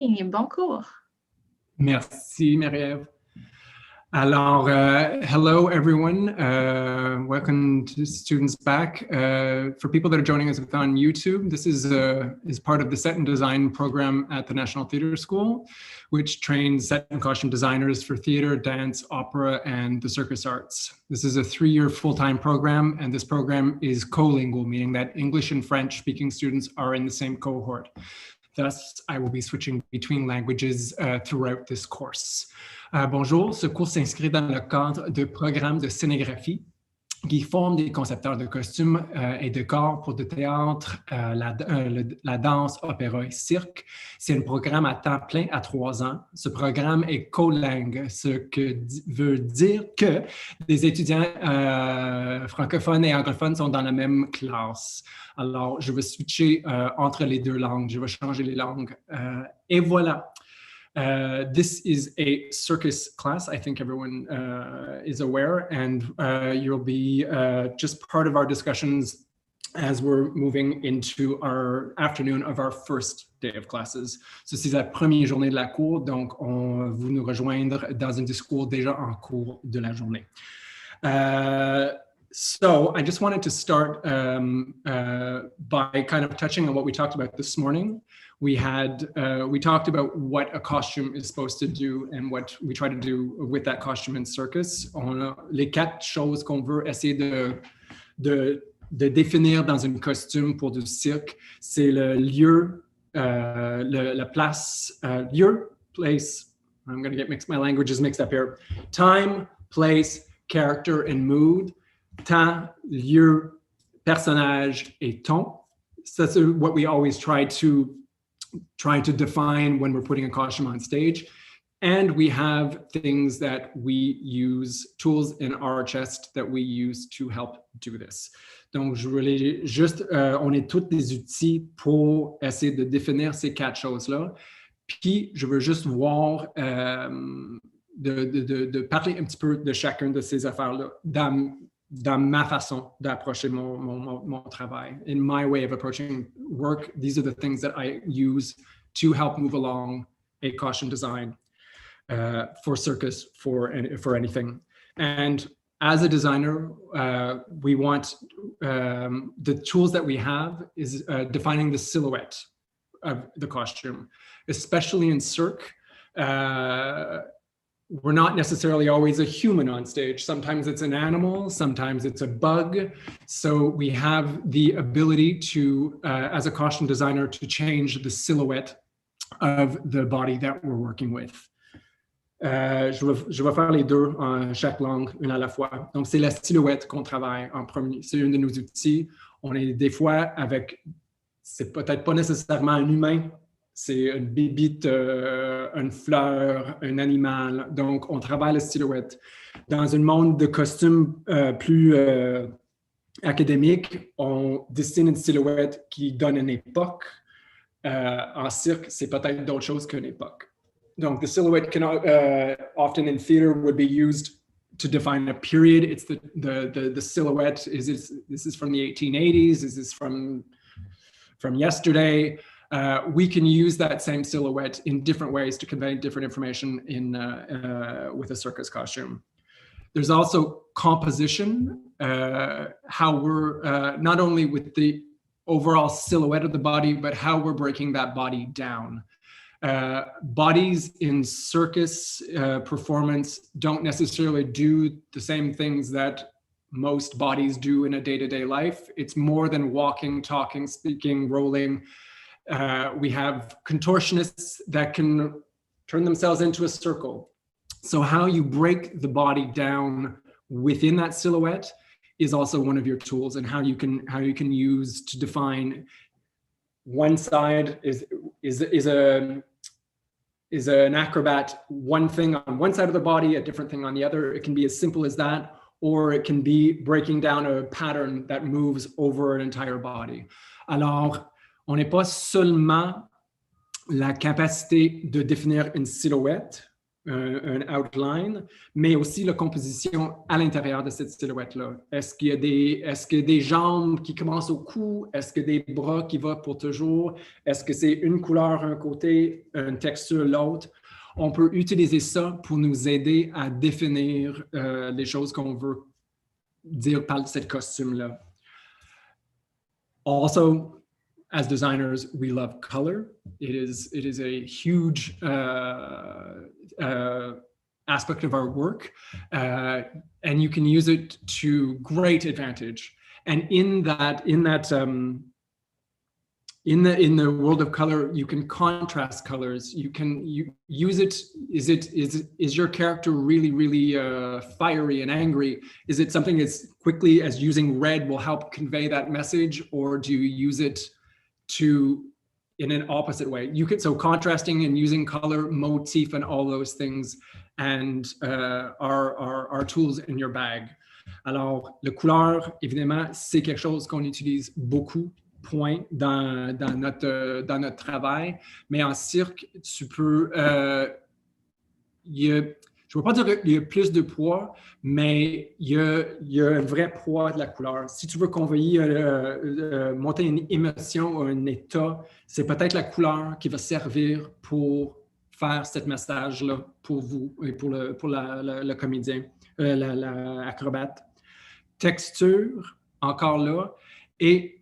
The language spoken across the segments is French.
Et bon cours. Merci, Marie-Ève. Alors, hello, everyone. Welcome to students back. For people that are joining us on YouTube, this is part of the Set and Design program at the National Theatre School, which trains set and costume designers for theater, dance, opera, and the circus arts. This is a 3-year full-time program, and this program is colingual, meaning that English and French-speaking students are in the same cohort. Thus, I will be switching between languages throughout this course. Bonjour, ce cours s'inscrit dans le cadre de programmes de scénographie qui forment des concepteurs de costumes et de corps pour le théâtre, la danse, opéra et cirque. C'est un programme à temps plein à 3 ans. Ce programme est colingue, ce que veut dire que les étudiants francophones et anglophones sont dans la même classe. Alors, je vais switcher entre les deux langues, je vais changer les langues. Et voilà. This is a circus class. I think everyone is aware, and you'll be just part of our discussions as we're moving into our afternoon of our first day of classes. Ceci est la première journée de la cour, donc vous nous rejoindre dans un discours déjà en cours de la journée. So I just wanted to start by kind of touching on what we talked about this morning. We talked about what a costume is supposed to do and what we try to do with that costume in circus. Les 4 choses qu'on veut essayer de définir dans un costume pour du cirque, c'est le lieu, la place, place, I'm going to get my languages mixed up here. Time, place, character, and mood. Temps, lieu, personnage, et ton. That's what we always try to define when we're putting a costume on stage. And we have things that we use, tools in our chest that we use to help do this. Donc, je voulais juste, on est tous des outils pour essayer de définir ces 4 choses-là. Puis, je veux juste voir, de parler un petit peu de chacune de ces affaires-là dans ma façon d'approcher mon travail. In my way of approaching work, these are the things that I use to help move along a costume design for circus, for anything. And as a designer, we want the tools that we have is defining the silhouette of the costume, especially in cirque. We're not necessarily always a human on stage. Sometimes it's an animal, sometimes it's a bug. So we have the ability to, as a costume designer, to change the silhouette of the body that we're working with. Je vais faire les deux en chaque langue, une à la fois. Donc, c'est la silhouette qu'on travaille en premier. C'est un de nos outils. On est des fois avec, c'est peut-être pas nécessairement un humain, c'est une bébite, une fleur, un animal. Donc, on travaille la silhouette. Dans un monde de costumes plus académique, on dessine une silhouette qui donne une époque. En cirque, c'est peut-être d'autre chose qu'une époque. Donc, the silhouette can often in theater would be used to define a period. It's the silhouette. This is from the 1880s? Is this from yesterday? We can use that same silhouette in different ways to convey different information with a circus costume. There's also composition, how we're not only with the overall silhouette of the body, but how we're breaking that body down. Bodies in circus performance don't necessarily do the same things that most bodies do in a day-to-day life. It's more than walking, talking, speaking, rolling. We have contortionists that can turn themselves into a circle. So how you break the body down within that silhouette is also one of your tools, and how you can use to define one side is an acrobat, one thing on one side of the body, a different thing on the other. It can be as simple as that, or it can be breaking down a pattern that moves over an entire body. Alors, on n'est pas seulement la capacité de définir une silhouette, un outline, mais aussi la composition à l'intérieur de cette silhouette-là. Est-ce qu'il y a des jambes qui commencent au cou? Est-ce que des bras qui vont pour toujours? Est-ce que c'est une couleur un côté, une texture l'autre? On peut utiliser ça pour nous aider à définir les choses qu'on veut dire par cette costume-là. Also, as designers, we love color. It is a huge aspect of our work, and you can use it to great advantage. And in the world of color, you can contrast colors. You use it. Is your character really fiery and angry? Is it something as quickly as using red will help convey that message, or do you use it in an opposite way? So contrasting and using color, motif, and all those things, and are tools in your bag. Alors, le couleur, évidemment, c'est quelque chose qu'on utilise beaucoup, point, dans notre travail. Mais en cirque, tu peux... je ne veux pas dire qu'il y a plus de poids, mais il y a un vrai poids de la couleur. Si tu veux convey, monter une émotion ou un état, c'est peut-être la couleur qui va servir pour faire ce message-là pour vous et pour le comédien, l'acrobate. Texture, encore là, et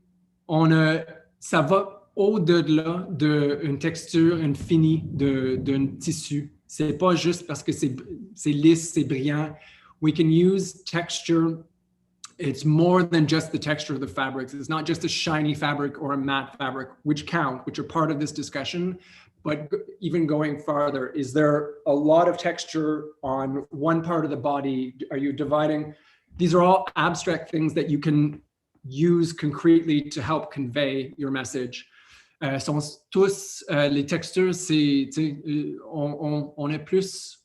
ça va au-delà d'une texture infinie d'un tissu. C'est pas juste parce que c'est lisse, c'est brillant. We can use texture. It's more than just the texture of the fabrics. It's not just a shiny fabric or a matte fabric, which are part of this discussion. But even going farther, is there a lot of texture on one part of the body? Are you dividing? These are all abstract things that you can use concretely to help convey your message. Sont tous les textures, on est plus,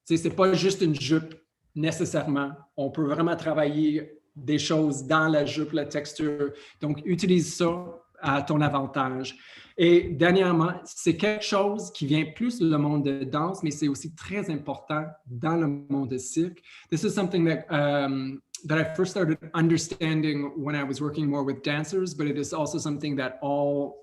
c'est pas juste une jupe nécessairement. On peut vraiment travailler des choses dans la jupe, la texture. Donc, utilise ça à ton avantage. Et dernièrement, c'est quelque chose qui vient plus du monde de danse, mais c'est aussi très important dans le monde de cirque. This is something that I first started understanding when I was working more with dancers, but it is also something that all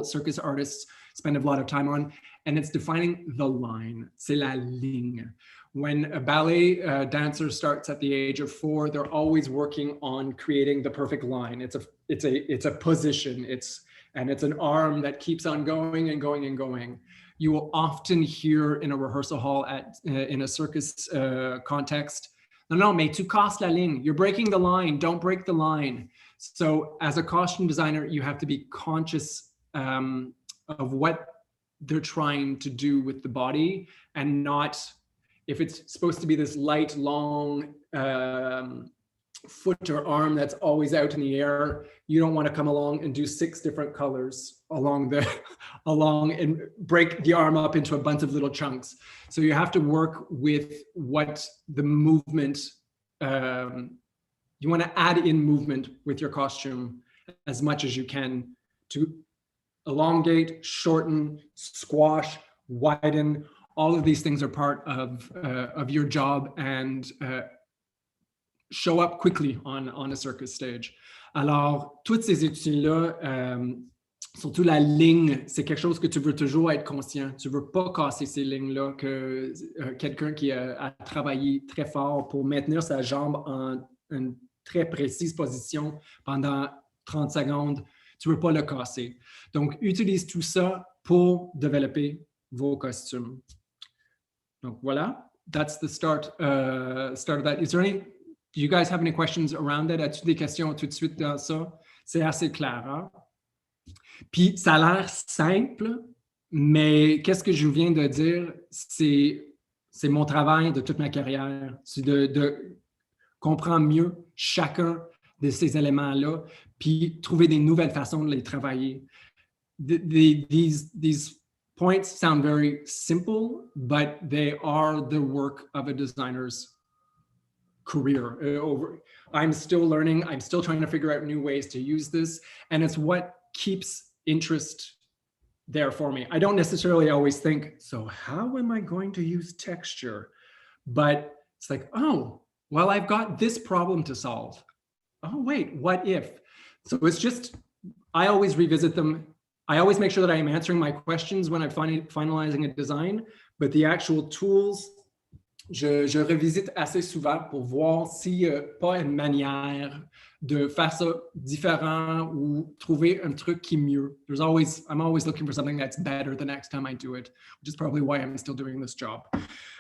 circus artists spend a lot of time on, and it's defining the line. C'est la ligne. When a ballet dancer starts at the age of 4, they're always working on creating the perfect line. It's a position. It's an arm that keeps on going and going and going. You will often hear in a rehearsal hall in a circus context, no, mais tu casses la ligne. You're breaking the line. Don't break the line. So as a costume designer, you have to be conscious of what they're trying to do with the body, and not, if it's supposed to be this light, long foot or arm that's always out in the air, you don't want to come along and do 6 different colors along and break the arm up into a bunch of little chunks. So you have to work with what the movement, you want to add in movement with your costume as much as you can to elongate, shorten, squash, widen. All of these things are part of your job, and show up quickly on a circus stage. Alors, toutes ces études-là, surtout la ligne, c'est quelque chose que tu veux toujours être conscient. Tu ne veux pas casser ces lignes-là, que quelqu'un qui a travaillé très fort pour maintenir sa jambe en une très précise position pendant 30 secondes, tu ne veux pas le casser. Donc, utilise tout ça pour développer vos costumes. Donc, voilà. That's the start of that. Do you guys have any questions around that? As-tu des questions tout de suite dans ça? C'est assez clair, hein? Puis, ça a l'air simple, mais qu'est-ce que je viens de dire? C'est mon travail de toute ma carrière. C'est de comprendre mieux chacun de ces éléments-là, puis trouver des nouvelles façons de les travailler. These points sound very simple, but they are the work of a designer's career. I'm still learning. I'm still trying to figure out new ways to use this. And it's what keeps interest there for me. I don't necessarily always think, so how am I going to use texture? But it's like, oh, well, I've got this problem to solve. Oh, wait, what if? So it's just, I always revisit them. I always make sure that I am answering my questions when I'm finalizing a design, but the actual tools, je revisite assez souvent pour voir s'il n'y a pas une manière de faire ça différent ou trouver un truc qui est mieux. I'm always looking for something that's better the next time I do it, which is probably why I'm still doing this job.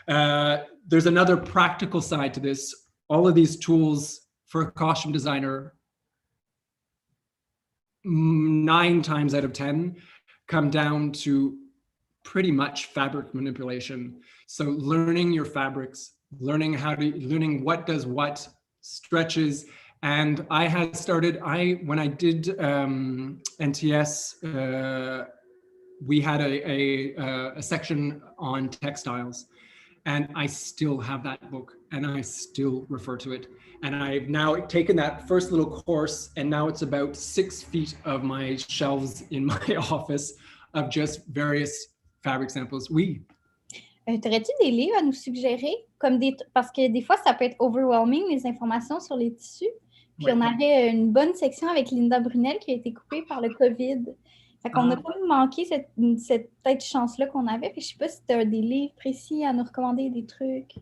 There's another practical side to this. All of these tools for a costume designer, 9 times out of 10 come down to pretty much fabric manipulation. So learning your fabrics, learning what does what, stretches. And I had started, when I did NTS, we had a section on textiles, and I still have that book and I still refer to it. And I've now taken that first little course, and now it's about 6 feet of my shelves in my office of just various fabric samples. Oui. T'aurais-tu des livres à nous suggérer? Parce que des fois, ça peut être overwhelming, les informations sur les tissus. Puis on avait une bonne section avec Linda Brunel qui a été coupée par le COVID. Fait qu'on a pas manqué cette peut-être chance-là qu'on avait. Puis je sais pas si tu as des livres précis à nous recommander, des trucs.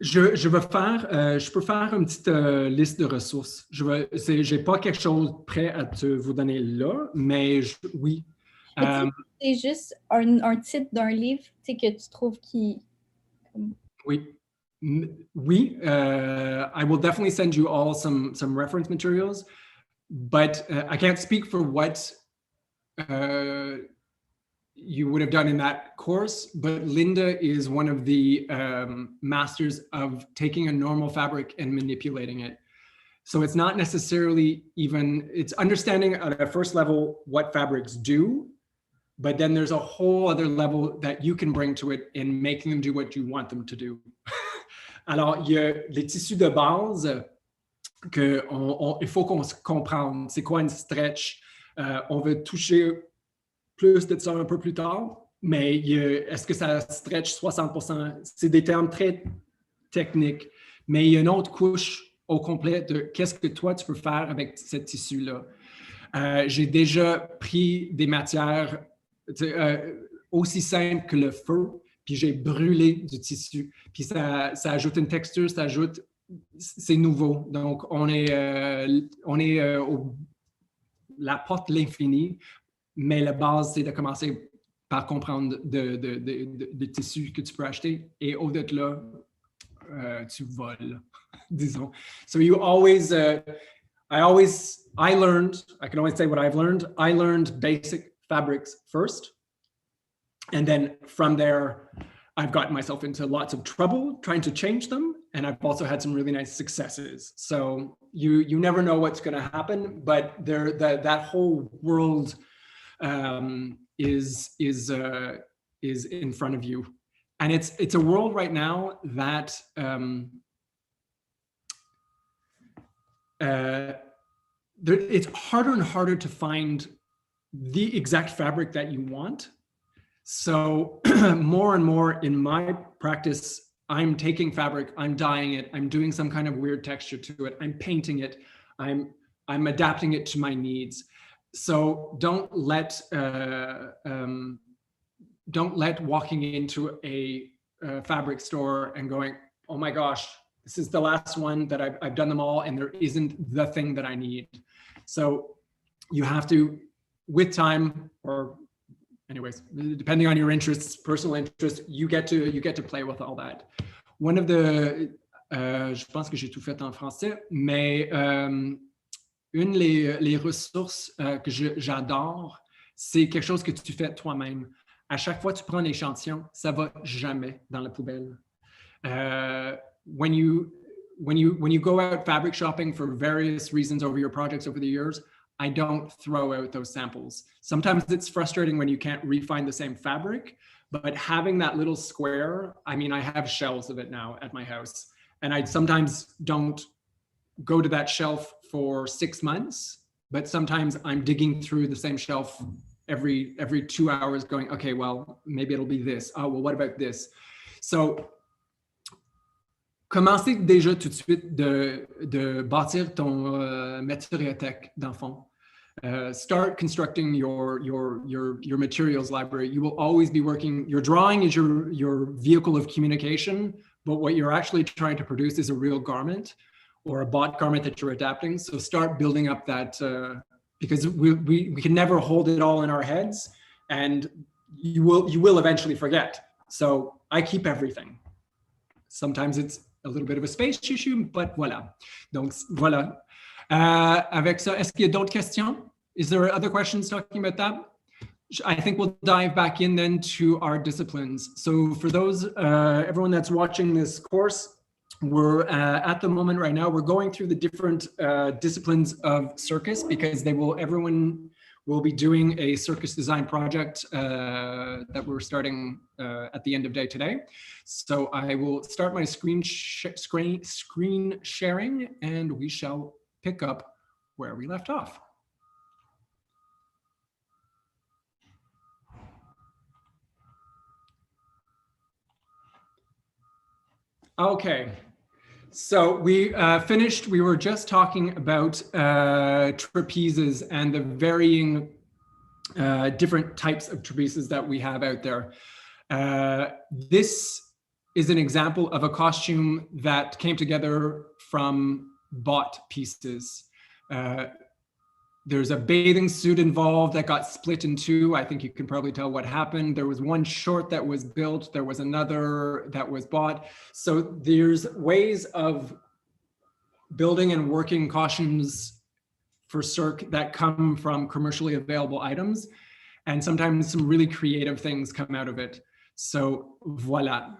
Je peux faire une petite liste de ressources. J'ai pas quelque chose prêt à vous donner là, mais oui. C'est juste un titre d'un livre que tu trouves qui... Oui. Oui, I will definitely send you all some reference materials, but I can't speak for what you would have done in that course, but Linda is one of the masters of taking a normal fabric and manipulating it. So it's not necessarily it's understanding at a first level what fabrics do, but then there's a whole other level that you can bring to it in making them do what you want them to do. Alors, il y a les tissus de base il faut qu'on se comprenne. C'est quoi une stretch? On veut toucher plus de ça un peu plus tard, mais est-ce que ça stretch 60%? C'est des termes très techniques, mais il y a une autre couche au complet de qu'est-ce que toi tu peux faire avec ce tissu-là. J'ai déjà pris des matières aussi simples que le feu, puis j'ai brûlé du tissu, puis ça ajoute une texture, c'est nouveau. Donc, on est la porte de l'infini, mais la base, c'est de commencer par comprendre des tissus que tu peux acheter, et au-delà, tu voles, disons. So you always, I can always say what I've learned. I learned basic fabrics first. And then from there, I've gotten myself into lots of trouble trying to change them. And I've also had some really nice successes. So you never know what's going to happen, but that whole world is in front of you. And it's a world right now that it's harder and harder to find the exact fabric that you want. So more and more in my practice, I'm taking fabric, I'm dyeing it, I'm doing some kind of weird texture to it, I'm painting it, I'm adapting it to my needs. So don't let walking into a fabric store and going, oh my gosh, this is the last one that I've done them all and there isn't the thing that I need. So you have to, with time, or anyways, depending on your interests, personal interests, you get to play with all that. One of the, je pense que j'ai tout fait en français, mais les ressources que j'adore, c'est quelque chose que tu fais toi-même. À chaque fois que tu prends un échantillon, ça va jamais dans la poubelle. When you go out fabric shopping for various reasons over your projects over the years, I don't throw out those samples. Sometimes it's frustrating when you can't refine the same fabric, but having that little square, I mean, I have shelves of it now at my house, and I sometimes don't go to that shelf for 6 months, but sometimes I'm digging through the same shelf every 2 hours going, okay, well, maybe it'll be this. Oh, well, what about this? So, commencez déjà tout de suite de bâtir ton matériothèque, dans le fond. Start constructing your materials library. You will always be working, your drawing is your vehicle of communication, but what you're actually trying to produce is a real garment or a bought garment that you're adapting. So start building up that, because we can never hold it all in our heads, and you will eventually forget. So I keep everything. Sometimes it's a little bit of a space issue, but voilà. Donc voilà. Avec ça, est-ce qu'il y a d'autres questions? Is there other questions talking about that? I think we'll dive back in then to our disciplines. So for those, everyone that's watching this course, we're at the moment right now, we're going through the different disciplines of circus, because everyone will be doing a circus design project that we're starting at the end of day today. So I will start my screen sharing, and we shall pick up where we left off. Okay, so we finished, we were just talking about trapezes and the varying different types of trapezes that we have out there. This is an example of a costume that came together from bought pieces. There's a bathing suit involved that got split in two. I think you can probably tell what happened. There was one short that was built. There was another that was bought. So there's ways of building and working costumes for cirque that come from commercially available items. And sometimes some really creative things come out of it. So voilà.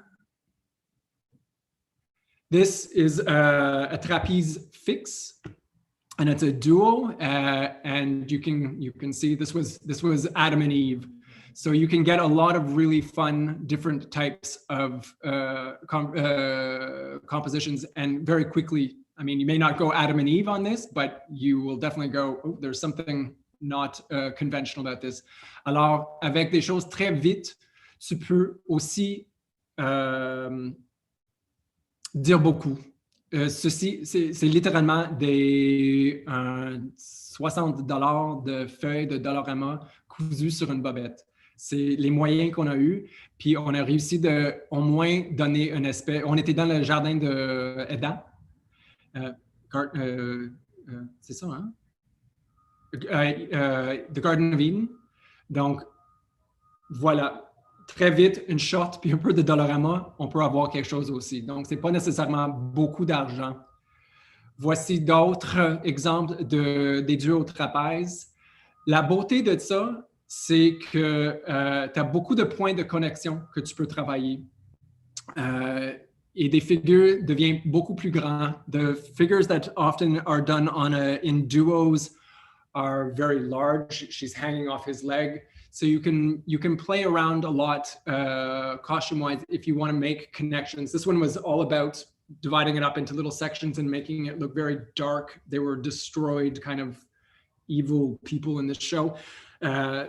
This is a trapeze fixe. And it's a duo, and you can see this was Adam and Eve. So you can get a lot of really fun, different types of compositions, and very quickly, I mean, you may not go Adam and Eve on this, but you will definitely go, oh, there's something not conventional about this. Alors, avec des choses très vite, tu peux aussi dire beaucoup. Ceci, c'est littéralement des $60 de feuilles de Dollarama cousues sur une bobette. C'est les moyens qu'on a eus, puis on a réussi de au moins donner un aspect. On était dans le jardin de Eda. C'est ça, hein? The Garden of Eden. Donc, voilà. Très vite, une short puis un peu de Dollarama, on peut avoir quelque chose aussi. Donc, ce n'est pas nécessairement beaucoup d'argent. Voici d'autres exemples des duos au trapèze. La beauté de ça, c'est que tu as beaucoup de points de connexion que tu peux travailler. Et des figures deviennent beaucoup plus grands. The figures that often are done in duos are very large. She's hanging off his leg. So you can play around a lot costume-wise if you want to make connections. This one was all about dividing it up into little sections and making it look very dark. They were destroyed kind of evil people in this show.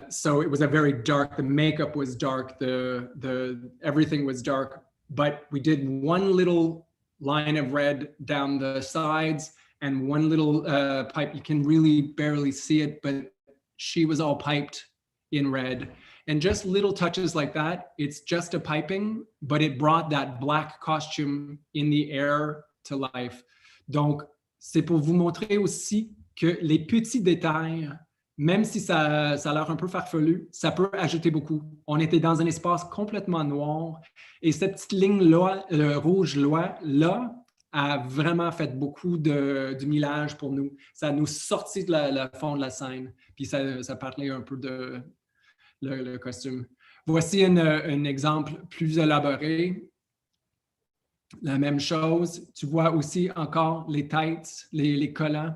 So it was a very dark, the makeup was dark, the everything was dark, but we did one little line of red down the sides and one little pipe. You can really barely see it, but she was all piped in red, and just little touches like that. It's just a piping, but it brought that black costume in the air to life. Donc, c'est pour vous montrer aussi que les petits détails, même si ça a l'air un peu farfelu, ça peut ajouter beaucoup. On était dans un espace complètement noir, et cette petite ligne-là, rouge-là, a vraiment fait beaucoup de millage pour nous. Ça nous sortit de la fond de la scène, puis ça parlait un peu de le costume. Voici un exemple plus élaboré. La même chose. Tu vois aussi encore les têtes, les collants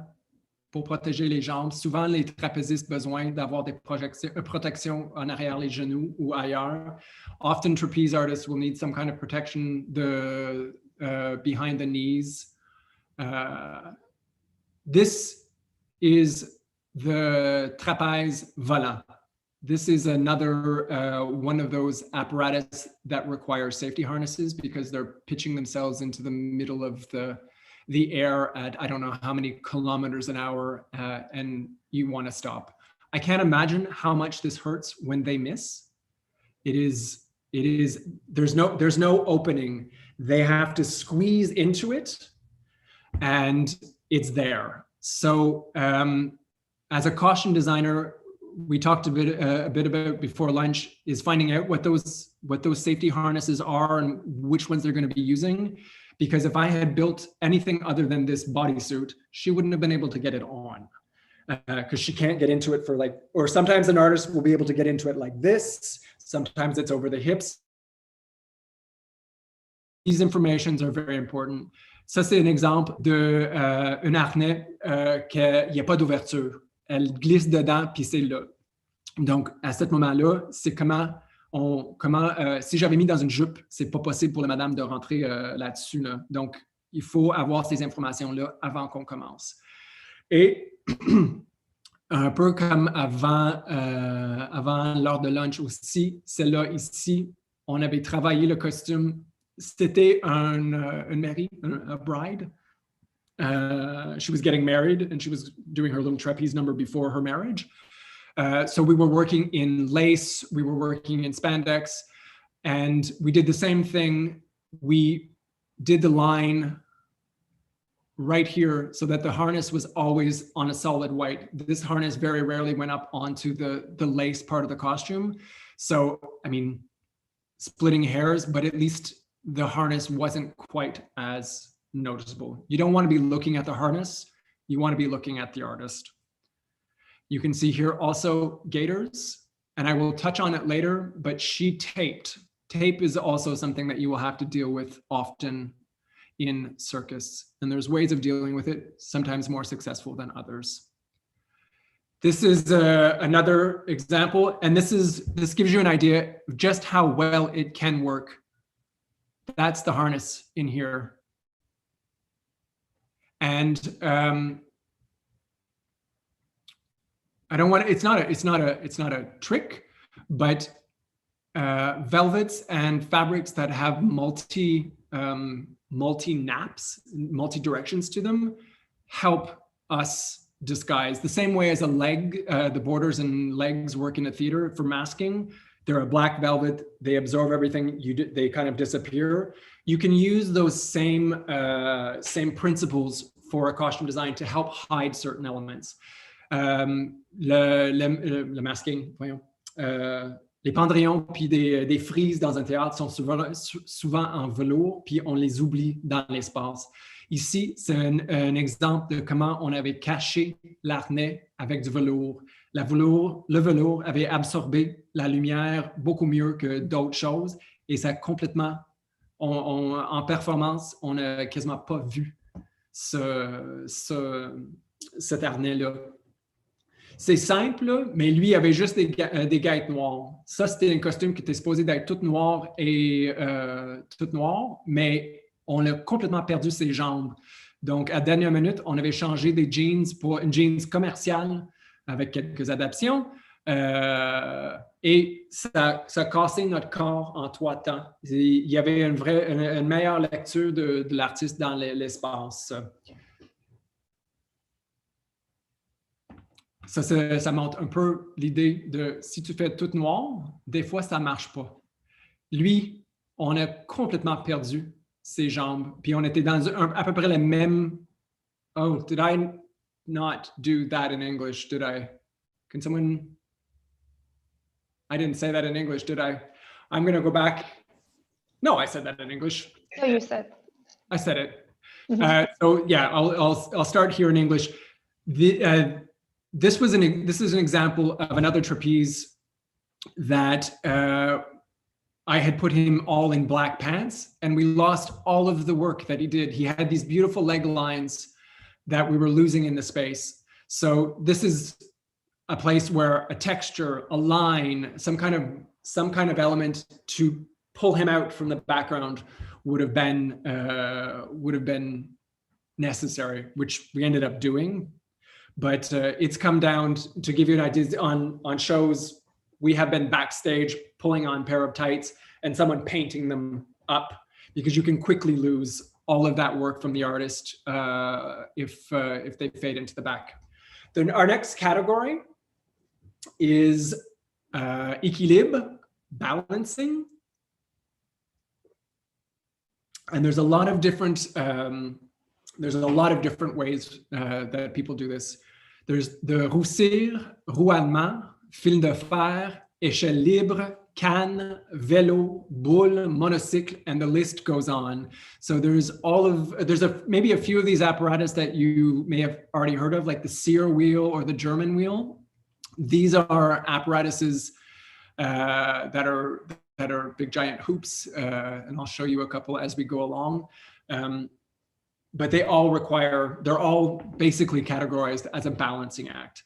pour protéger les jambes. Souvent, les trapézistes ont besoin d'avoir des protections en arrière les genoux ou ailleurs. Often, trapeze artists will need some kind of protection behind the knees. This is the trapeze volant. This is another one of those apparatus that requires safety harnesses because they're pitching themselves into the middle of the air at I don't know how many kilometers an hour, and you want to stop. I can't imagine how much this hurts when they miss. There's no opening. They have to squeeze into it and it's there. So as a costume designer, we talked a bit about before lunch is finding out what those safety harnesses are and which ones they're going to be using. Because if I had built anything other than this bodysuit, she wouldn't have been able to get it on because she can't get into it or sometimes an artist will be able to get into it like this. Sometimes it's over the hips. These informations are very important. Ça, c'est un exemple d'un harnais qu'il n'y a pas d'ouverture. Elle glisse dedans, puis c'est là. Donc, à ce moment-là, c'est si j'avais mis dans une jupe, c'est pas possible pour la madame de rentrer là-dessus. Là. Donc, il faut avoir ces informations-là avant qu'on commence. Et un peu comme avant l'heure de lunch aussi, celle-là ici, on avait travaillé le costume. C'était une mariée, a bride. She was getting married and she was doing her little trapeze number before her marriage. So we were working in lace, we were working in spandex, and we did the same thing. We did the line right here so that the harness was always on a solid white. This harness very rarely went up onto the lace part of the costume. So, I mean, splitting hairs, but at least the harness wasn't quite as noticeable. You don't want to be looking at the harness. You want to be looking at the artist. You can see here also gaiters, and I will touch on it later, but she taped. Tape is also something that you will have to deal with often in circus, and there's ways of dealing with it, sometimes more successful than others. This is another example, and this gives you an idea of just how well it can work. That's the harness in here. And I don't want to, it's not a trick, but velvets and fabrics that have multi naps, multi directions to them help us disguise. The same way as a leg, the borders and legs work in a theater for masking. They're a black velvet, they absorb everything, they kind of disappear. You can use those same principles for a costume design to help hide certain elements. Le masking, voyons. Les pendrillons puis des frises dans un théâtre sont souvent en velours, puis on les oublie dans l'espace. Ici, c'est un exemple de comment on avait caché l'harnais avec du velours. Le velours avait absorbé la lumière beaucoup mieux que d'autres choses et ça complètement, en performance, on n'a quasiment pas vu cet harnais-là. C'est simple, mais lui avait juste des gaites noires. Ça, c'était un costume qui était supposé d'être tout noir, mais on a complètement perdu ses jambes. Donc, à la dernière minute, on avait changé des jeans pour une jeans commerciale avec quelques adaptations. Et ça a cassé notre corps en 3 temps. Il y avait une meilleure lecture de l'artiste dans l'espace. Ça montre un peu l'idée de si tu fais tout noir, des fois, ça ne marche pas. Lui, on a complètement perdu ses jambes. Puis on était dans à peu près le même... Oh, did I not do that in English? Did I? Can someone... I didn't say that in English, did I? I'm going to go back. No, I said that in English. No, you said. I said it. Mm-hmm. So yeah, I'll start here in English. This is an example of another trapeze that I had put him all in black pants, and we lost all of the work that he did. He had these beautiful leg lines that we were losing in the space. So this is a place where a texture, a line, some kind of element to pull him out from the background would have been necessary, which we ended up doing. But it's come down to give you an idea on shows we have been backstage pulling on a pair of tights and someone painting them up, because you can quickly lose all of that work from the artist if they fade into the back. Then our next category is équilibre, balancing. And there's a lot of different ways that people do this. There's the roussir, roulement, fil de fer, échelle libre, canne, vélo, boule, monocycle, and the list goes on. So there's maybe a few of these apparatus that you may have already heard of, like the Sear wheel or the German wheel. These are apparatuses that are big giant hoops, and I'll show you a couple as we go along. But they're all basically categorized as a balancing act.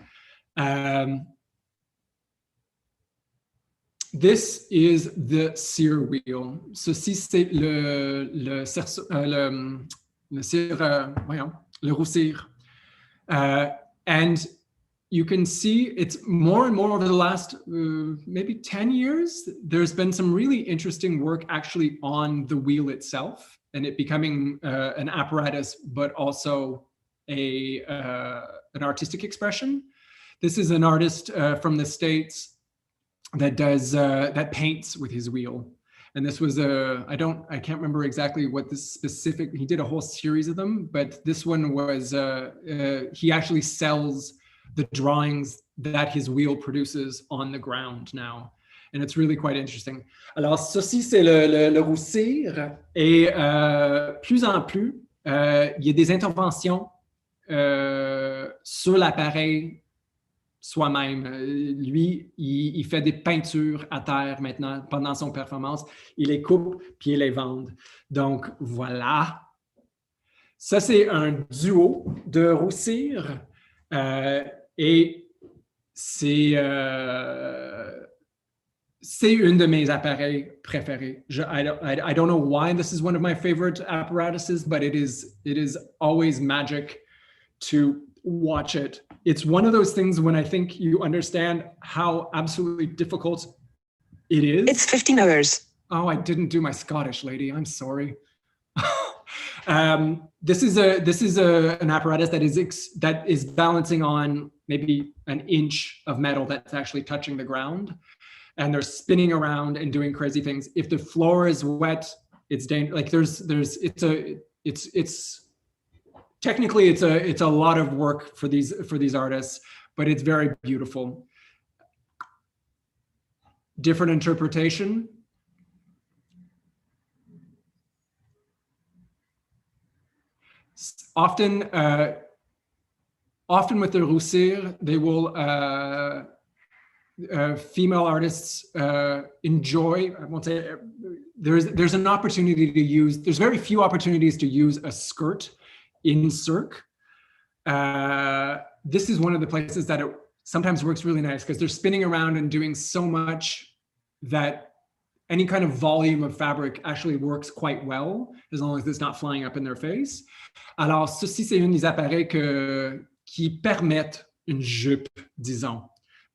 This is the Sear wheel. Ceci, c'est le roussir. And you can see it's more and more over the last maybe 10 years, there's been some really interesting work actually on the wheel itself, and it becoming an apparatus, but also an artistic expression. This is an artist from the States that paints with his wheel. And this was I can't remember exactly what this specific, he did a whole series of them, but this one was, he actually sells the drawings that his wheel produces on the ground now. And it's really quite interesting. Alors, ceci, c'est le roussir. Et plus en plus, il y a des interventions sur l'appareil soi-même. Lui, il fait des peintures à terre maintenant pendant son performance. Il les coupe, puis il les vend. Donc, voilà. Ça, c'est un duo de roussir. Et c'est une de mes appareils préférés. I don't know why this is one of my favorite apparatuses, but it is always magic to watch it. It's one of those things when I think you understand how absolutely difficult it is. It's 15 hours. Oh, I didn't do my Scottish, lady. I'm sorry. This is an apparatus that is balancing on maybe an inch of metal that's actually touching the ground, and they're spinning around and doing crazy things. If the floor is wet, it's dangerous. Like technically it's a lot of work for these artists, but it's very beautiful. Different interpretation. Often with the roussir, they will female artists enjoy. I won't say there's an opportunity to use. There's very few opportunities to use a skirt in cirque. This is one of the places that it sometimes works really nice because they're spinning around and doing so much that any kind of volume of fabric actually works quite well, as long as it's not flying up in their face. Alors, ceci, c'est une des appareils qui permettent une jupe, disons.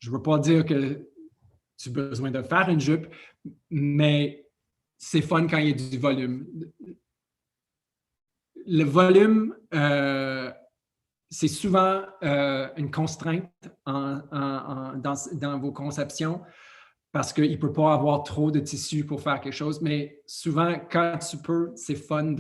Je ne veux pas dire que tu as besoin de faire une jupe, mais c'est fun quand il y a du volume. Le volume, c'est souvent une contrainte dans vos conceptions, parce qu'il ne peut pas avoir trop de tissu pour faire quelque chose, mais souvent, quand tu peux, c'est fun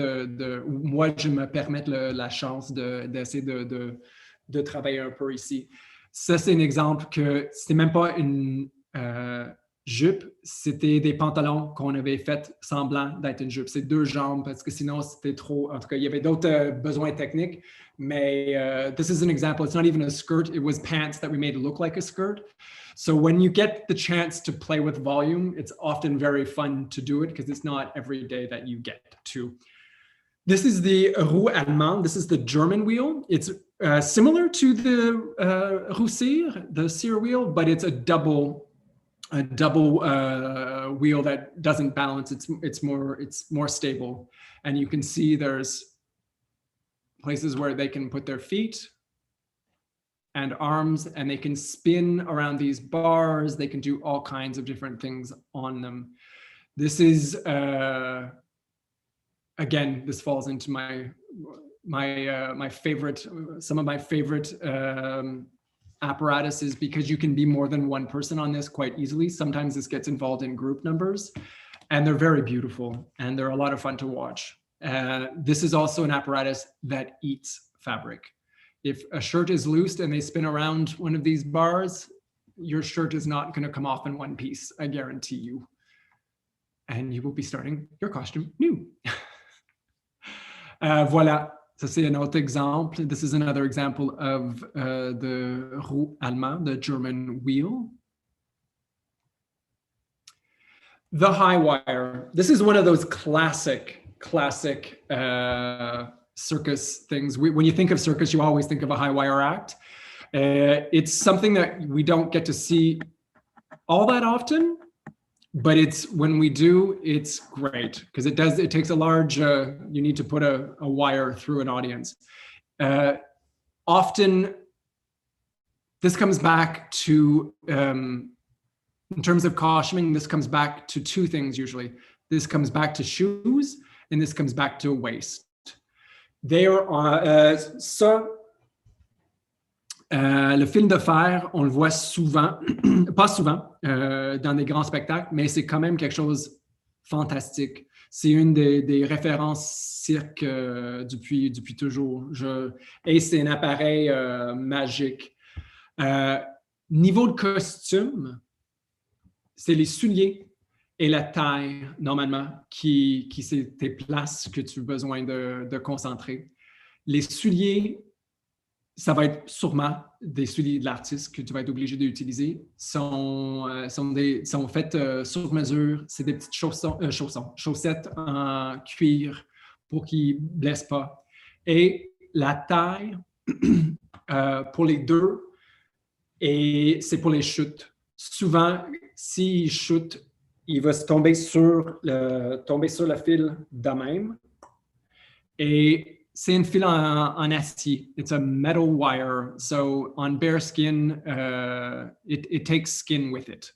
moi, je me permets la chance d'essayer de travailler un peu ici. Ça, c'est un exemple que c'était même pas une jupe, c'était des pantalons qu'on avait fait semblant d'être une jupe. C'est deux jambes, parce que sinon, c'était trop... En tout cas, il y avait d'autres besoins techniques, mais this is an example. It's not even a skirt. It was pants that we made look like a skirt. So when you get the chance to play with volume, it's often very fun to do it because it's not every day that you get to. This is the roue allemande. This is the German wheel. It's similar to the roussir, the Sear wheel, but it's a double wheel that doesn't balance. It's more stable, and you can see there's places where they can put their feet, and arms, and they can spin around these bars. They can do all kinds of different things on them. This is, again, this falls into my favorite, some of my favorite apparatuses, because you can be more than one person on this quite easily. Sometimes this gets involved in group numbers, and they're very beautiful, and they're a lot of fun to watch. This is also an apparatus that eats fabric. If a shirt is loosed and they spin around one of these bars, your shirt is not going to come off in one piece, I guarantee you. And you will be starting your costume new. Voilà, ça c'est un autre exemple. This is another example of the roue allemand, the German wheel. The high wire. This is one of those classic circus things. When you think of circus, you always think of a high wire act. It's something that we don't get to see all that often, but it's when we do, it's great, because it takes a large, you need to put a wire through an audience. Often this comes back to, in terms of costuming, this comes back to two things usually. This comes back to shoes, and this comes back to a waist. There are, le fil de fer, on le voit souvent, pas souvent, dans des grands spectacles, mais c'est quand même quelque chose fantastique. C'est une des références cirque depuis toujours. Et c'est un appareil magique. Niveau de costume, c'est les souliers et la taille, normalement, qui c'est tes places que tu as besoin de concentrer. Les souliers, ça va être sûrement des souliers de l'artiste que tu vas être obligé d'utiliser. Sont faites sur mesure. C'est des petites chaussettes en cuir pour qu'ils ne blessent pas. Et la taille, pour les deux, et c'est pour les chutes. Souvent, s'il chute, il va se tomber sur le fil de même. Et c'est un fil en acier. It's a metal wire. So on bare skin, it takes skin with it.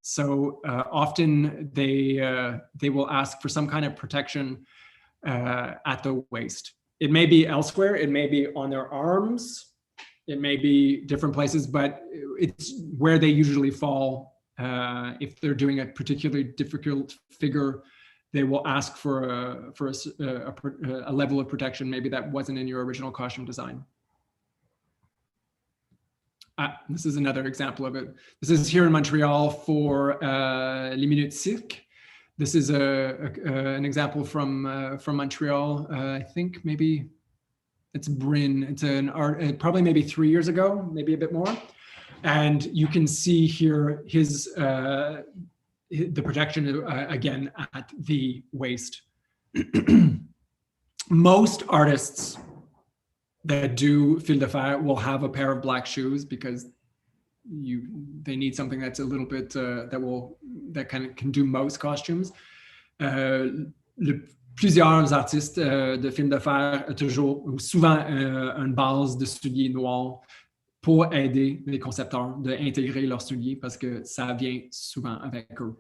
So often they will ask for some kind of protection at the waist. It may be elsewhere. It may be on their arms. It may be different places, but it's where they usually fall. If they're doing a particularly difficult figure, they will ask for a level of protection maybe that wasn't in your original costume design. This is another example of it. This is here in Montreal for Les Minutes Cirque. This is an example from Montreal. I think maybe it's Bryn. It's an art, probably maybe 3 years ago, maybe a bit more. And you can see here the protection again at the waist. Most artists that do fil de fer will have a pair of black shoes because they need something that's a little bit that can do most costumes. Plusieurs artistes de film de fer ont souvent une base de souliers noirs pour aider les concepteurs d'intégrer leurs souliers parce que ça vient souvent avec eux.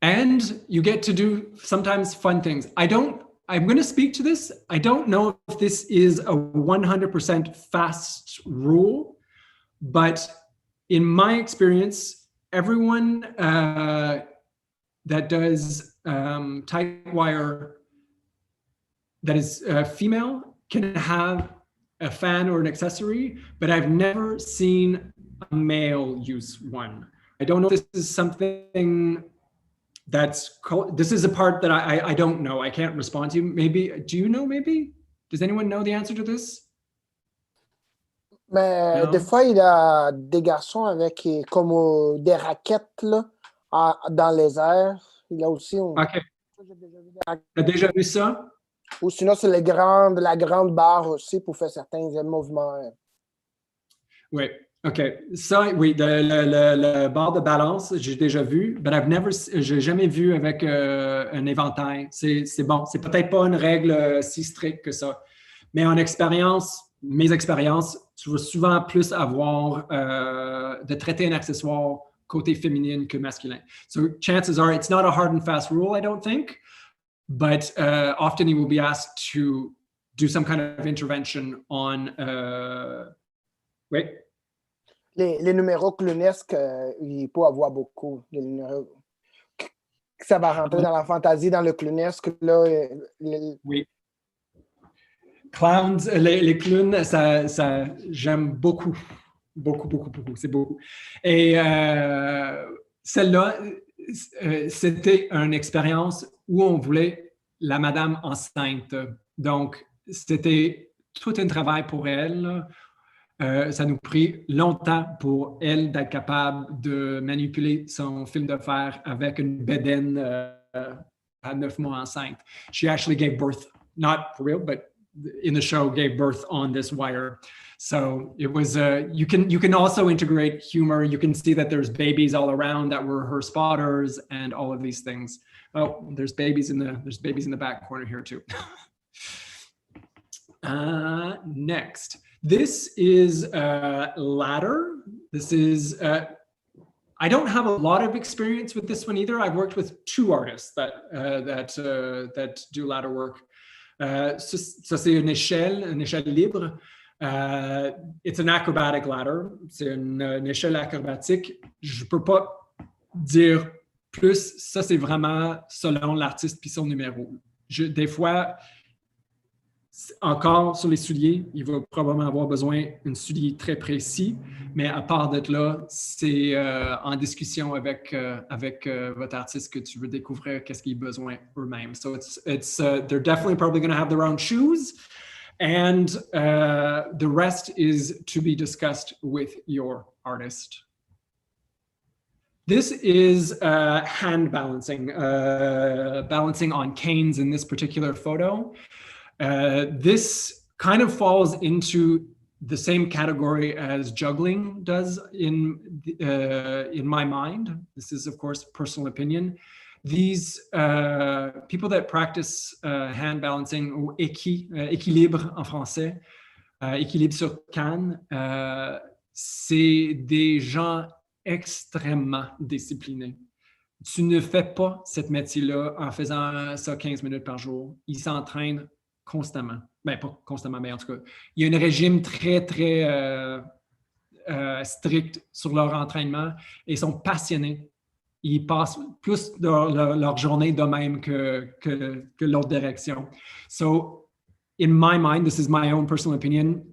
And you get to do sometimes fun things. I'm going to speak to this. I don't know if this is a 100% fast rule, but in my experience, everyone that does tight wire that is female can have a fan or an accessory, but I've never seen a male use one. I don't know if this is something this is a part that I don't know. I can't respond to you. Maybe, do you know maybe? Does anyone know the answer to this? Mais no? Des fois, il y a des garçons avec comme des raquettes là, dans les airs. Il y a aussi... OK. Tu as déjà vu ça? Ou sinon, c'est la grande barre aussi pour faire certains mouvements. Oui. OK. Ça, oui, le barre de balance, j'ai déjà vu, but j'ai jamais vu avec un éventail. C'est bon. C'est peut-être pas une règle si stricte que ça. Mais en expérience, mes expériences, tu vas souvent plus avoir de traiter un accessoire côté féminin que masculin. So chances are it's not a hard and fast rule, I don't think, but often you will be asked to do some kind of intervention on... wait. Les numéros clownesques, il peut avoir beaucoup. Les numéros... Ça va rentrer dans la fantaisie, dans le clownesque. Là, Oui. Clowns, les clowns, ça j'aime beaucoup. Beaucoup. C'est beaucoup. Et celle-là, c'était une expérience où on voulait la madame enceinte. Donc, c'était tout un travail pour elle. Ça nous prit longtemps pour elle d'être capable de manipuler son fil de fer avec une bedaine à 9 mois enceinte. She actually gave birth, not for real, but in the show gave birth on this wire. So it was, you can also integrate humor. You can see that there's babies all around that were her spotters and all of these things. Oh, there's babies in the back corner here too. Next, this is ladder. This is, I don't have a lot of experience with this one either. I've worked with 2 artists that do ladder work. Ça c'est une échelle libre. It's an acrobatic ladder. C'est une échelle acrobatique. Je peux pas dire plus. Ça c'est vraiment selon l'artiste puis son numéro. Des fois, encore sur les souliers, il va probablement avoir besoin d'un soulier très précis, mais à part d'être là, c'est en discussion avec votre artiste que tu veux découvrir qu'est-ce qu'ils ont besoin eux-mêmes. So they're definitely probably going to have their own shoes, and the rest is to be discussed with your artist. This is hand balancing, balancing on canes in this particular photo. This kind of falls into the same category as juggling does in my mind. This is, of course, personal opinion. These people that practice hand balancing, ou équilibre en français, équilibre sur canne, c'est des gens extrêmement disciplinés. Tu ne fais pas cette métier-là en faisant ça 15 minutes par jour. Ils s'entraînent constamment. Ben, pas constamment, mais en tout cas, il y a un régime très, très strict sur leur entraînement et ils sont passionnés. Ils passent plus leur journée de même que l'autre direction. So, in my mind, this is my own personal opinion,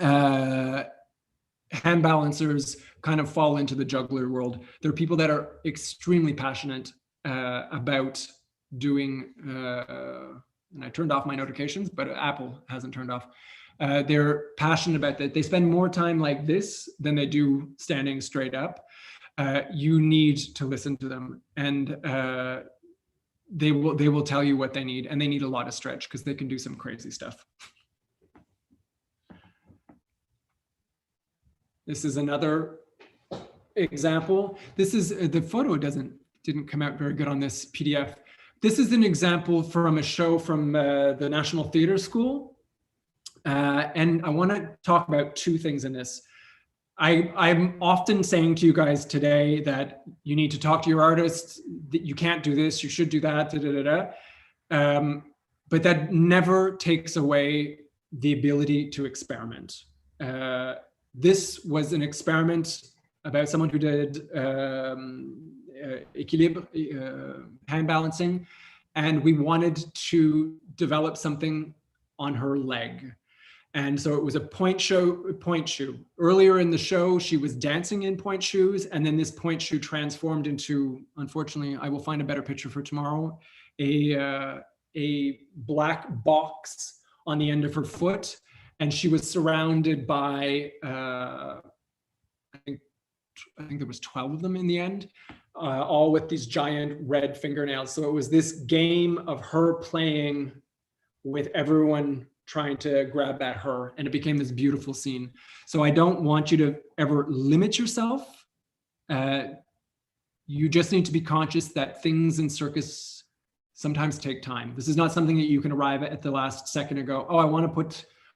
hand balancers kind of fall into the juggler world. There are people that are extremely passionate about doing and I turned off my notifications, but Apple hasn't turned off. They're passionate about that. They spend more time like this than they do standing straight up. You need to listen to them, and they will tell you what they need, and they need a lot of stretch because they can do some crazy stuff. This is another example. This is the photo didn't come out very good on this PDF. This is an example from a show from the National Theatre School. And I want to talk about 2 things in this. I'm often saying to you guys today that you need to talk to your artists, that you can't do this, you should do that, but that never takes away the ability to experiment. This was an experiment about someone who did équilibre, hand balancing, and we wanted to develop something on her leg. And so it was a point shoe. Earlier in the show, she was dancing in point shoes, and then this point shoe transformed into, unfortunately, I will find a better picture for tomorrow, a black box on the end of her foot, and she was surrounded by, I think there was 12 of them in the end, all with these giant red fingernails. So it was this game of her playing with everyone trying to grab at her, and it became this beautiful scene. So I don't want you to ever limit yourself. You just need to be conscious that things in circus sometimes take time. This is not something that you can arrive at the last second and go, oh, I want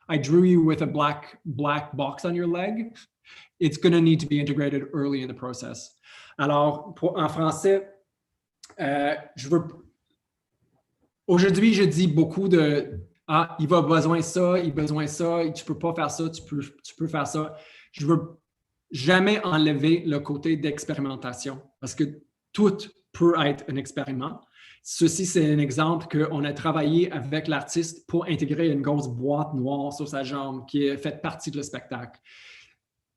I drew you with a black box on your leg, it's going to need to be integrated early in the process. Alors, en français, aujourd'hui, je dis beaucoup de « Ah, il va besoin ça, il a besoin ça, tu peux pas faire ça, tu peux faire ça ». Je veux jamais enlever le côté d'expérimentation parce que tout peut être un expériment. Ceci, c'est un exemple qu'on a travaillé avec l'artiste pour intégrer une grosse boîte noire sur sa jambe qui fait partie de le spectacle.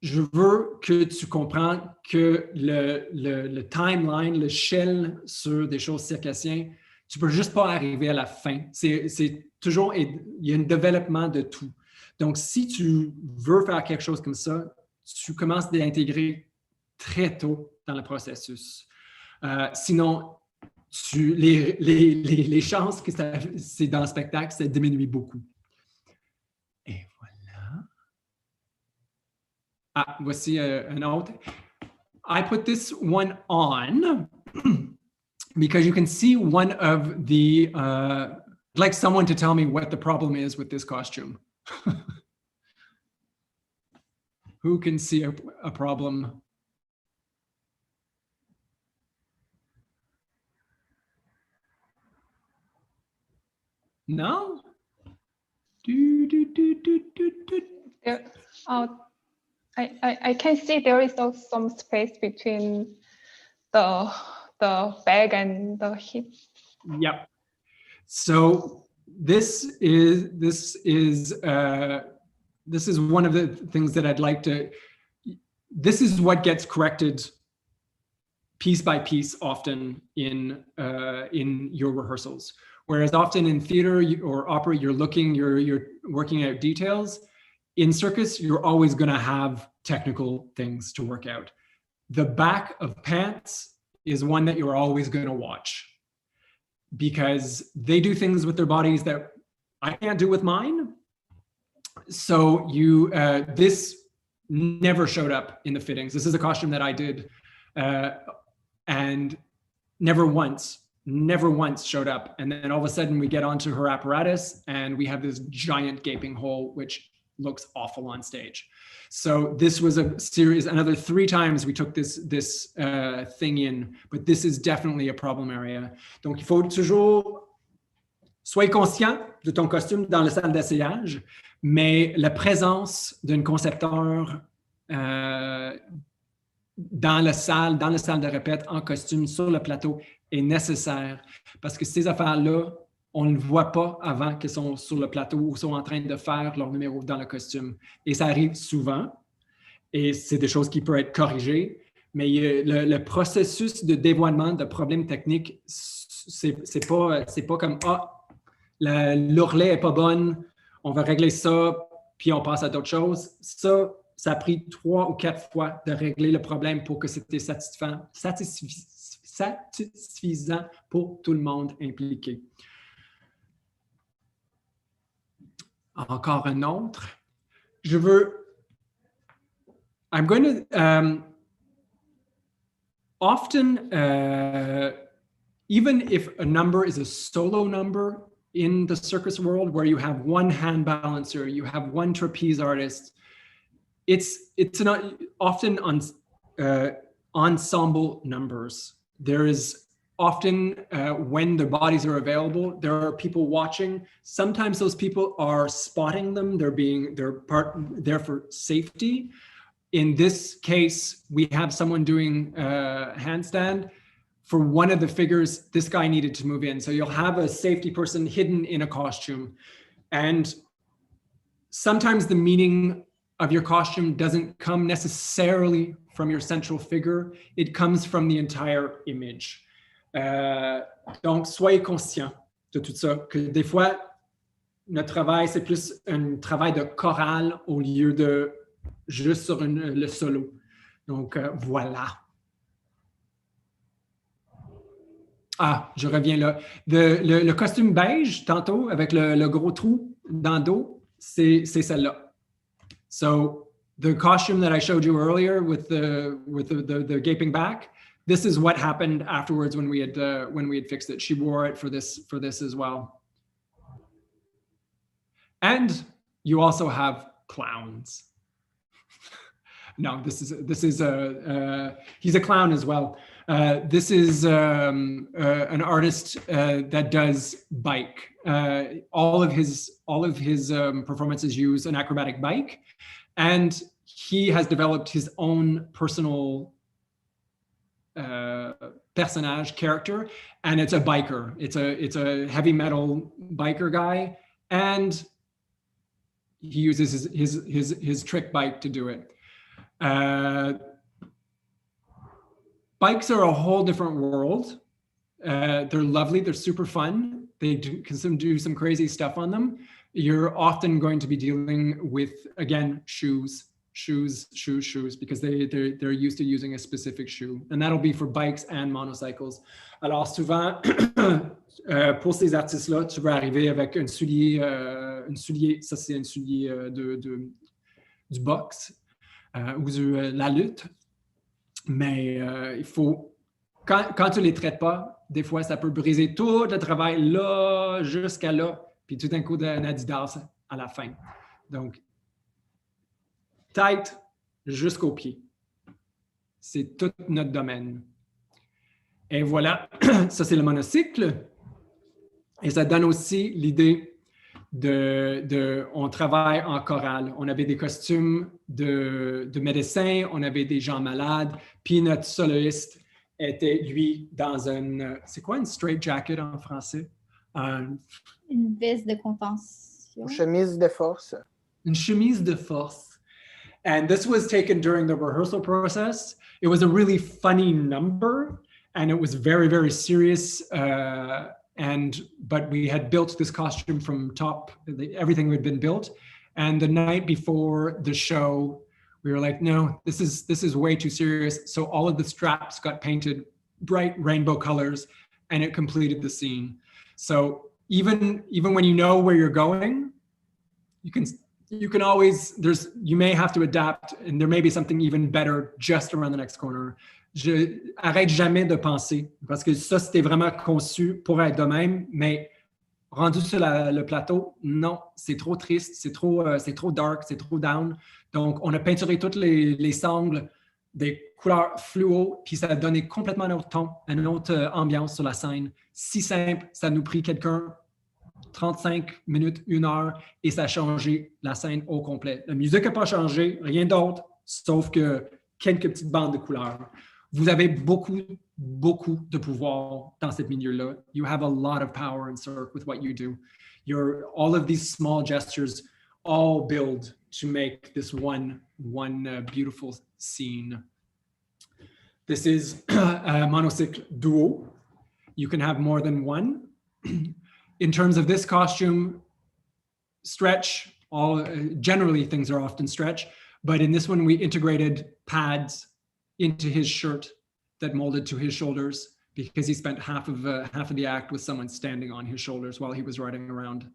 Je veux que tu comprennes que le timeline, le shell sur des choses circassiennes, tu peux juste pas arriver à la fin. C'est toujours, il y a un développement de tout. Donc, si tu veux faire quelque chose comme ça, tu commences à l'intégrer très tôt dans le processus. Sinon, les chances que c'est dans le spectacle, ça diminue beaucoup. Et voilà. Ah, voici un autre. I put this one on because you can see one of the, I'd like someone to tell me what the problem is with this costume. Who can see a problem? No? There, I can see there is also some space between the bag and the hip. Yep. So this is one of the things that I'd like to. This is what gets corrected piece by piece often in your rehearsals. Whereas often in theater or opera, you're working out details. In circus, you're always going to have technical things to work out. The back of pants is one that you're always going to watch because they do things with their bodies that I can't do with mine. So this never showed up in the fittings. This is a costume that I did and never once showed up. And then all of a sudden we get onto her apparatus and we have this giant gaping hole, which looks awful on stage. So this was a series, another 3 times we took this thing in, but this is definitely a problem area. Donc il faut toujours, sois conscient de ton costume dans la salle d'essayage, mais la présence d'un concepteur dans la salle de répète en costume sur le plateau est nécessaire parce que ces affaires-là, on ne voit pas avant qu'ils sont sur le plateau ou sont en train de faire leur numéro dans le costume. Et ça arrive souvent et c'est des choses qui peuvent être corrigées, mais le processus de dévoilement de problèmes techniques, c'est pas comme « Ah, l'ourlet n'est pas bonne, on va régler ça, puis on passe à d'autres choses. » Ça a pris 3 ou 4 fois de régler le problème pour que c'était satisfaisant pour tout le monde impliqué. Encore un autre. I'm going to, often, even if a number is a solo number in the circus world where you have one hand balancer, you have one trapeze artist, it's not often on ensemble numbers. There is often, when the bodies are available, there are people watching. Sometimes those people are spotting them. They're there for safety. In this case, we have someone doing handstand. For one of the figures, this guy needed to move in. So you'll have a safety person hidden in a costume. And sometimes the meaning of your costume doesn't come necessarily from your central figure. It comes from the entire image. Donc, soyez conscient de tout ça, que des fois, notre travail, c'est plus un travail de chorale au lieu de juste sur le solo. Donc, voilà. Ah, je reviens là. Le costume beige, tantôt, avec le gros trou dans le dos, c'est celle-là. So the costume that I showed you earlier with the gaping back, this is what happened afterwards when we had fixed it. She wore it for this as well. And you also have clowns. No, this is he's a clown as well. This is an artist that does bike. All of his performances use an acrobatic bike, and he has developed his own personal personnage character, and it's a biker. It's a heavy metal biker guy, and he uses his trick bike to do it. Bikes are a whole different world. They're lovely. They're super fun. They can do some crazy stuff on them. You're often going to be dealing with, again, shoes, because they're used to using a specific shoe. And that'll be for bikes and motorcycles. Alors souvent, pour ces artistes-là, tu vas arriver avec un soulier, ça c'est un soulier du boxe ou de la lutte. Mais il faut, quand tu les traites pas, des fois, ça peut briser tout le travail là jusqu'à là, puis tout d'un coup d'un Adidas à la fin. Donc, tête jusqu'aux pieds. C'est tout notre domaine. Et voilà, ça c'est le monocycle. Et ça donne aussi l'idée on travaille en chorale. On avait des costumes de médecins, on avait des gens malades, puis notre soloiste était, lui, dans c'est quoi une straight jacket en français? Une veste de contention. Une chemise de force. Une chemise de force. And this was taken during the rehearsal process. It was a really funny number, and it was very, very serious. But we had built this costume from top, everything had been built. And the night before the show, we were like, no, this is way too serious. So all of the straps got painted bright rainbow colors, and it completed the scene. So even when you know where you're going, you can always, you may have to adapt, and there may be something even better just around the next corner. Je arrête jamais de penser, parce que ça, c'était vraiment conçu pour être de même, mais rendu sur le plateau, non, c'est trop triste, c'est trop dark, c'est trop down. Donc, on a peinturé toutes les sangles des couleurs fluo, puis ça a donné complètement un autre ton, une autre ambiance sur la scène. Si simple, ça nous prit quelqu'un 35 minutes, 1 heure, et ça a changé la scène au complet. La musique n'a pas changé, rien d'autre, sauf que quelques petites bandes de couleurs. Vous avez beaucoup de pouvoir dans ce milieu-là. You have a lot of power in cirque with what you do. All of these small gestures all build to make this one beautiful scene. This is a monocycle duo. You can have more than one. In terms of this costume, stretch, generally things are often stretch, but in this one we integrated pads into his shirt that molded to his shoulders, because he spent half of the act with someone standing on his shoulders while he was riding around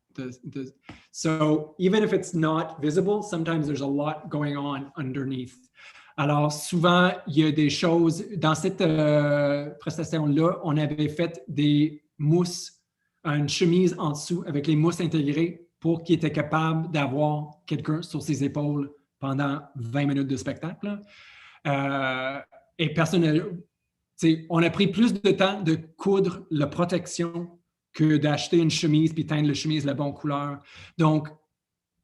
so even if it's not visible, sometimes there's a lot going on underneath. Alors souvent, il y a des choses, dans cette prestation-là, on avait fait des mousses, une chemise en dessous avec les mousses intégrées pour qu'il était capable d'avoir quelqu'un sur ses épaules pendant 20 minutes de spectacle. Et on a pris plus de temps de coudre la protection que d'acheter une chemise puis teindre la chemise la bonne couleur. Donc,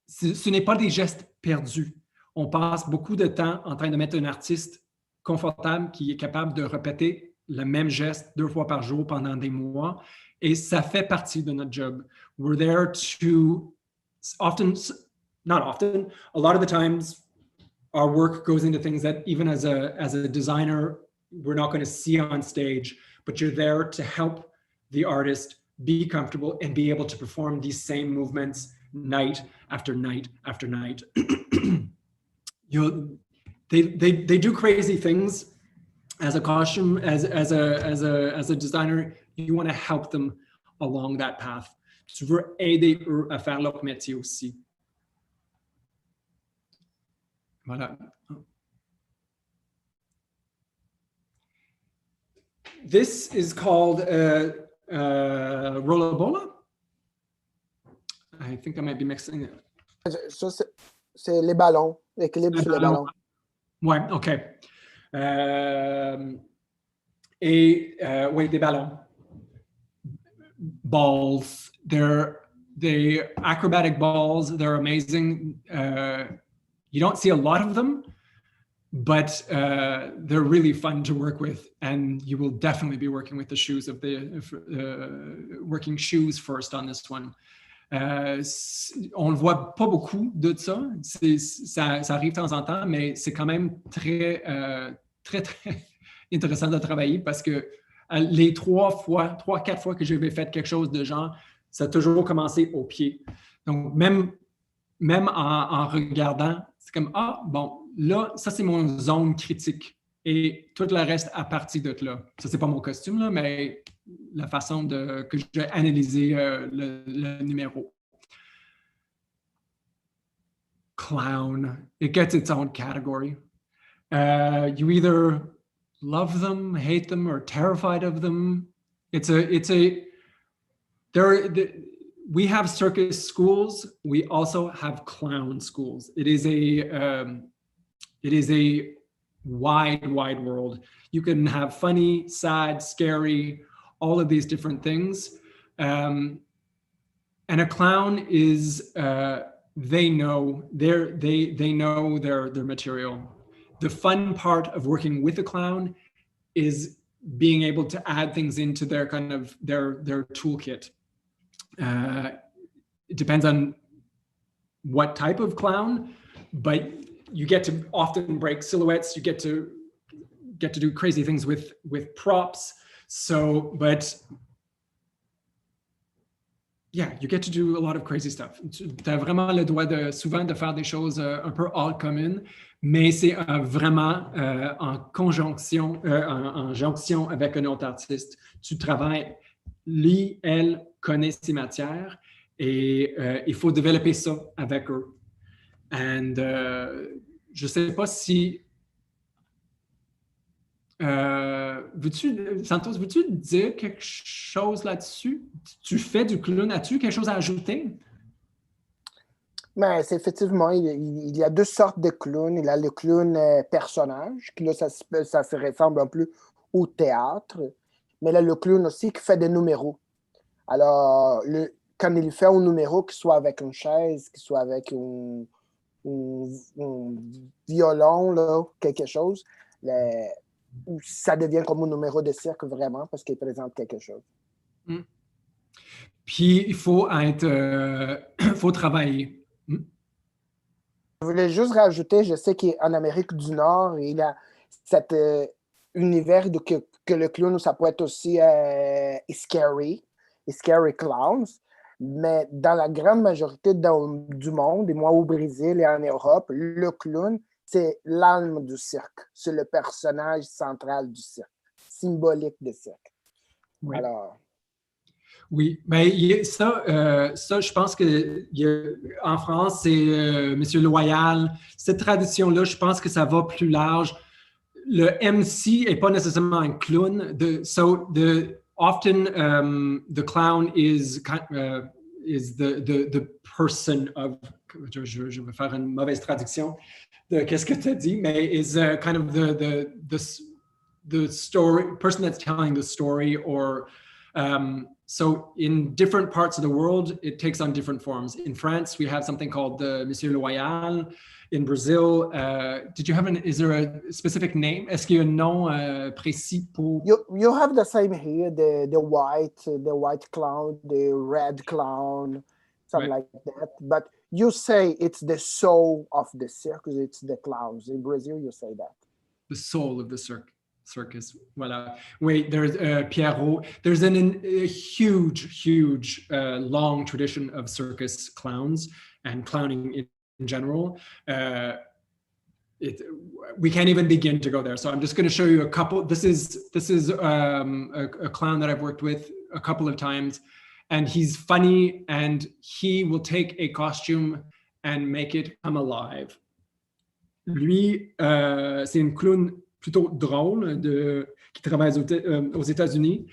ce n'est pas des gestes perdus. On passe beaucoup de temps en train de mettre un artiste confortable qui est capable de répéter le même geste 2 fois par jour pendant des mois. Et ça fait partie de notre job. We're there to not often, a lot of the times, our work goes into things that even as a designer, we're not going to see on stage, but you're there to help the artist be comfortable and be able to perform these same movements night after night after night. They do crazy things. As a costume, as a designer, you want to help them along that path. Tu veux aider eux à faire leur métier aussi. Voilà. This is called Rollabola. I think I might be mixing it. Ça, c'est les ballons, l'équilibre sur les ballons. Ouais, OK. Oui, des ballons. Balls. They acrobatic balls. They're amazing. You don't see a lot of them, but they're really fun to work with, and you will definitely be working with the shoes of working shoes first on this one. On ne voit pas beaucoup de ça. Ça arrive de temps en temps, mais c'est quand même très intéressant de travailler parce que les 3-4 fois que j'avais fait quelque chose de genre, ça a toujours commencé au pied. Donc, même en regardant, c'est comme, ah, bon, là, ça, c'est mon zone critique. Et tout le reste à partir de là. Ça, c'est pas mon costume, là, mais la façon que j'ai analysé le numéro. Clown. It gets its own category. You either love them, hate them, or terrified of them. We have circus schools. We also have clown schools. It is a wide world. You can have funny, sad, scary, all of these different things. And a clown is they know their material. The fun part of working with a clown is being able to add things into their kind of their toolkit. It depends on what type of clown, but you get to often break silhouettes. You get to do crazy things with props. So, but yeah, you get to do a lot of crazy stuff. Tu as vraiment le droit souvent de faire des choses un peu hors commune, mais c'est vraiment en jonction avec un autre artiste. Tu travailles, lui, elle connaît ses matières et il faut développer ça avec eux. And je sais pas si Santos, veux-tu dire quelque chose là-dessus? Tu fais du clown, as-tu quelque chose à ajouter? Mais c'est effectivement, il y a deux sortes de clowns. Il y a le clown personnage, qui là, ça se ressemble un peu au théâtre. Mais il y a le clown aussi qui fait des numéros. Alors, quand il fait un numéro, qu'il soit avec une chaise, qu'il soit avec un violon, là, quelque chose, ça devient comme un numéro de cirque vraiment parce qu'il présente quelque chose. Puis, il faut faut travailler. Je voulais juste rajouter, je sais qu'en Amérique du Nord, il y a cet univers que le clown, ça peut être aussi scary clowns, mais dans la grande majorité du monde, et moi au Brésil et en Europe, le clown, c'est l'âme du cirque. C'est le personnage central du cirque, symbolique du cirque. Oui. Alors... Oui, mais ça, je pense que en France, c'est Monsieur Loyal. Cette tradition-là, je pense que ça va plus large. Le MC n'est pas nécessairement un clown. Often the clown is the person of. Je vais faire une mauvaise traduction de qu'est-ce que tu as dit, mais is kind of the story person that's telling the story or. So in different parts of the world, it takes on different forms. In France, we have something called the Monsieur Loyal. In Brazil, is there a specific name? Est-ce qu'il y a un nom précis pour? You have the same here, the white clown, the red clown, something like that. But you say it's the soul of the circus, it's the clowns. In Brazil, you say that. The soul of the circus. Voilà. Wait, there's Pierrot. There's a huge, long tradition of circus clowns and clowning in general. We can't even begin to go there. So I'm just going to show you a couple. This is a clown that I've worked with a couple of times, and he's funny, and he will take a costume and make it come alive. Lui, c'est une clown plutôt drôle qui travaille aux États-Unis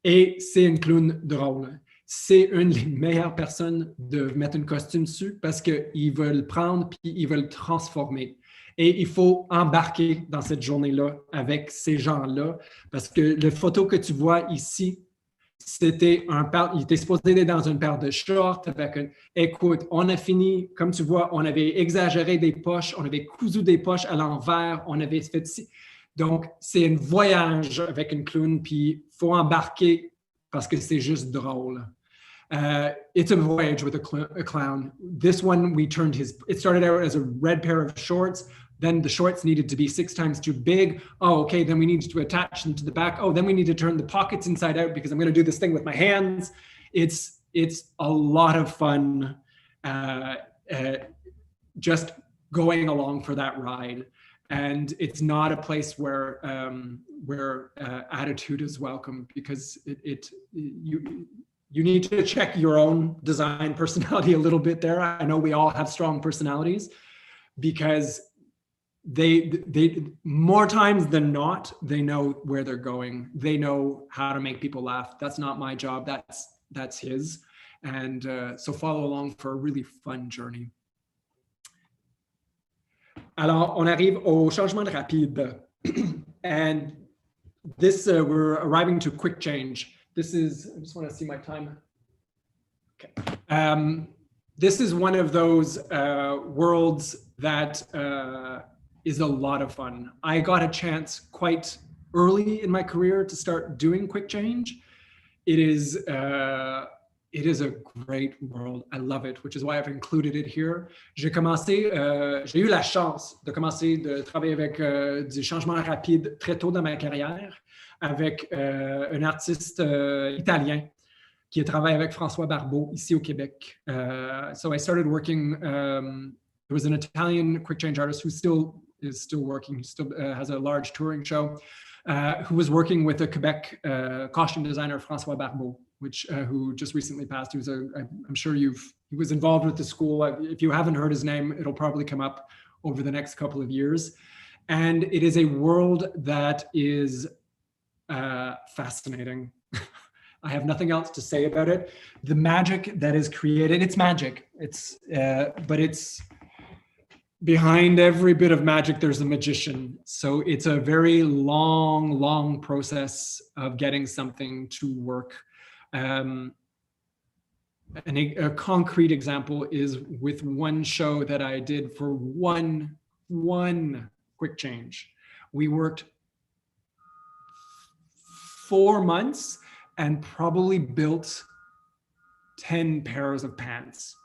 et c'est une clown drôle. c'est une des meilleures personnes de mettre un costume dessus parce qu'ils veulent le prendre puis ils veulent le transformer. Et il faut embarquer dans cette journée-là avec ces gens-là parce que les photos que tu vois ici, il était supposé être dans une paire de shorts écoute, on a fini, comme tu vois, on avait exagéré des poches, on avait cousu des poches à l'envers, on avait fait... Donc, c'est un voyage avec une clown, puis il faut embarquer parce que c'est juste drôle. It's a voyage with a clown. This one, it started out as a red pair of shorts. Then the shorts needed to be 6 times too big. Oh, okay, then we needed to attach them to the back. Oh, then we need to turn the pockets inside out because I'm going to do this thing with my hands. It's a lot of fun just going along for that ride. And it's not a place where attitude is welcome because you need to check your own design personality a little bit there. I know we all have strong personalities because they more times than not, they know where they're going. They know how to make people laugh. That's not my job. That's his. And so follow along for a really fun journey. Alors, on arrive au changement de rapide. And this, we're arriving to quick change. This is, I just want to see my time. Okay. This is one of those worlds that is a lot of fun. I got a chance quite early in my career to start doing quick change. It is a great world. I love it, which is why I've included it here. J'ai eu la chance de commencer de travailler avec du changement rapide très tôt dans ma carrière avec un artiste italien qui travaille avec François Barbeau ici au Québec. So I started working, there was an Italian quick change artist who is still working, he still has a large touring show, who was working with a Quebec costume designer, François Barbeau, who just recently passed. I'm sure he was involved with the school. If you haven't heard his name, it'll probably come up over the next couple of years. And it is a world that is fascinating. I have nothing else to say about it. The magic that is created, it's magic. But it's behind every bit of magic, there's a magician. So it's a very long process of getting something to work. And a concrete example is with one show that I did for one quick change. We worked 4 months and probably built 10 pairs of pants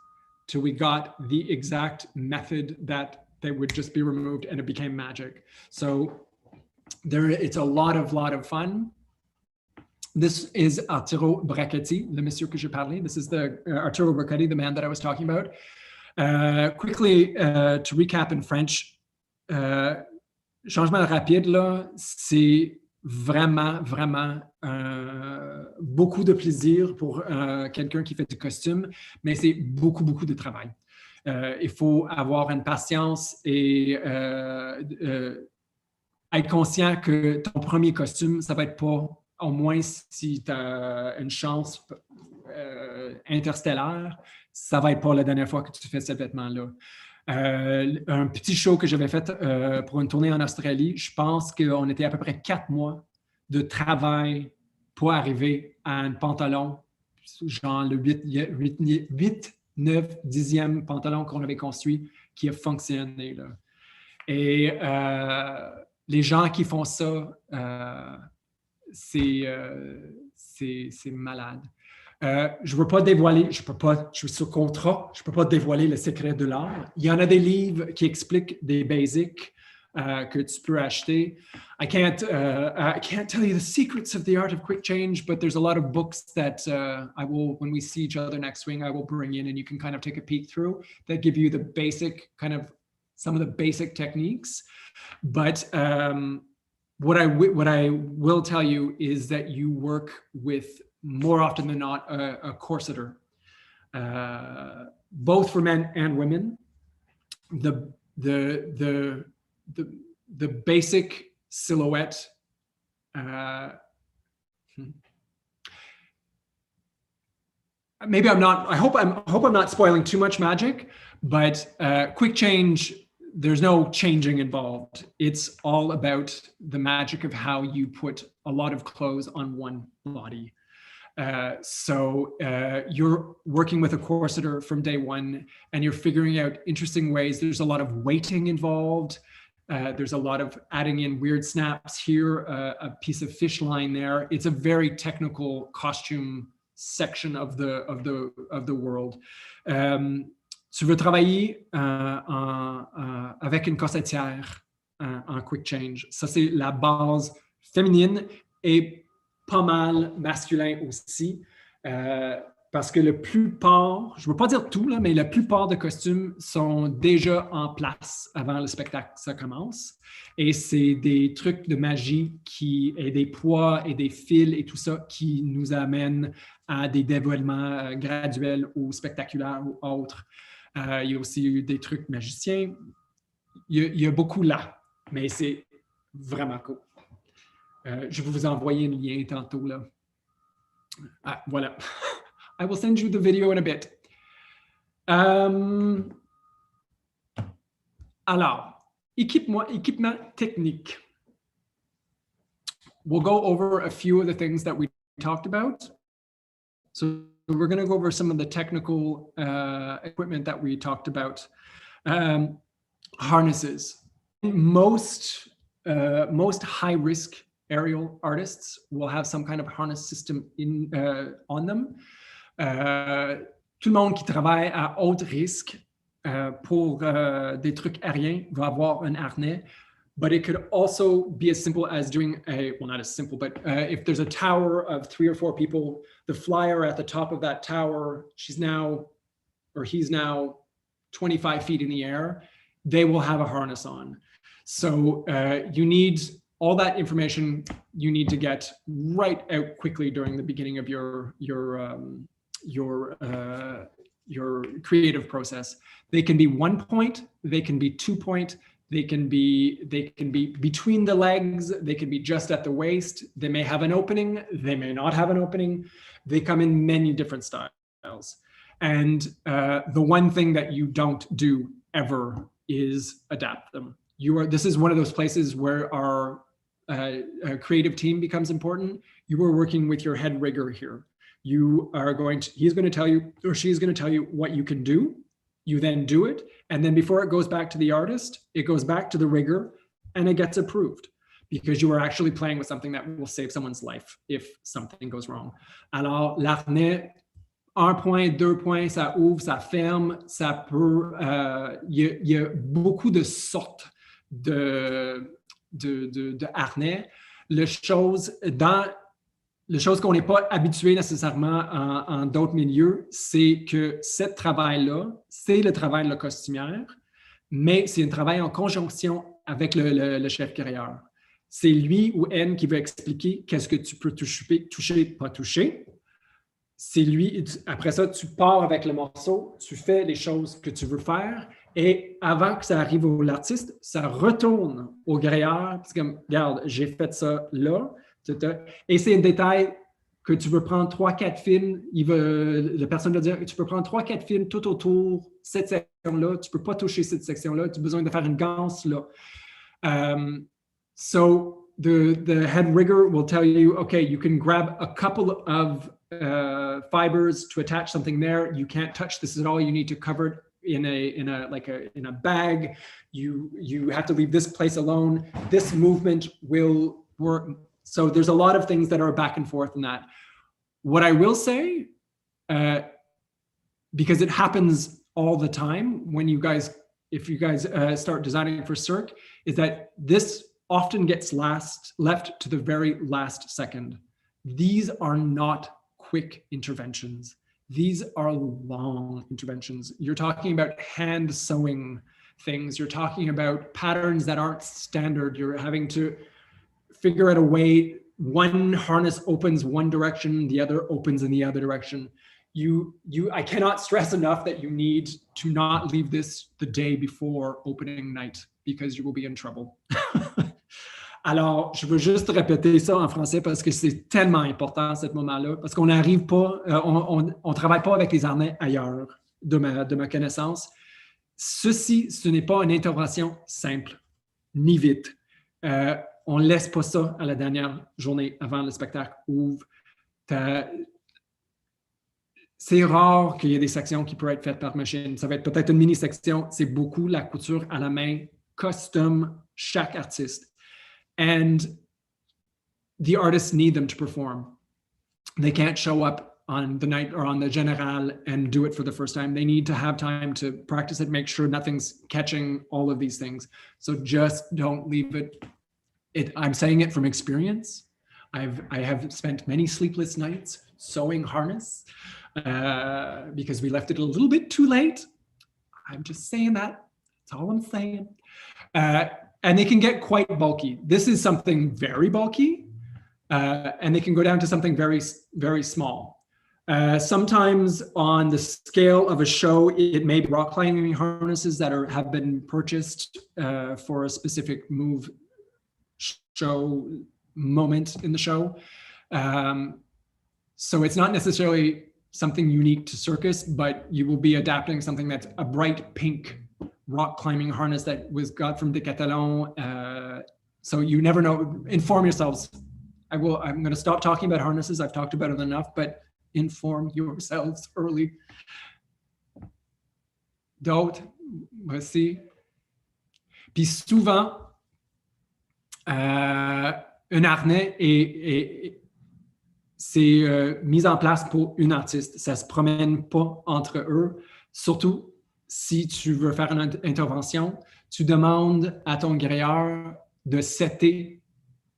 till we got the exact method that they would just be removed and it became magic. So it's a lot of fun. This is Arturo Brachetti, le monsieur que j'ai parlé. This is the Arturo Brachetti, the man that I was talking about. Quickly, to recap in French, changement rapide, là, c'est vraiment beaucoup de plaisir pour quelqu'un qui fait du costume, mais c'est beaucoup de travail. Il faut avoir une patience et être conscient que ton premier costume, ça va être pas, au moins si tu as une chance interstellaire, ça va être pas la dernière fois que tu fais ce vêtement-là. Un petit show que j'avais fait pour une tournée en Australie, je pense qu'on était à peu près 4 mois de travail pour arriver à un pantalon, genre le 8, 9, 10e pantalon qu'on avait construit qui a fonctionné. Là. Et les gens qui font ça, c'est malade. Je ne veux pas dévoiler, je suis sur contrat, je ne peux pas dévoiler le secret de l'art. Il y en a des livres qui expliquent des basics que tu peux acheter. I can't tell you the secrets of the art of quick change, but there's a lot of books that I will, when we see each other next swing, I will bring in and you can kind of take a peek through that give you the basic some of the basic techniques. But what I will tell you is that you work with, more often than not, a corseter, both for men and women. The basic silhouette. maybe I'm not, I hope I'm not spoiling too much magic, but quick change, there's no changing involved. It's all about the magic of how you put a lot of clothes on one body. So you're working with a corseter from day one, and you're figuring out interesting ways. There's a lot of weighting involved. There's a lot of adding in weird snaps here, a piece of fish line there. It's a very technical costume section of the world. Tu veux travailler avec une corsetière en quick change. Ça, c'est la base féminine et pas mal masculin aussi. Parce que la plupart, je ne veux pas dire tout, là, mais la plupart de costumes sont déjà en place avant le spectacle ça commence. Et c'est des trucs de magie et des poids et des fils et tout ça qui nous amènent à des dévoilements graduels ou spectaculaires ou autres. Il y a aussi eu des trucs magiciens. Il y a beaucoup là, mais c'est vraiment cool. Je vais vous envoyer un lien tantôt, là. Ah, voilà. I will send you the video in a bit. Alors, équipement technique. We'll go over a few of the things that we talked about. So we're going to go over some of the technical equipment that we talked about. Harnesses. Most high-risk aerial artists will have some kind of harness system on them. Tout le monde qui travaille à haut risque pour des trucs aériens va avoir un harnais, but it could also be as simple as doing well, not as simple, but if there's a tower of 3 or 4 people, the flyer at the top of that tower, he's now 25 feet in the air, they will have a harness on. So you need all that information you need to get right out quickly during the beginning of your creative process. They can be 1 point, they can be 2 point, they can be between the legs, they can be just at the waist, they may have an opening, they may not have an opening. They come in many different styles. And the one thing that you don't do ever is adapt them. This is one of those places where our creative team becomes important. You are working with your head rigger here. He's going to tell you, or she's going to tell you what you can do. You then do it. And then before it goes back to the artist, it goes back to the rigger and it gets approved because you are actually playing with something that will save someone's life if something goes wrong. Alors, l'harnais, 1 point, 2 points, ça ouvre, ça ferme, ça peut, y a beaucoup de sortes de harnais. La chose qu'on n'est pas habitué nécessairement en d'autres milieux, c'est que ce travail-là, c'est le travail de la costumière, mais c'est un travail en conjonction avec le chef carrière. C'est lui ou elle qui va expliquer qu'est-ce que tu peux toucher, pas toucher. C'est lui, après ça, tu pars avec le morceau, tu fais les choses que tu veux faire, et avant que ça arrive à l'artiste, ça retourne au grilleur, parce que, regarde, j'ai fait ça là, et c'est un détail que tu veux prendre 3-4 films, la personne va dire, tu peux prendre 3-4 films tout autour, cette section-là, tu ne peux pas toucher cette section-là, tu as besoin de faire une ganse là. So the head rigger will tell you, okay, you can grab a couple of fibers to attach something there. You can't touch this at all. You need to cover it in a bag. You have to leave this place alone. This movement will work. So there's a lot of things that are back and forth in that. What I will say, because it happens all the time if you guys start designing for cirque, is that this often gets left to the very last second. These are not quick interventions. These are long interventions. You're talking about hand sewing things. You're talking about patterns that aren't standard. You're having to figure out a way. One harness opens one direction, the other opens in the other direction. I cannot stress enough that you need to not leave this the day before opening night because you will be in trouble. Alors, je veux juste répéter ça en français parce que c'est tellement important à ce moment-là, parce qu'on n'arrive pas, on travaille pas avec les harnais ailleurs, de ma connaissance. Ceci, ce n'est pas une intervention simple, ni vite. On ne laisse pas ça à la dernière journée avant le spectacle ouvre. C'est rare qu'il y ait des sections qui peuvent être faites par machine. Ça va être peut-être une mini-section. C'est beaucoup la couture à la main, custom, chaque artiste. And the artists need them to perform. They can't show up on the night or on the general and do it for the first time. They need to have time to practice it, make sure nothing's catching all of these things. So just don't leave it. I'm saying it from experience. I have spent many sleepless nights sewing harness because we left it a little bit too late. I'm just saying that. That's all I'm saying. And they can get quite bulky. This is something very bulky, and they can go down to something very, very small. Sometimes on the scale of a show, it may be rock climbing harnesses that have been purchased for a specific show moment in the show. So it's not necessarily something unique to circus, but you will be adapting something that's a bright pink rock climbing harness that was got from Decathlon. So you never know. Inform yourselves. I'm going to stop talking about harnesses. I've talked about it enough, but inform yourselves early. D'autres, voici. Puis souvent, un harnais c'est mis en place pour une artiste. Ça ne se promène pas entre eux. Surtout, si tu veux faire une intervention, tu demandes à ton grilleur de setter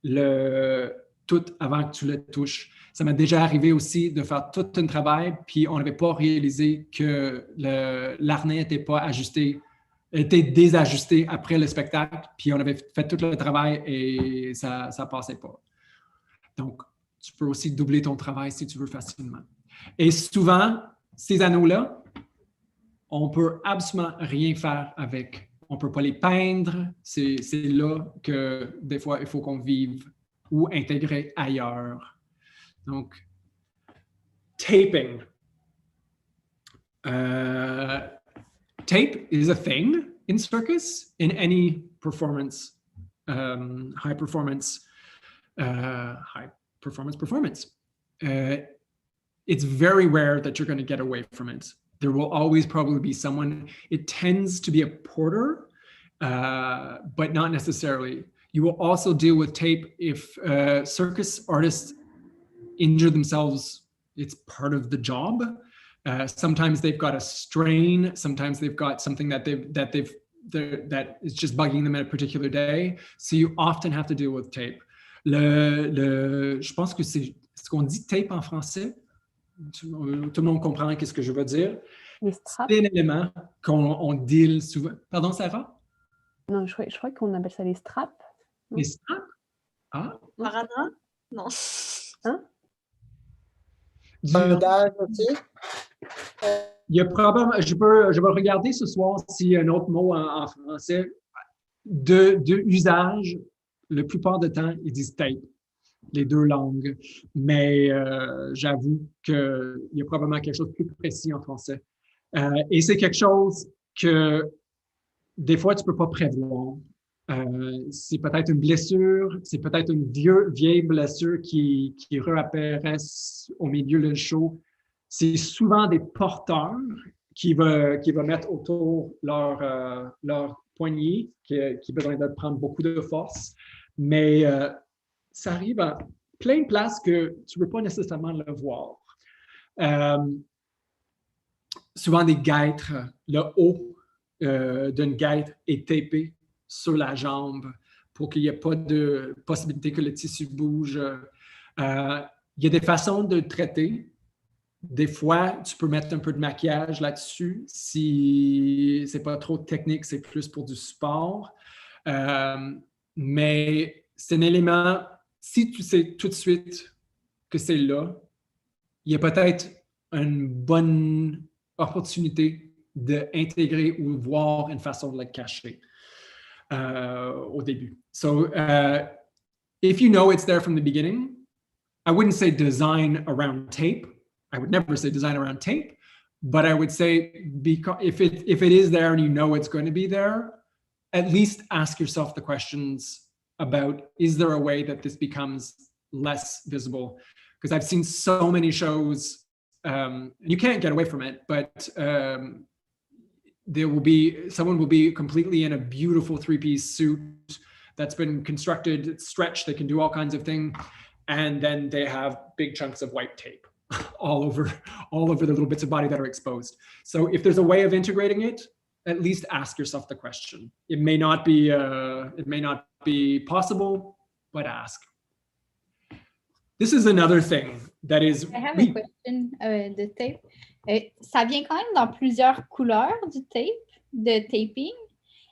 le tout avant que tu le touches. Ça m'est déjà arrivé aussi de faire tout un travail, puis on n'avait pas réalisé que l'arnais n'était pas ajusté, était désajusté après le spectacle, puis on avait fait tout le travail et ça ne passait pas. Donc, tu peux aussi doubler ton travail si tu veux facilement. Et souvent, ces anneaux-là, on ne peut absolument rien faire avec. On ne peut pas les peindre. C'est là que des fois, il faut qu'on vive ou intégrer ailleurs. Donc, taping. Tape is a thing in circus, in any performance, high performance. It's very rare that you're going to get away from it. There will always probably be someone. It tends to be a porter, but not necessarily. You will also deal with tape if circus artists injure themselves. It's part of the job. Sometimes they've got a strain. Sometimes they've got something that is just bugging them at a particular day. So you often have to deal with tape. Je pense que c'est ce qu'on dit tape en français. Tout le monde comprend qu'est-ce que je veux dire. Les straps. C'est un élément qu'on deal souvent. Pardon, Sarah? Non, je crois qu'on appelle ça les straps. Non? Les straps? Ah? Parana? Non. Hein? Bandage aussi. Il y a probablement, je vais regarder ce soir s'il y a un autre mot en français de usage. La plupart du temps, ils disent tape, les deux langues. Mais j'avoue qu'il y a probablement quelque chose de plus précis en français. Et c'est quelque chose que des fois, tu ne peux pas prévoir. C'est peut-être une blessure, c'est peut-être une vieille blessure qui réapparaissent au milieu du show. C'est souvent des porteurs qui vont mettre autour leur poignet, qui besoin de prendre beaucoup de force. Mais ça arrive à plein de places que tu ne peux pas nécessairement le voir. Souvent des guêtres, le haut d'une guêtre est tapé sur la jambe pour qu'il n'y ait pas de possibilité que le tissu bouge. Il y a des façons de le traiter. Des fois, tu peux mettre un peu de maquillage là-dessus. Si ce n'est pas trop technique, c'est plus pour du sport. Mais c'est un élément, si tu sais tout de suite que c'est là, il y a peut-être une bonne opportunité d'intégrer ou voir une façon de le cacher au début. So, if you know it's there from the beginning, I wouldn't say design around tape. I would never say design around tape, but I would say because if it is there and you know it's going to be there, at least ask yourself the questions about, is there a way that this becomes less visible? Because I've seen so many shows, you can't get away from it, but someone will be completely in a beautiful three-piece suit that's been constructed, it's stretched, they can do all kinds of things, and then they have big chunks of white tape all over the little bits of body that are exposed. So if there's a way of integrating it, at least ask yourself the question. It may not be possible, but ask. This is another thing that is. I have a question de tape. Ça vient quand même dans plusieurs couleurs du tape, de taping.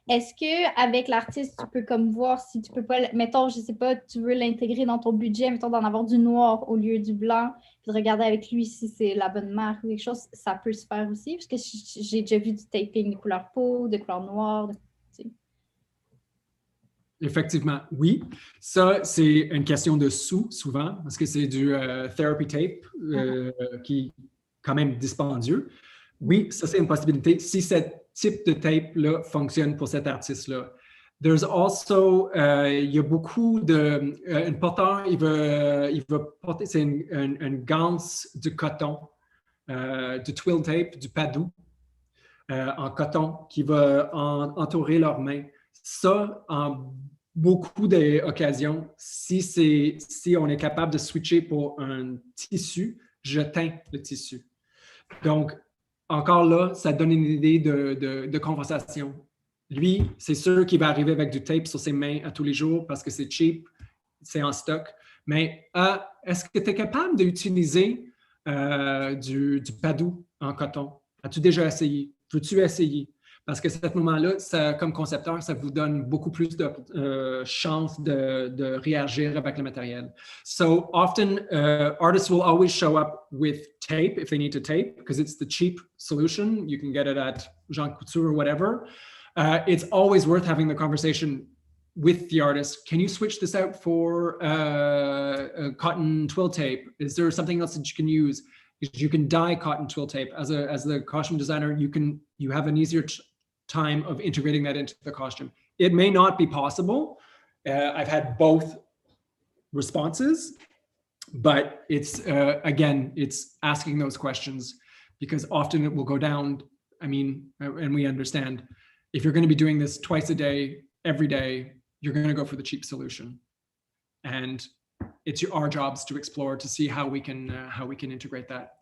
Est-ce qu'avec l'artiste, tu peux comme voir si tu peux pas, mettons, je sais pas, tu veux l'intégrer dans ton budget, mettons d'en avoir du noir au lieu du blanc, puis de regarder avec lui si c'est la bonne marque ou quelque chose, ça peut se faire aussi, parce que j'ai déjà vu du taping de couleur peau, de couleur noire. Effectivement, oui. Ça, c'est une question de sous, souvent, parce que c'est du therapy tape qui est quand même dispendieux. Oui, ça, c'est une possibilité si ce type de tape-là fonctionne pour cet artiste-là. There's also, il y a beaucoup de... un porteur, il va porter, c'est une ganse de coton, du twill tape, du padou, en coton, qui va entourer leurs mains. Ça, en beaucoup d'occasions, si on est capable de switcher pour un tissu, je teins le tissu. Donc, encore là, ça donne une idée de conversation. Lui, c'est sûr qu'il va arriver avec du tape sur ses mains à tous les jours parce que c'est cheap, c'est en stock. Mais est-ce que tu es capable d'utiliser du padou en coton? As-tu déjà essayé? Veux-tu essayer? Parce que à ce moment-là, comme concepteur, ça vous donne beaucoup plus de chances de réagir avec le matériel. So often, artists will always show up with tape if they need to tape, because it's the cheap solution. You can get it at Jean Couture or whatever. It's always worth having the conversation with the artist. Can you switch this out for cotton twill tape? Is there something else that you can use? You can dye cotton twill tape. As the costume designer, you have an easier time of integrating that into the costume. It may not be possible. I've had both responses, but it's again, it's asking those questions because often it will go down. I mean, and we understand if you're going to be doing this twice a day, every day, you're going to go for the cheap solution. And it's our jobs to explore to see how we can integrate that.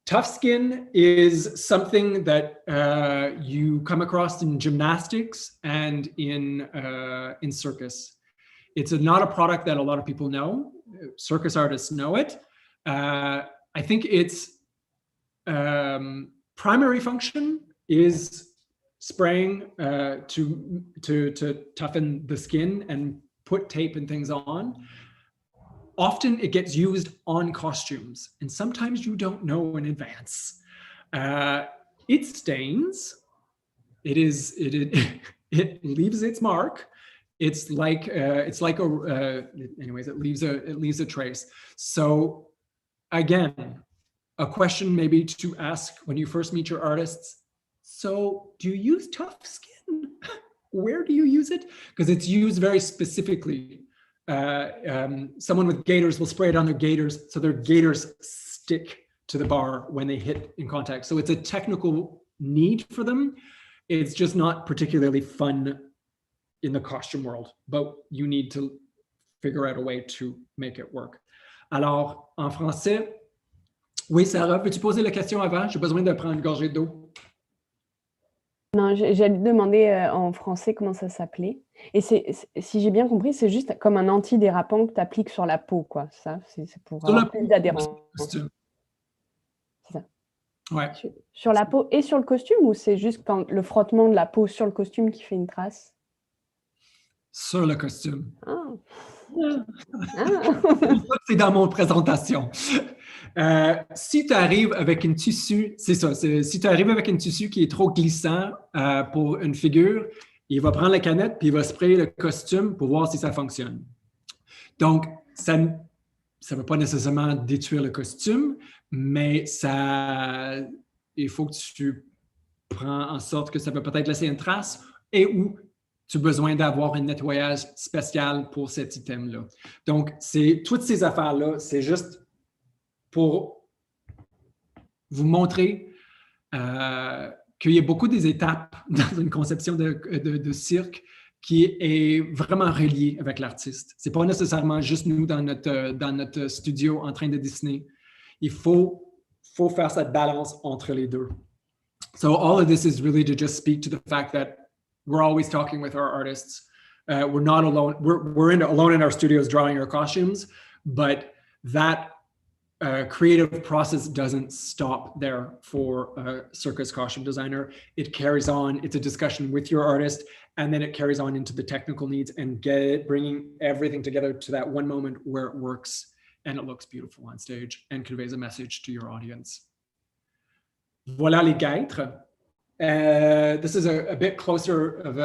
Tough skin is something that you come across in gymnastics and in circus. It's not a product that a lot of people know. Circus artists know it. I think its primary function is spraying to toughen the skin and put tape and things on. Often it gets used on costumes, and sometimes you don't know in advance. It stains. It leaves its mark. It's like anyways, it leaves a trace. So again, a question maybe to ask when you first meet your artists. So do you use tough skin? Where do you use it? Because it's used very specifically. Someone with gaiters will spray it on their gaiters, so their gaiters stick to the bar when they hit in contact. So it's a technical need for them. It's just not particularly fun in the costume world, but you need to figure out a way to make it work. Alors, en français, oui, Sarah, peux-tu poser la question avant? J'ai besoin de prendre une gorgée d'eau. Non, j'allais demander en français comment ça s'appelait. Et si j'ai bien compris, c'est juste comme un antidérapant que tu appliques sur la peau, quoi. Ça, c'est pour avoir plus d'adhérence. C'est ça. Ouais. Sur la peau et sur le costume, ou c'est juste quand le frottement de la peau sur le costume qui fait une trace? Sur le costume. Ah. C'est dans mon présentation. Si tu arrives avec un tissu, c'est ça, si tu arrives avec un tissu qui est trop glissant pour une figure, il va prendre la canette puis il va sprayer le costume pour voir si ça fonctionne. Donc, ça ne veut pas nécessairement détruire le costume, mais il faut que tu prends en sorte que ça peut peut-être laisser une trace et où tu as besoin d'avoir un nettoyage spécial pour cet item-là. Donc, toutes ces affaires-là, c'est juste pour vous montrer qu'il y a beaucoup des étapes dans une conception de cirque qui est vraiment reliée avec l'artiste. Ce n'est pas nécessairement juste nous dans notre studio en train de dessiner. Il faut faire cette balance entre les deux. So all of this is really to just speak to the fact that we're always talking with our artists. We're not alone. We're alone in our studios drawing our costumes, but that creative process doesn't stop there for a circus costume designer. It carries on. It's a discussion with your artist, and then it carries on into the technical needs and bringing everything together to that one moment where it works and it looks beautiful on stage and conveys a message to your audience. Voilà les guêtres. This is a bit closer of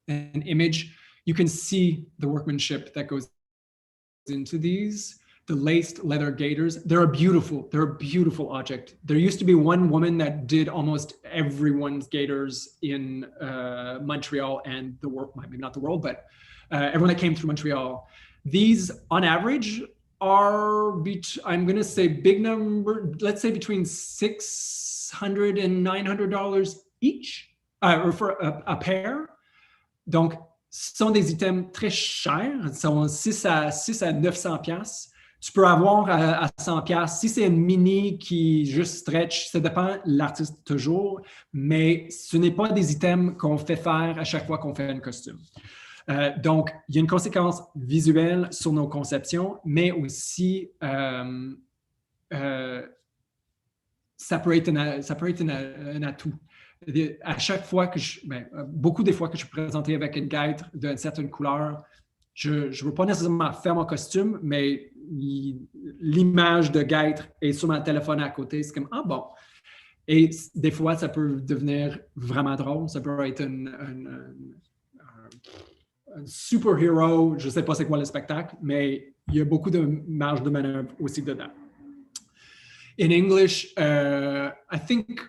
an image. You can see the workmanship that goes into these. The laced leather gaiters, they're a beautiful object. There used to be one woman that did almost everyone's gaiters in Montreal and the world, maybe not the world, but everyone that came through Montreal. These, on average, are, I'm going to say big number, let's say between $600 and $900 each, or for a pair. Donc, ce sont des items très chers, sont 6 à 900 piastres. Tu peux avoir à 100 piastres. Si c'est une mini qui juste stretch, ça dépend de l'artiste toujours, mais ce n'est pas des items qu'on fait faire à chaque fois qu'on fait un costume. Donc, il y a une conséquence visuelle sur nos conceptions, mais aussi ça peut être un atout. À chaque fois que beaucoup des fois que je suis présenté avec une guêtre d'une certaine couleur, je ne veux pas nécessairement faire mon costume, mais l'image de guêtre est sur mon téléphone à côté. C'est comme, ah bon. Et des fois, ça peut devenir vraiment drôle. Ça peut être un super-héros. Je ne sais pas c'est quoi le spectacle, mais il y a beaucoup de marge de manœuvre aussi dedans. In English, I think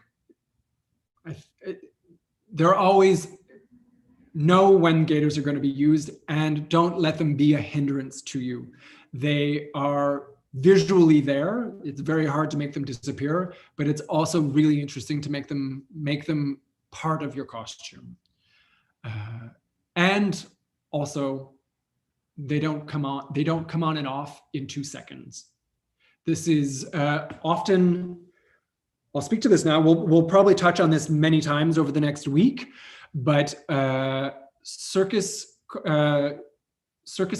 there are always know when gaiters are going to be used and don't let them be a hindrance to you. They are visually there. It's very hard to make them disappear, but it's also really interesting to make them part of your costume. And also, they don't come on and off in 2 seconds. This is often, I'll speak to this now. We'll probably touch on this many times over the next week, but circus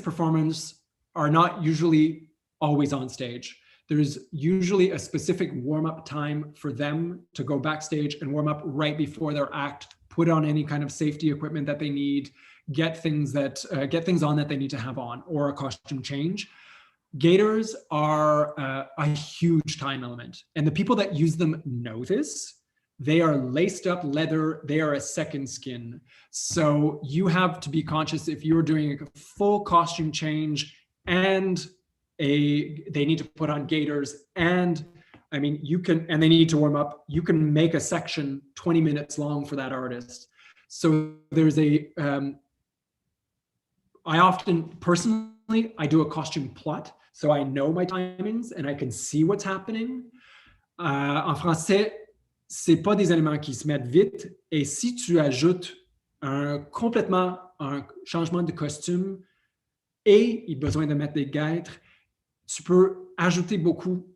performers are not usually always on stage. There's usually a specific warm-up time for them to go backstage and warm up right before their act, put on any kind of safety equipment that they need, get things on that they need to have on, or a costume change. Gaiters are a huge time element, and the people that use them know this. They are laced up leather. They are a second skin. So you have to be conscious if you're doing a full costume change and they need to put on gaiters and they need to warm up. You can make a section 20 minutes long for that artist. So there's I often personally, I do a costume plot. So I know my timings and I can see what's happening. En français, c'est pas des éléments qui se mettent vite. Et si tu ajoutes complètement un changement de costume et il a besoin de mettre des guêtres, tu peux ajouter beaucoup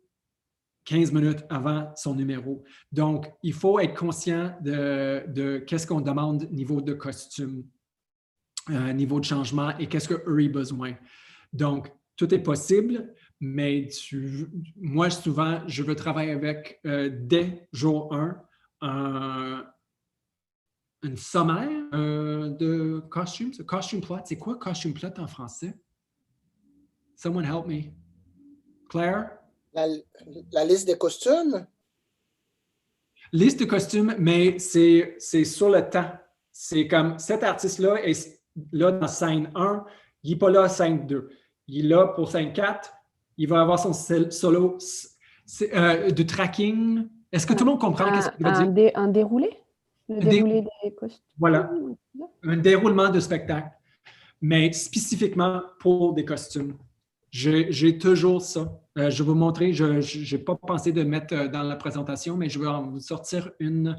15 minutes avant son numéro. Donc, il faut être conscient de qu'est-ce qu'on demande niveau de costume, niveau de changement et qu'est-ce qu'eux ont besoin. Donc, tout est possible, mais moi, souvent, je veux travailler avec, dès jour 1, une sommaire de costumes. Costume plot, c'est quoi costume plot en français? Someone help me. Claire? La liste des costumes? Liste de costumes, mais c'est sur le temps. C'est comme cet artiste-là est là dans scène 1. Il n'est pas là 5-2. Il est là pour 5-4. Il va avoir son solo de tracking. Est-ce que tout le monde comprend ce que je veux dire? Un déroulé? Le déroulé des costumes? Voilà. Un déroulement de spectacle, mais spécifiquement pour des costumes. J'ai toujours ça. Je vais vous montrer. Je n'ai pas pensé de mettre dans la présentation, mais je vais en vous sortir une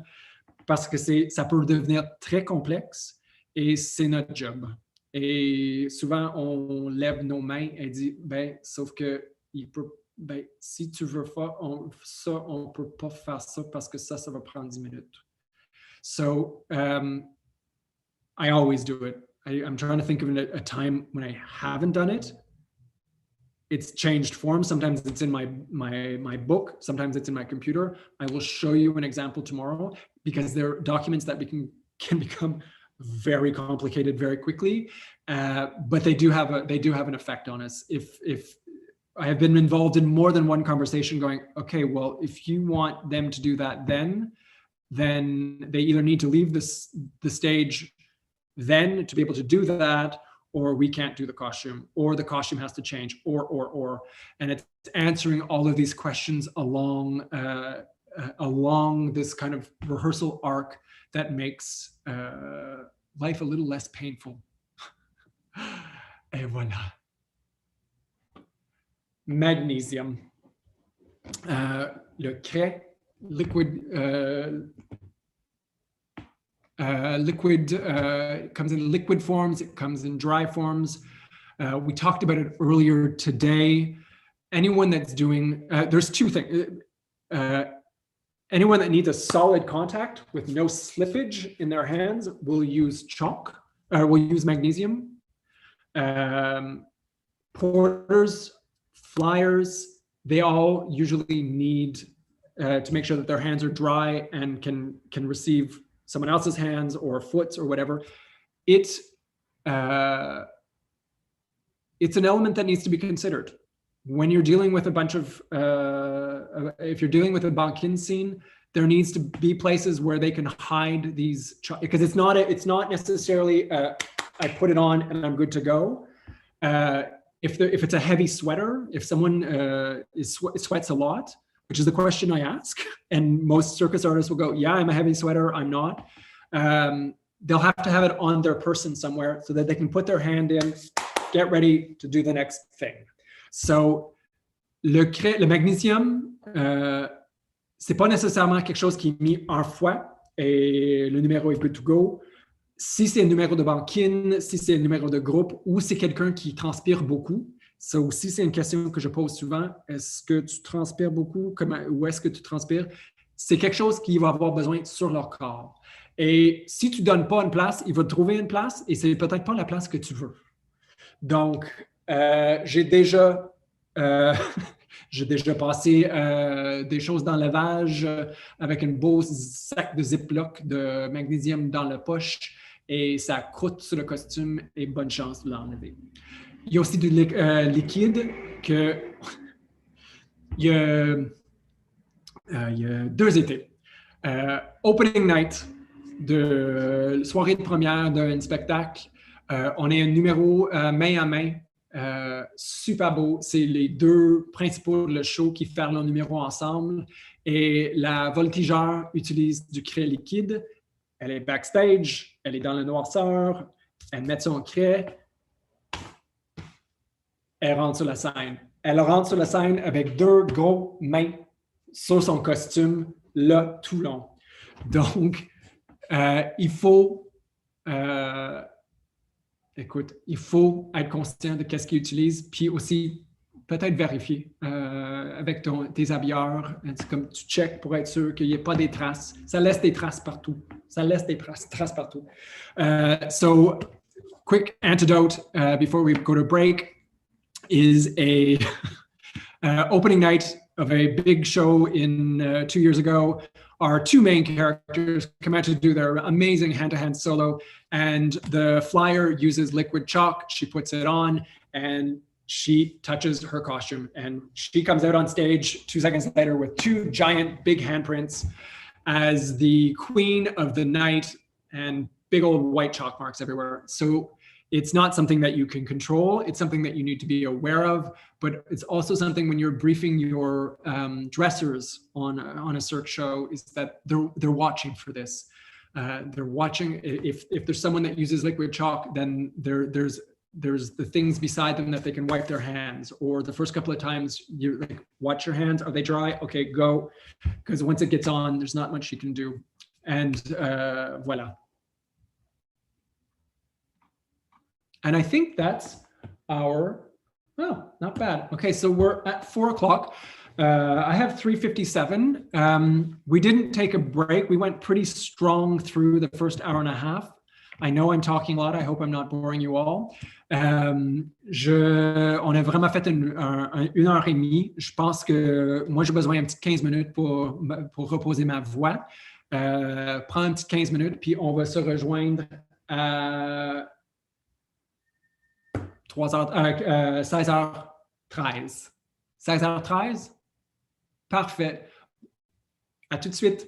parce que ça peut devenir très complexe et c'est notre job. Et souvent, on lève nos mains et dit, ben, sauf que si tu veux faire ça, on ne peut pas faire ça parce que ça va prendre 10 minutes. So, I always do it. I'm trying to think of a time when I haven't done it. It's changed form. Sometimes it's in my book. Sometimes it's in my computer. I will show you an example tomorrow because there are documents that can become very complicated very quickly, but they do have an effect on us. If I have been involved in more than one conversation going, okay, well, if you want them to do that, then they either need to leave the stage then to be able to do that, or we can't do the costume, or the costume has to change, or. And it's answering all of these questions along this kind of rehearsal arc that makes life a little less painful. Et voilà. Magnesium. Le craie, liquid comes in liquid forms, it comes in dry forms. We talked about it earlier today. Anyone that's doing, there's two things. Anyone that needs a solid contact with no slippage in their hands will use chalk, will use magnesium. Porters, flyers, they all usually need to make sure that their hands are dry and can receive someone else's hands or foots or whatever. It's an element that needs to be considered. When you're dealing with a bunch of, if you're dealing with a banquin scene, there needs to be places where they can hide these, because it's not necessarily, I put it on and I'm good to go. If it's a heavy sweater, if someone sweats a lot, which is the question I ask, and most circus artists will go, yeah, I'm a heavy sweater, I'm not. They'll have to have it on their person somewhere so that they can put their hand in, get ready to do the next thing. So, le magnésium, c'est pas nécessairement quelque chose qui est mis en fois et le numéro est good to go. Si c'est un numéro de banquine, si c'est un numéro de groupe ou c'est quelqu'un qui transpire beaucoup, ça aussi c'est une question que je pose souvent. Est-ce que tu transpires beaucoup? Où est-ce que tu transpires? C'est quelque chose qui va avoir besoin sur leur corps. Et si tu ne donnes pas une place, il va te trouver une place et c'est peut-être pas la place que tu veux. Donc, j'ai déjà passé des choses dans le lavage avec un beau sac de Ziploc de magnésium dans la poche et ça croûte sur le costume et bonne chance de l'enlever. Il y a aussi du liquide que il y a 2 étés. Opening night de soirée de première d'un spectacle. On est un numéro main à main. Super beau. C'est les 2 principaux de le show qui font leur numéro ensemble. Et la voltigeur utilise du craie liquide. Elle est backstage. Elle est dans le noirceur. Elle met son craie. Elle rentre sur la scène. Elle rentre sur la scène avec 2 gros mains sur son costume, là, tout long. Donc, il faut être conscient de qu'est-ce qu'il utilise, puis aussi peut-être vérifier avec tes habilleurs. C'est comme tu checkes pour être sûr qu'il n'y ait pas des traces. Ça laisse des traces partout. So, quick antidote before we go to break is a opening night of a big show in 2 years ago. Our 2 main characters come out to do their amazing hand-to-hand solo, and the flyer uses liquid chalk. She puts it on, and she touches her costume, and she comes out on stage 2 seconds later with 2 giant big handprints as the queen of the night and big old white chalk marks everywhere. So it's not something that you can control. It's something that you need to be aware of, but it's also something when you're briefing your dressers on a cirque show is that they're watching for this. They're watching. If there's someone that uses liquid chalk, then there's the things beside them that they can wipe their hands. Or the first couple of times you like watch your hands. Are they dry? Okay, go. Because once it gets on, there's not much you can do. And voila. And I think that's our, oh, not bad. Okay, so we're at 4 o'clock. I have 3:57. We didn't take a break. We went pretty strong through the first hour and a half. I know I'm talking a lot. I hope I'm not boring you all. On a vraiment fait une heure et demie. Je pense que moi, j'ai besoin d'un petit 15 minutes pour reposer ma voix. Prends un petit 15 minutes, puis on va se rejoindre à 16h13. 16h13? Parfait. À tout de suite.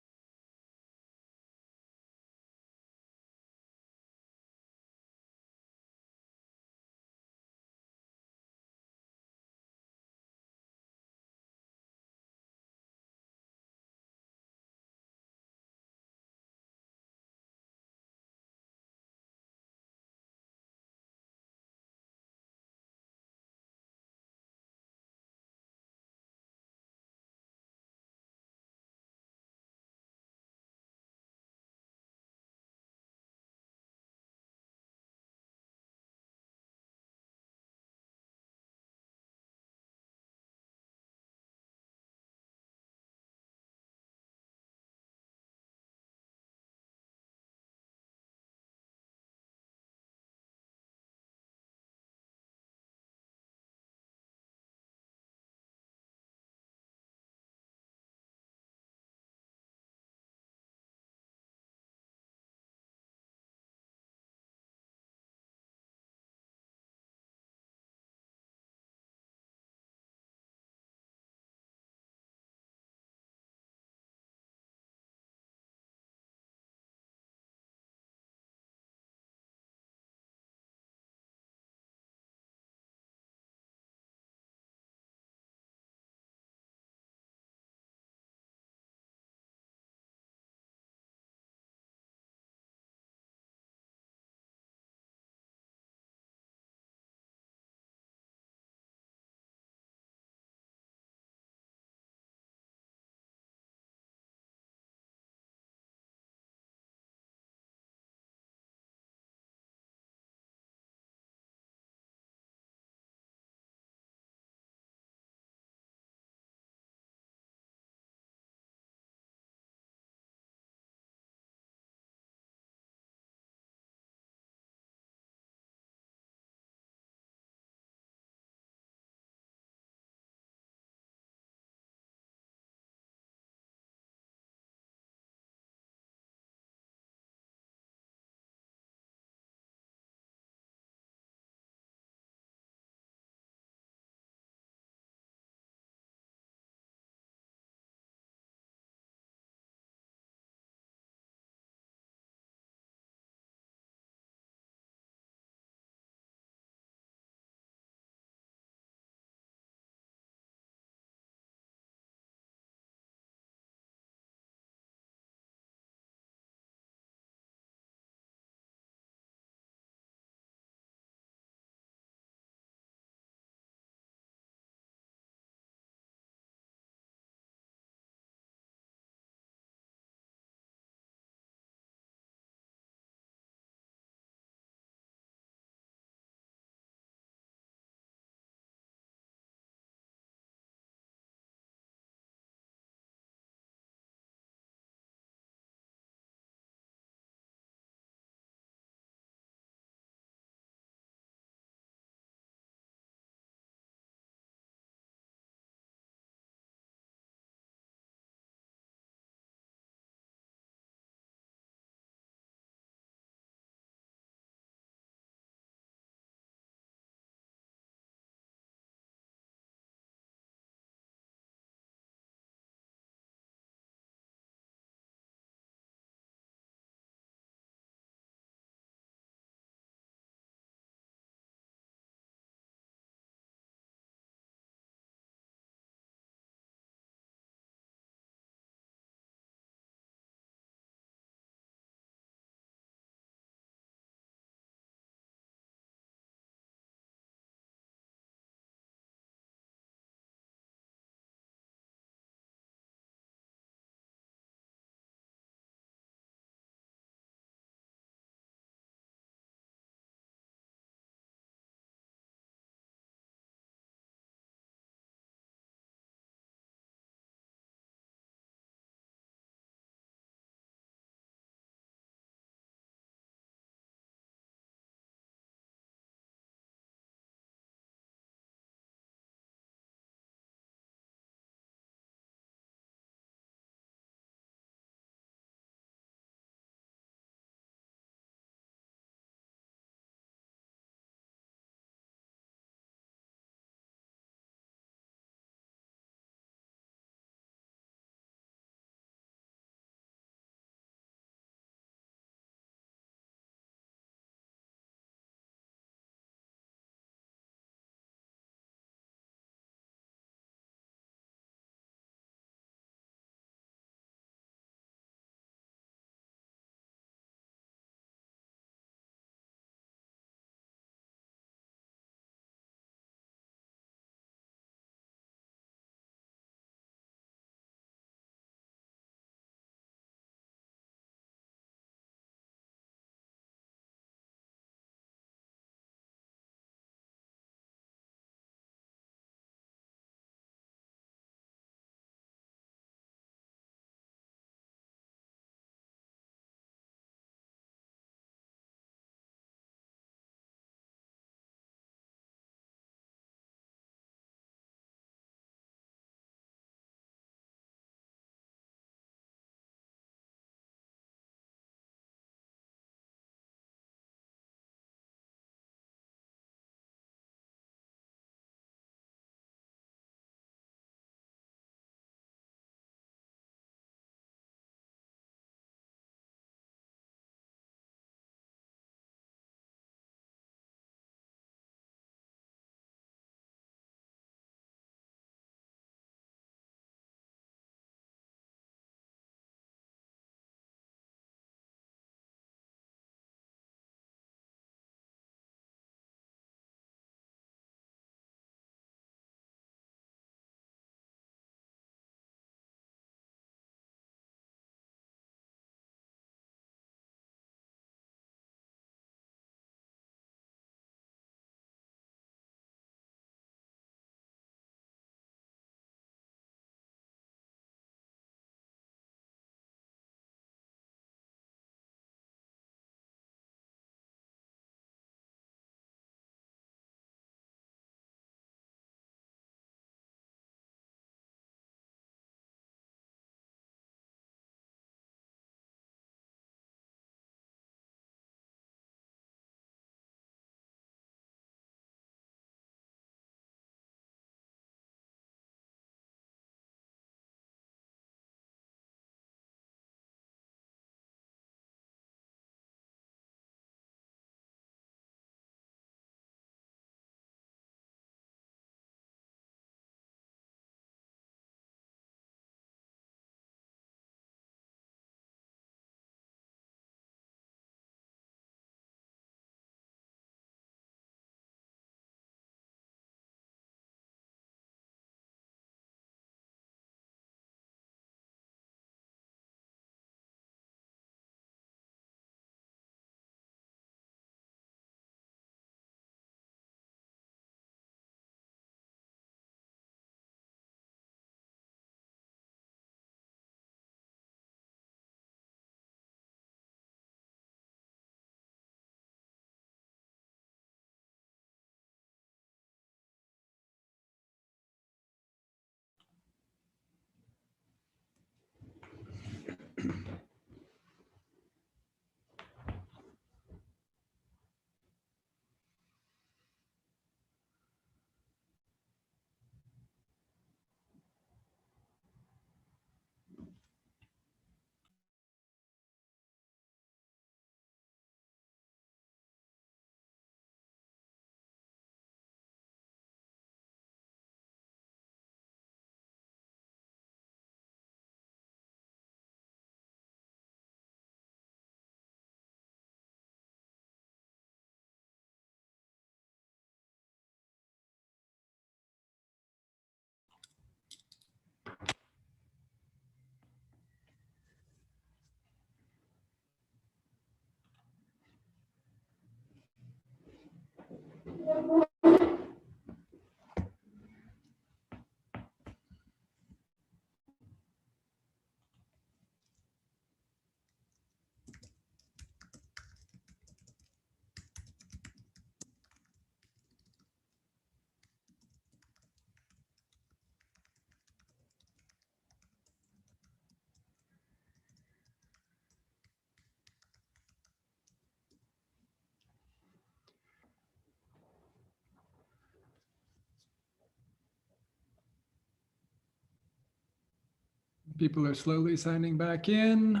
People are slowly signing back in.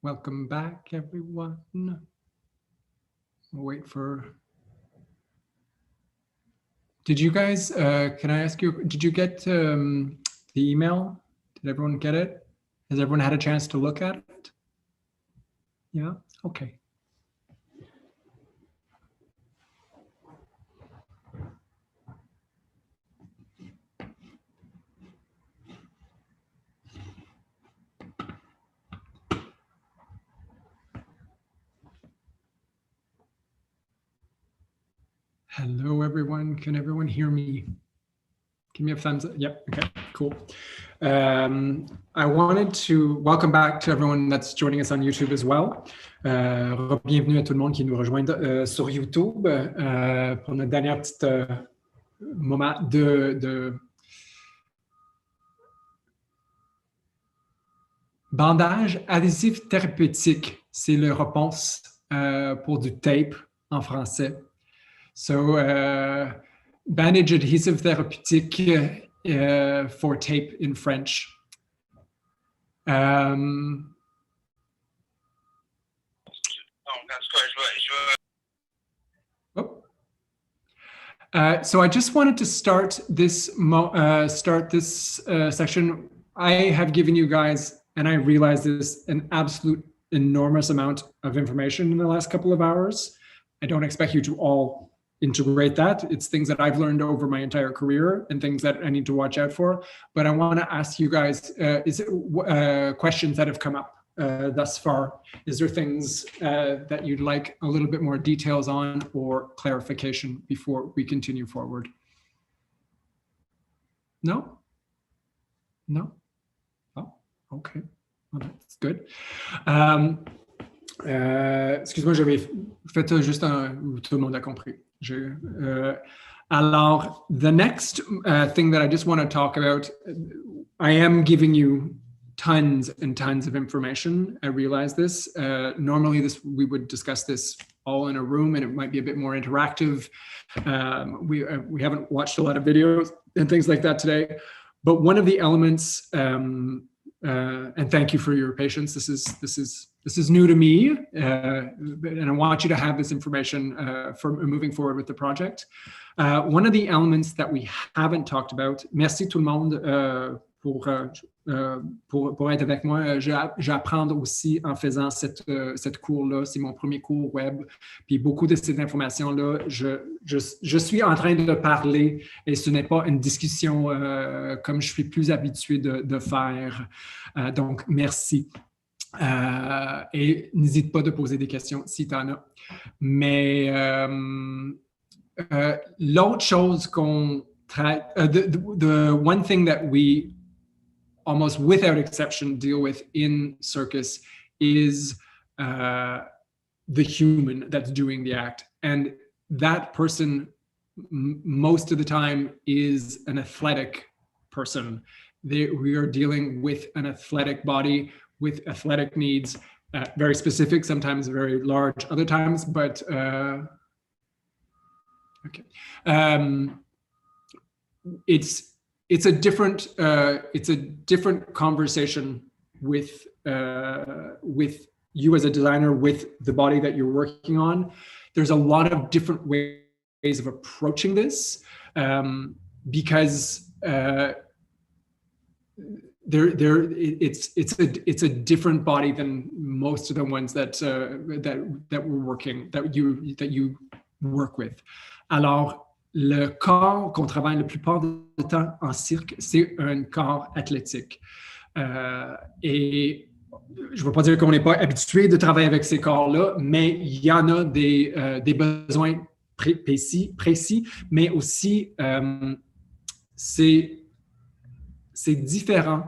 Welcome back, everyone. We'll wait for... Did you guys, can I ask you, did you get the email? Did everyone get it? Has everyone had a chance to look at it? Yeah, okay. Hello, everyone. Can everyone hear me? Give me a thumbs up. Yep. Okay, cool. I wanted to welcome back to everyone that's joining us on YouTube as well. Bienvenue à tout le monde qui nous rejoint sur YouTube pour notre dernier petit moment de bandage adhésif thérapeutique. C'est le réponse pour du tape en français. So, bandage adhesive thérapeutique for tape in French. So I just wanted to start this section. I have given you guys, and I realize this, an absolute enormous amount of information in the last couple of hours. I don't expect you to all integrate that. It's things that I've learned over my entire career and things that I need to watch out for. But I want to ask you guys, questions that have come up thus far? Is there things that you'd like a little bit more details on or clarification before we continue forward? No? No? Oh, okay. Well, that's good. Excuse-moi, j'avais fait juste tout le monde a compris. Alors, the next thing that I just want to talk about, I am giving you tons and tons of information. I realize this. Normally, we would discuss this all in a room, and it might be a bit more interactive. We haven't watched a lot of videos and things like that today. But one of the elements, and thank you for your patience. This is new to me, and I want you to have this information for moving forward with the project. One of the elements that we haven't talked about, merci tout le monde pour être avec moi. J'apprends aussi en faisant cette cours-là. C'est mon premier cours web. Puis beaucoup de cette information-là, je suis en train de parler et ce n'est pas une discussion comme je suis plus habitué de faire. Donc, merci. Et n'hésite pas de poser des questions si tu en as. Mais l'autre chose qu'on traite, the one thing that we almost without exception deal with in circus is the human that's doing the act. And that person most of the time is an athletic person. We are dealing with an athletic body with athletic needs, very specific, sometimes very large, other times, but okay. It's a different conversation with you as a designer, with the body that you're working on. There's a lot of different ways of approaching this because it's a different body than most of the ones that you work with. Alors, le corps qu'on travaille la plupart du temps en cirque, c'est un corps athlétique. Et je ne veux pas dire qu'on n'est pas habitué de travailler avec ces corps-là, mais il y en a des besoins précis, mais aussi c'est différent.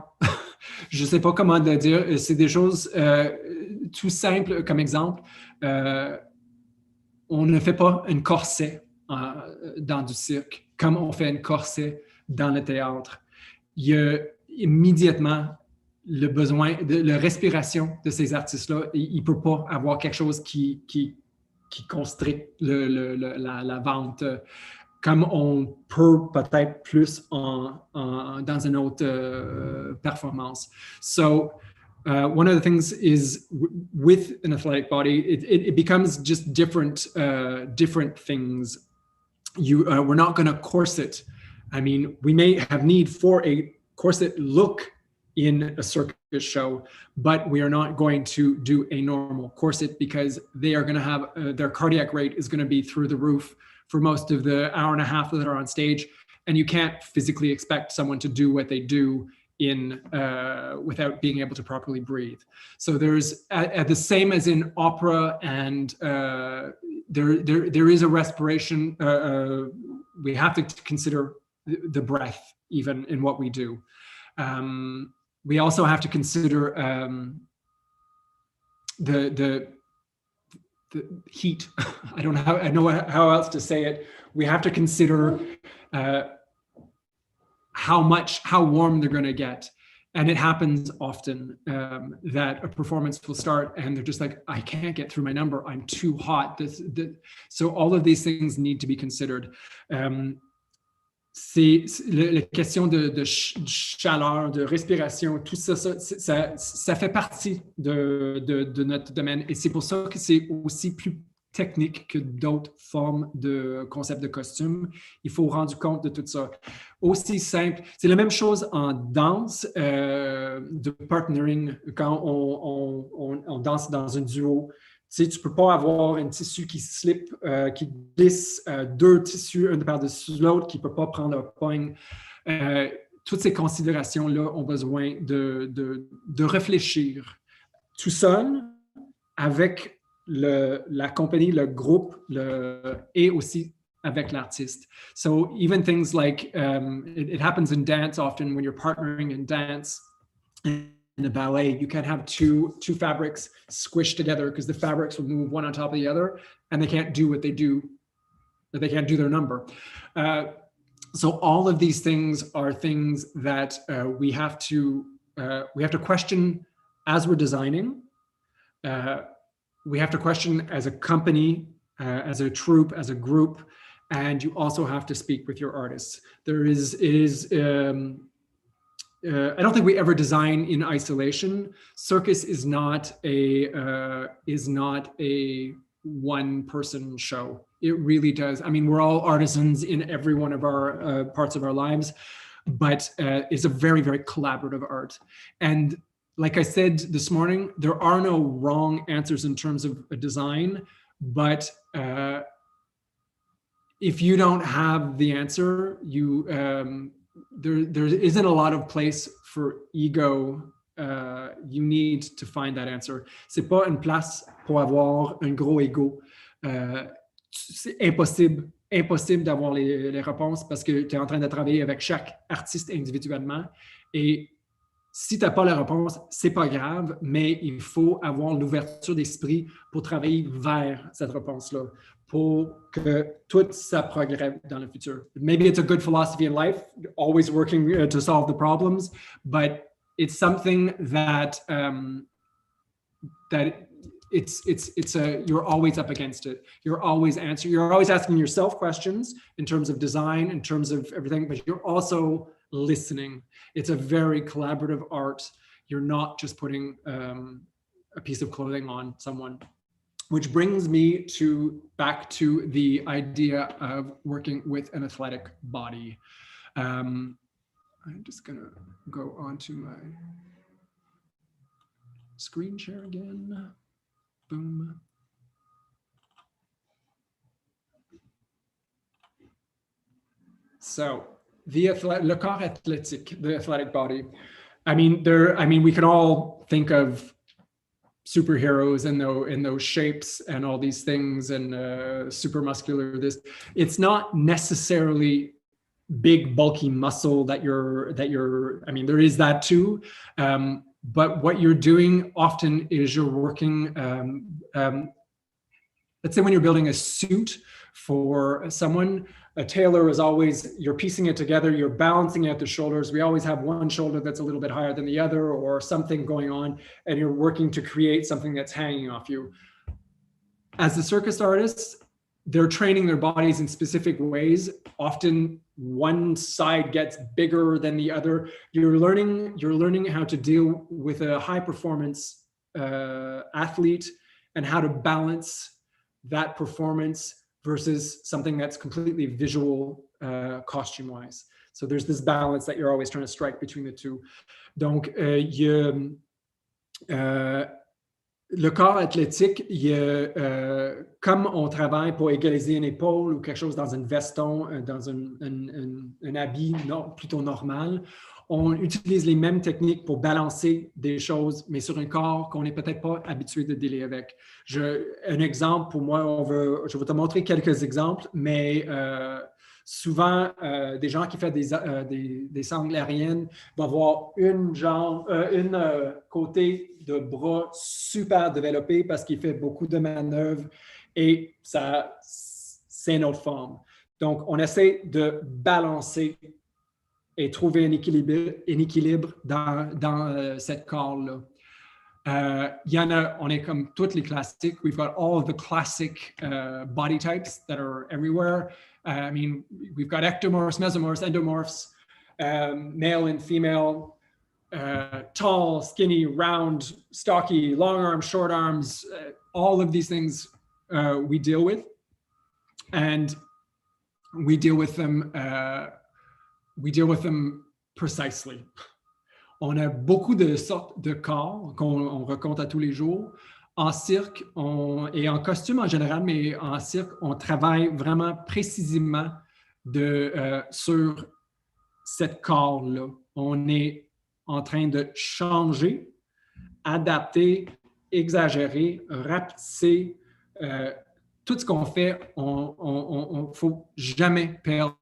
Je ne sais pas comment le dire. C'est des choses tout simples, comme exemple, on ne fait pas un corset dans du cirque comme on fait un corset dans le théâtre. Il y a immédiatement le besoin de la respiration de ces artistes-là. Il ne peut pas avoir quelque chose qui constricte la vente. comme on peut peut-être plus dans une autre performance. So one of the things is with an athletic body, it becomes just different things. We're not going to corset. I mean, we may have need for a corset look in a circus show, but we are not going to do a normal corset because they are going to have their cardiac rate is going to be through the roof for most of the hour and a half that are on stage, and you can't physically expect someone to do what they do in without being able to properly breathe. So there's at the same as in opera, and there is a respiration. We have to consider the breath even in what we do. We also have to consider the heat. I don't know how else to say it. We have to consider how warm they're going to get. And it happens often that a performance will start and they're just like, I can't get through my number. I'm too hot. So all of these things need to be considered. C'est la question de chaleur, de respiration, tout ça fait partie de notre domaine. Et c'est pour ça que c'est aussi plus technique que d'autres formes de concepts de costume. Il faut rendre compte de tout ça. Aussi simple, c'est la même chose en danse, de partnering, quand on danse dans un duo. Tu sais, tu peux pas avoir un tissu qui slip, qui glisse, deux tissus, un par-dessus l'autre, qui peut pas prendre un pogne. Toutes ces considérations-là ont besoin de réfléchir tout seul avec la compagnie, le groupe, et aussi avec l'artiste. So even things like, it happens in dance often when you're partnering in dance. In the ballet, you can't have two fabrics squished together because the fabrics will move one on top of the other and they can't do what they do, they can't do their number. So all of these things are things that we have to question as we're designing. We have to question as a company, as a troupe, as a group, and you also have to speak with your artists. I don't think we ever design in isolation. Circus is not a one-person show. It really does. I mean, we're all artisans in every one of our parts of our lives, but it's a very, very collaborative art. And like I said this morning, there are no wrong answers in terms of a design, but if you don't have the answer, there isn't a lot of place for ego. You need to find that answer. C'est pas une place pour avoir un gros ego. C'est impossible d'avoir les réponses parce que tu es en train de travailler avec chaque artiste individuellement. Et si tu n'as pas la réponse, c'est pas grave, mais il faut avoir l'ouverture d'esprit pour travailler vers cette réponse-là, pour que tout ça progresse dans le futur. Maybe it's a good philosophy in life, always working to solve the problems, but it's something that you're always up against it. You're always asking yourself questions in terms of design, in terms of everything, but you're also listening. It's a very collaborative art. You're not just putting a piece of clothing on someone. Which brings me back to the idea of working with an athletic body. I'm just gonna go onto my screen share again. Boom. So le corps athlétique, the athletic body. I mean, we can all think of superheroes in those shapes and all these things and super muscular. It's not necessarily big bulky muscle that you're. I mean, there is that too, but what you're doing often is you're working. Let's say when you're building a suit for someone, a tailor is always, you're piecing it together, you're balancing at the shoulders. We always have one shoulder that's a little bit higher than the other or something going on, and you're working to create something that's hanging off you. As a circus artist, they're training their bodies in specific ways. Often one side gets bigger than the other. You're learning how to deal with a high performance athlete and how to balance that performance versus something that's completely visual costume wise. So there's this balance that you're always trying to strike between the two. Donc, le corps athlétique, comme on travaille pour égaliser une épaule ou quelque chose dans un veston, dans un habit plutôt normal, on utilise les mêmes techniques pour balancer des choses, mais sur un corps qu'on n'est peut-être pas habitué de dealer avec. Un exemple pour moi, je vais te montrer quelques exemples, mais souvent, des gens qui font des sangles aériennes vont avoir une côté de bras super développé parce qu'il fait beaucoup de manœuvres et ça, c'est une autre forme. Donc, on essaie de balancer et trouver un équilibre dans cette corps-là. Il y en a, on est comme tous les classiques. We've got all of the classic body types that are everywhere. I mean, we've got ectomorphs, mesomorphs, endomorphs, male and female, tall, skinny, round, stocky, long arms, short arms, all of these things we deal with. And we deal with them precisely. On a beaucoup de sortes de corps qu'on rencontre à tous les jours. En cirque et en costume en général, mais en cirque, on travaille vraiment précisément sur cette corps-là. On est en train de changer, adapter, exagérer, rapetisser. Tout ce qu'on fait, on ne faut jamais perdre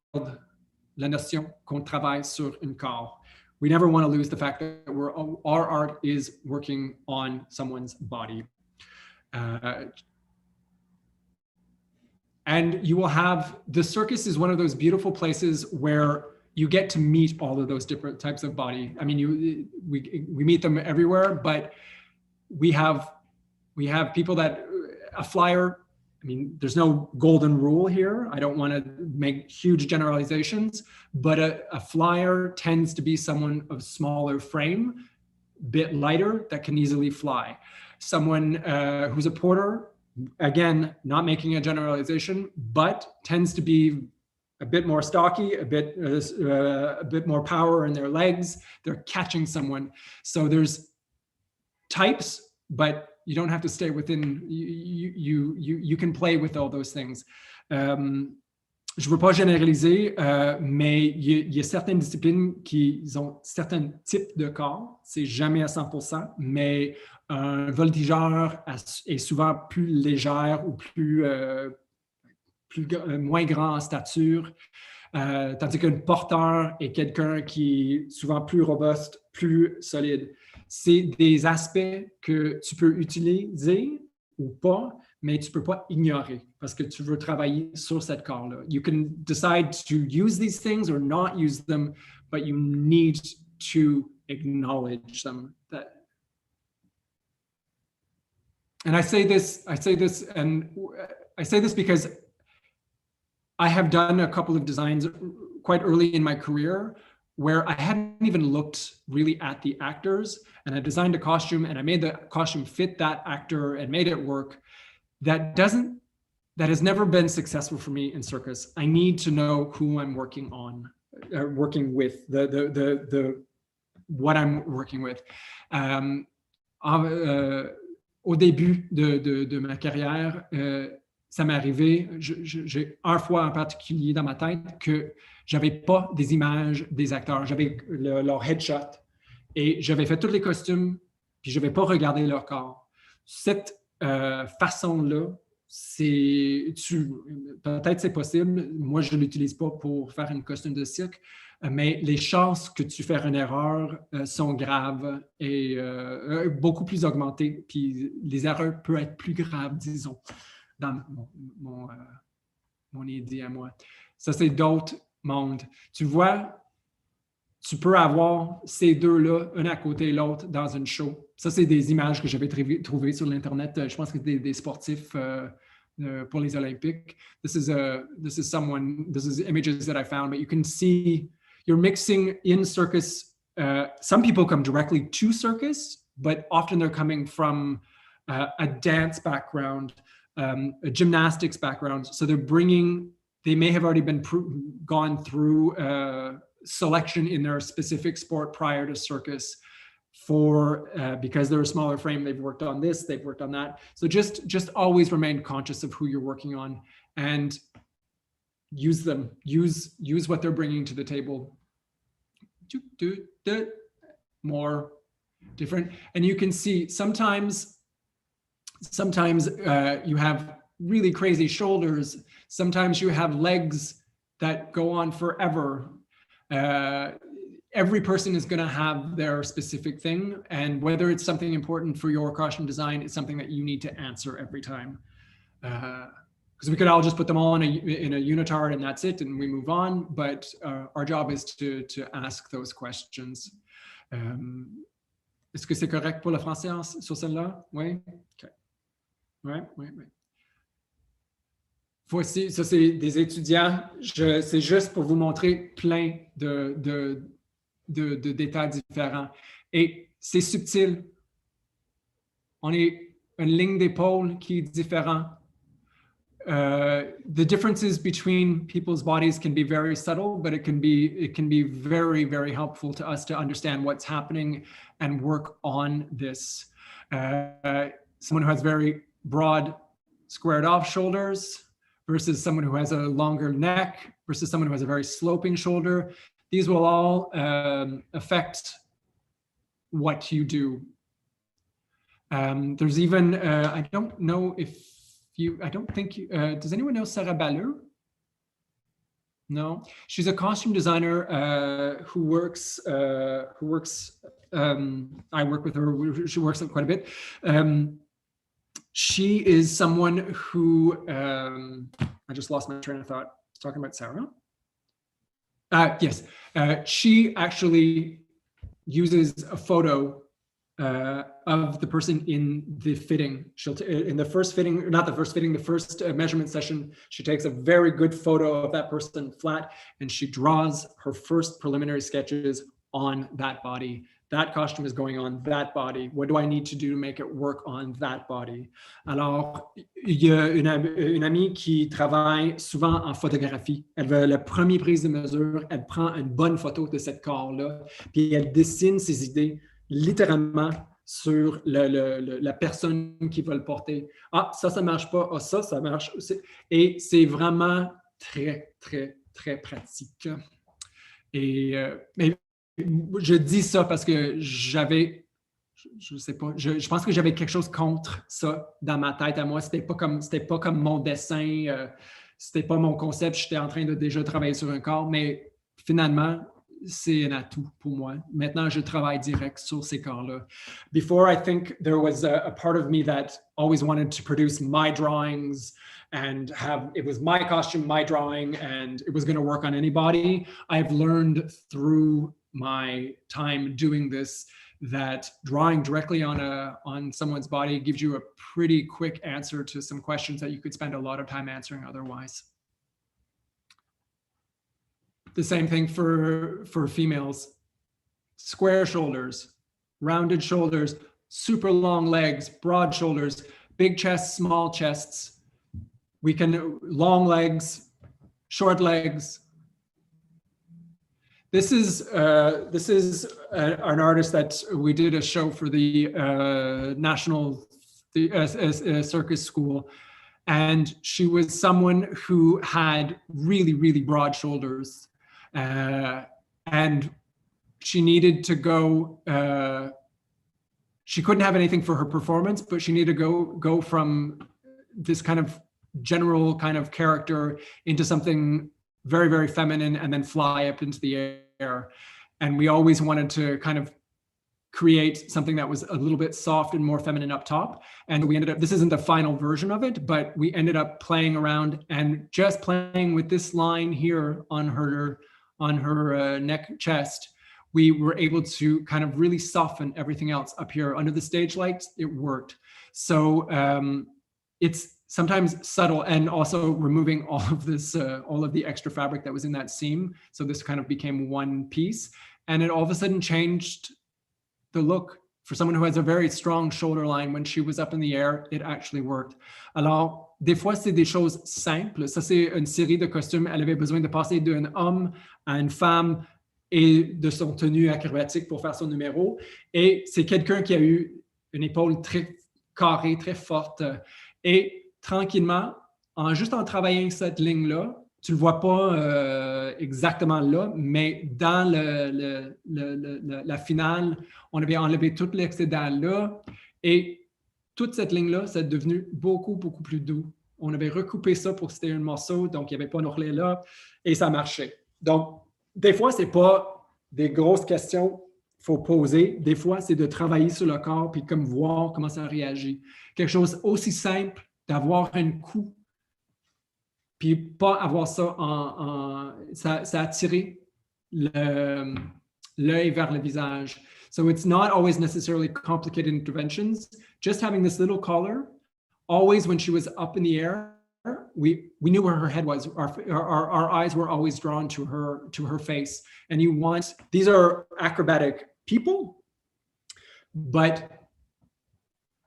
la notion qu'on travaille sur un corps. We never want to lose the fact that our art is working on someone's body. And you will have, the circus is one of those beautiful places where you get to meet all of those different types of body. I mean, we meet them everywhere, but we have people that, a flyer, I mean, there's no golden rule here. I don't want to make huge generalizations, but a flyer tends to be someone of smaller frame, bit lighter, that can easily fly. Someone who's a porter, again, not making a generalization, but tends to be a bit more stocky, a bit more power in their legs. They're catching someone. So there's types, but you don't have to stay within, you can play with all those things. Je ne veux pas généraliser, mais il y a certaines disciplines qui ont certains types de corps. C'est jamais à 100%, mais un voltigeur est souvent plus légère ou moins grand en stature, tandis qu'un porteur est quelqu'un qui est souvent plus robuste, plus solide. C'est des aspects que tu peux utiliser ou pas, mais tu ne peux pas ignorer parce que tu veux travailler sur cette corps-là. You can decide to use these things or not use them, but you need to acknowledge them. And I say this because I have done a couple of designs quite early in my career where I hadn't even looked really at the actors, and I designed a costume and I made the costume fit that actor and made it work. That has never been successful for me in circus. I need to know who I'm working with, what I'm working with. Au début de ma carrière, ça m'est arrivé, j'ai une fois en particulier dans ma tête que j'avais pas des images des acteurs, j'avais leur headshot et j'avais fait tous les costumes puis je n'avais pas regardé leur corps. Cette façon-là, peut-être c'est possible, moi je ne l'utilise pas pour faire une costume de cirque, mais les chances que tu fasses une erreur sont graves et beaucoup plus augmentées, puis les erreurs peuvent être plus graves, disons, dans mon idée à moi. Ça, c'est d'autres mondes. Tu vois, tu peux avoir ces deux-là, un à côté de l'autre, dans une show. Ça, c'est des images que j'avais trouvées sur l'Internet. Je pense que c'est des sportifs pour les Olympiques. This is images that I found, but you can see you're mixing in circus. Some people come directly to circus, but often they're coming from a dance background, a gymnastics background. So they may have already gone through selection in their specific sport prior to circus because they're a smaller frame, they've worked on this, they've worked on that. So just always remain conscious of who you're working on and use them, use what they're bringing to the table. More different. And you can see sometimes you have really crazy shoulders. Sometimes you have legs that go on forever. Every person is going to have their specific thing, and whether it's something important for your costume design, it's something that you need to answer every time. Because we could all just put them all in a unitard and that's it, and we move on. But our job is to ask those questions. Est-ce que c'est correct pour le français sur celle-là? Oui? Okay. Ouais, oui. Voici, ça c'est des étudiants. C'est juste pour vous montrer plein de détails différents. Et c'est subtil. On est une ligne d'épaule qui est différente. The differences between people's bodies can be very subtle, but it can be very, very helpful to us to understand what's happening and work on this. Someone who has very broad, squared off shoulders versus someone who has a longer neck versus someone who has a very sloping shoulder. These will all affect what you do. There's even, I don't know if I don't think, does anyone know Sarah Balleux? No, she's a costume designer who works, I work with her, she works quite a bit. She is someone who, I just lost my train of thought. I was talking about Sarah. Yes, she actually uses a photo of the person in the fitting. In the first fitting, not the first fitting, the first measurement session, she takes a very good photo of that person flat, and she draws her first preliminary sketches on that body. That costume is going on that body. What do I need to do to make it work on that body? Alors, il y a une amie qui travaille souvent en photographie. Elle veut la première prise de mesure, elle prend une bonne photo de cette corps-là, puis elle dessine ses idées littéralement sur la personne qui va le porter. Ah, ça marche pas. Ah, ça marche. Et c'est vraiment très, très, très pratique. Et mais je dis ça parce que je sais pas, je pense que j'avais quelque chose contre ça dans ma tête à moi. C'était pas comme mon dessin, c'était pas mon concept. J'étais en train de déjà travailler sur un corps, mais finalement, c'est un atout pour moi. Maintenant, je travaille direct sur ces corps-là. Before, I think there was a part of me that always wanted to produce my drawings and it was my costume, my drawing, and it was going to work on anybody. I've learned through my time doing this that drawing directly on someone's body gives you a pretty quick answer to some questions that you could spend a lot of time answering otherwise. The same thing for females. Square shoulders, rounded shoulders, super long legs, broad shoulders, big chests, small chests. Long legs, short legs. This is an artist that we did a show for the National Circus School. And she was someone who had really, really broad shoulders. And she needed to go, she couldn't have anything for her performance, but she needed to go from this kind of general kind of character into something very, very feminine and then fly up into the air. And we always wanted to kind of create something that was a little bit soft and more feminine up top. And we ended up, this isn't the final version of it, but we ended up playing around and just playing with this line here on her neck, chest. We were able to kind of really soften everything else up here under the stage lights. It worked. So sometimes subtle, and also removing all of this, all of the extra fabric that was in that seam. So this kind of became one piece, and it all of a sudden changed the look. For someone who has a very strong shoulder line, when she was up in the air, it actually worked. Alors, des fois, c'est des choses simples. Ça, c'est une série de costumes. Elle avait besoin de passer d'un homme à une femme et de son tenue acrobatique pour faire son numéro. Et c'est quelqu'un qui a eu une épaule très carrée, très forte. Et tranquillement, juste en travaillant cette ligne-là, tu ne le vois pas exactement là, mais dans la finale, on avait enlevé tout l'excédent là, et toute cette ligne-là, c'est devenu beaucoup, beaucoup plus doux. On avait recoupé ça pour que c'était un morceau, donc il n'y avait pas un ourlet là, et ça marchait. Donc, des fois, ce n'est pas des grosses questions qu'il faut poser. Des fois, c'est de travailler sur le corps, puis comme voir comment ça réagit. Quelque chose aussi simple, d'avoir un coup, puis pas avoir ça ça a attiré l'œil vers le visage. So it's not always necessarily complicated interventions. Just having this little collar, always when she was up in the air, we knew where her head was. Our eyes were always drawn to her face. And you want, these are acrobatic people, but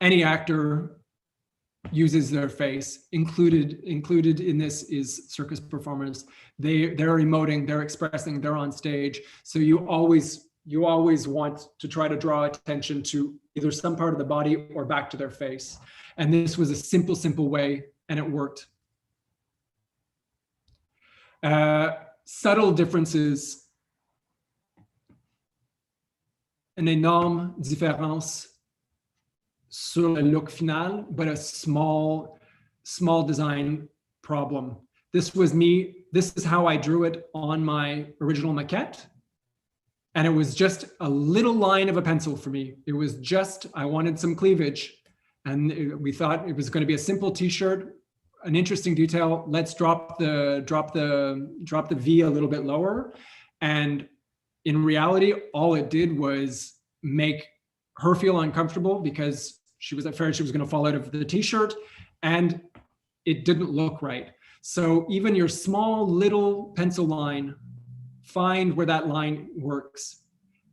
any actor uses their face. Included in this is circus performers. They're emoting, they're expressing, they're on stage. So you always want to try to draw attention to either some part of the body or back to their face. And this was a simple way, and it worked. Subtle differences. Une énorme différence sur le look final, but a small design problem. This was me. This is how I drew it on my original maquette. And it was just a little line of a pencil for me. It was just, I wanted some cleavage. And we thought it was going to be a simple t-shirt, an interesting detail. Let's drop the V a little bit lower. And in reality, all it did was make her feel uncomfortable because she was afraid she was going to fall out of the t-shirt, and it didn't look right. So even your small little pencil line, find where that line works.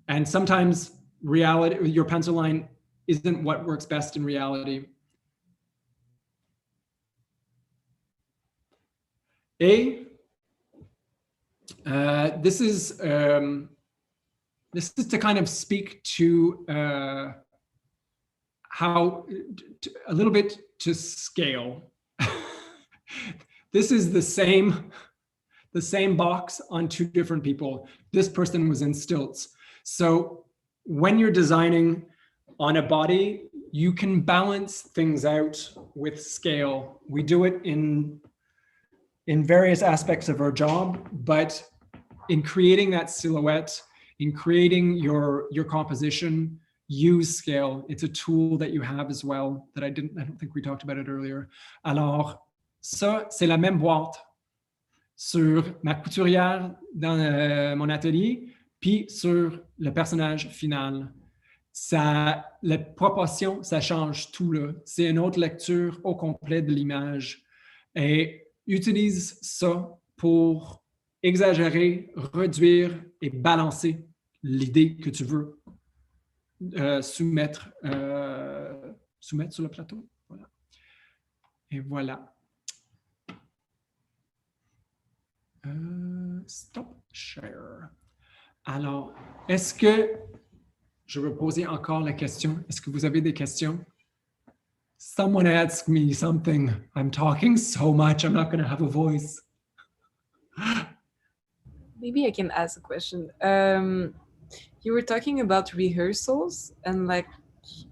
And sometimes reality, your pencil line isn't what works best in reality. This is to kind of speak to how a little bit to scale. This is the same box on two different people. This person was in stilts. So when you're designing on a body, you can balance things out with scale. We do it in various aspects of our job, but in creating that silhouette, in creating your composition, use scale. It's a tool that you have as well that I don't think we talked about it earlier. Alors, ça, c'est la même boîte sur ma couturière dans mon atelier, puis sur le personnage final. Ça, la proportion, ça change tout là. C'est une autre lecture au complet de l'image. Et utilise ça pour exagérer, réduire et balancer l'idée que tu veux soumettre sur le plateau. Voilà. Et voilà. Stop share. Alors, est-ce que je vais poser encore la question? Est-ce que vous avez des questions? Someone ask me something. I'm talking so much, I'm not going to have a voice. Maybe I can ask a question. You were talking about rehearsals and like,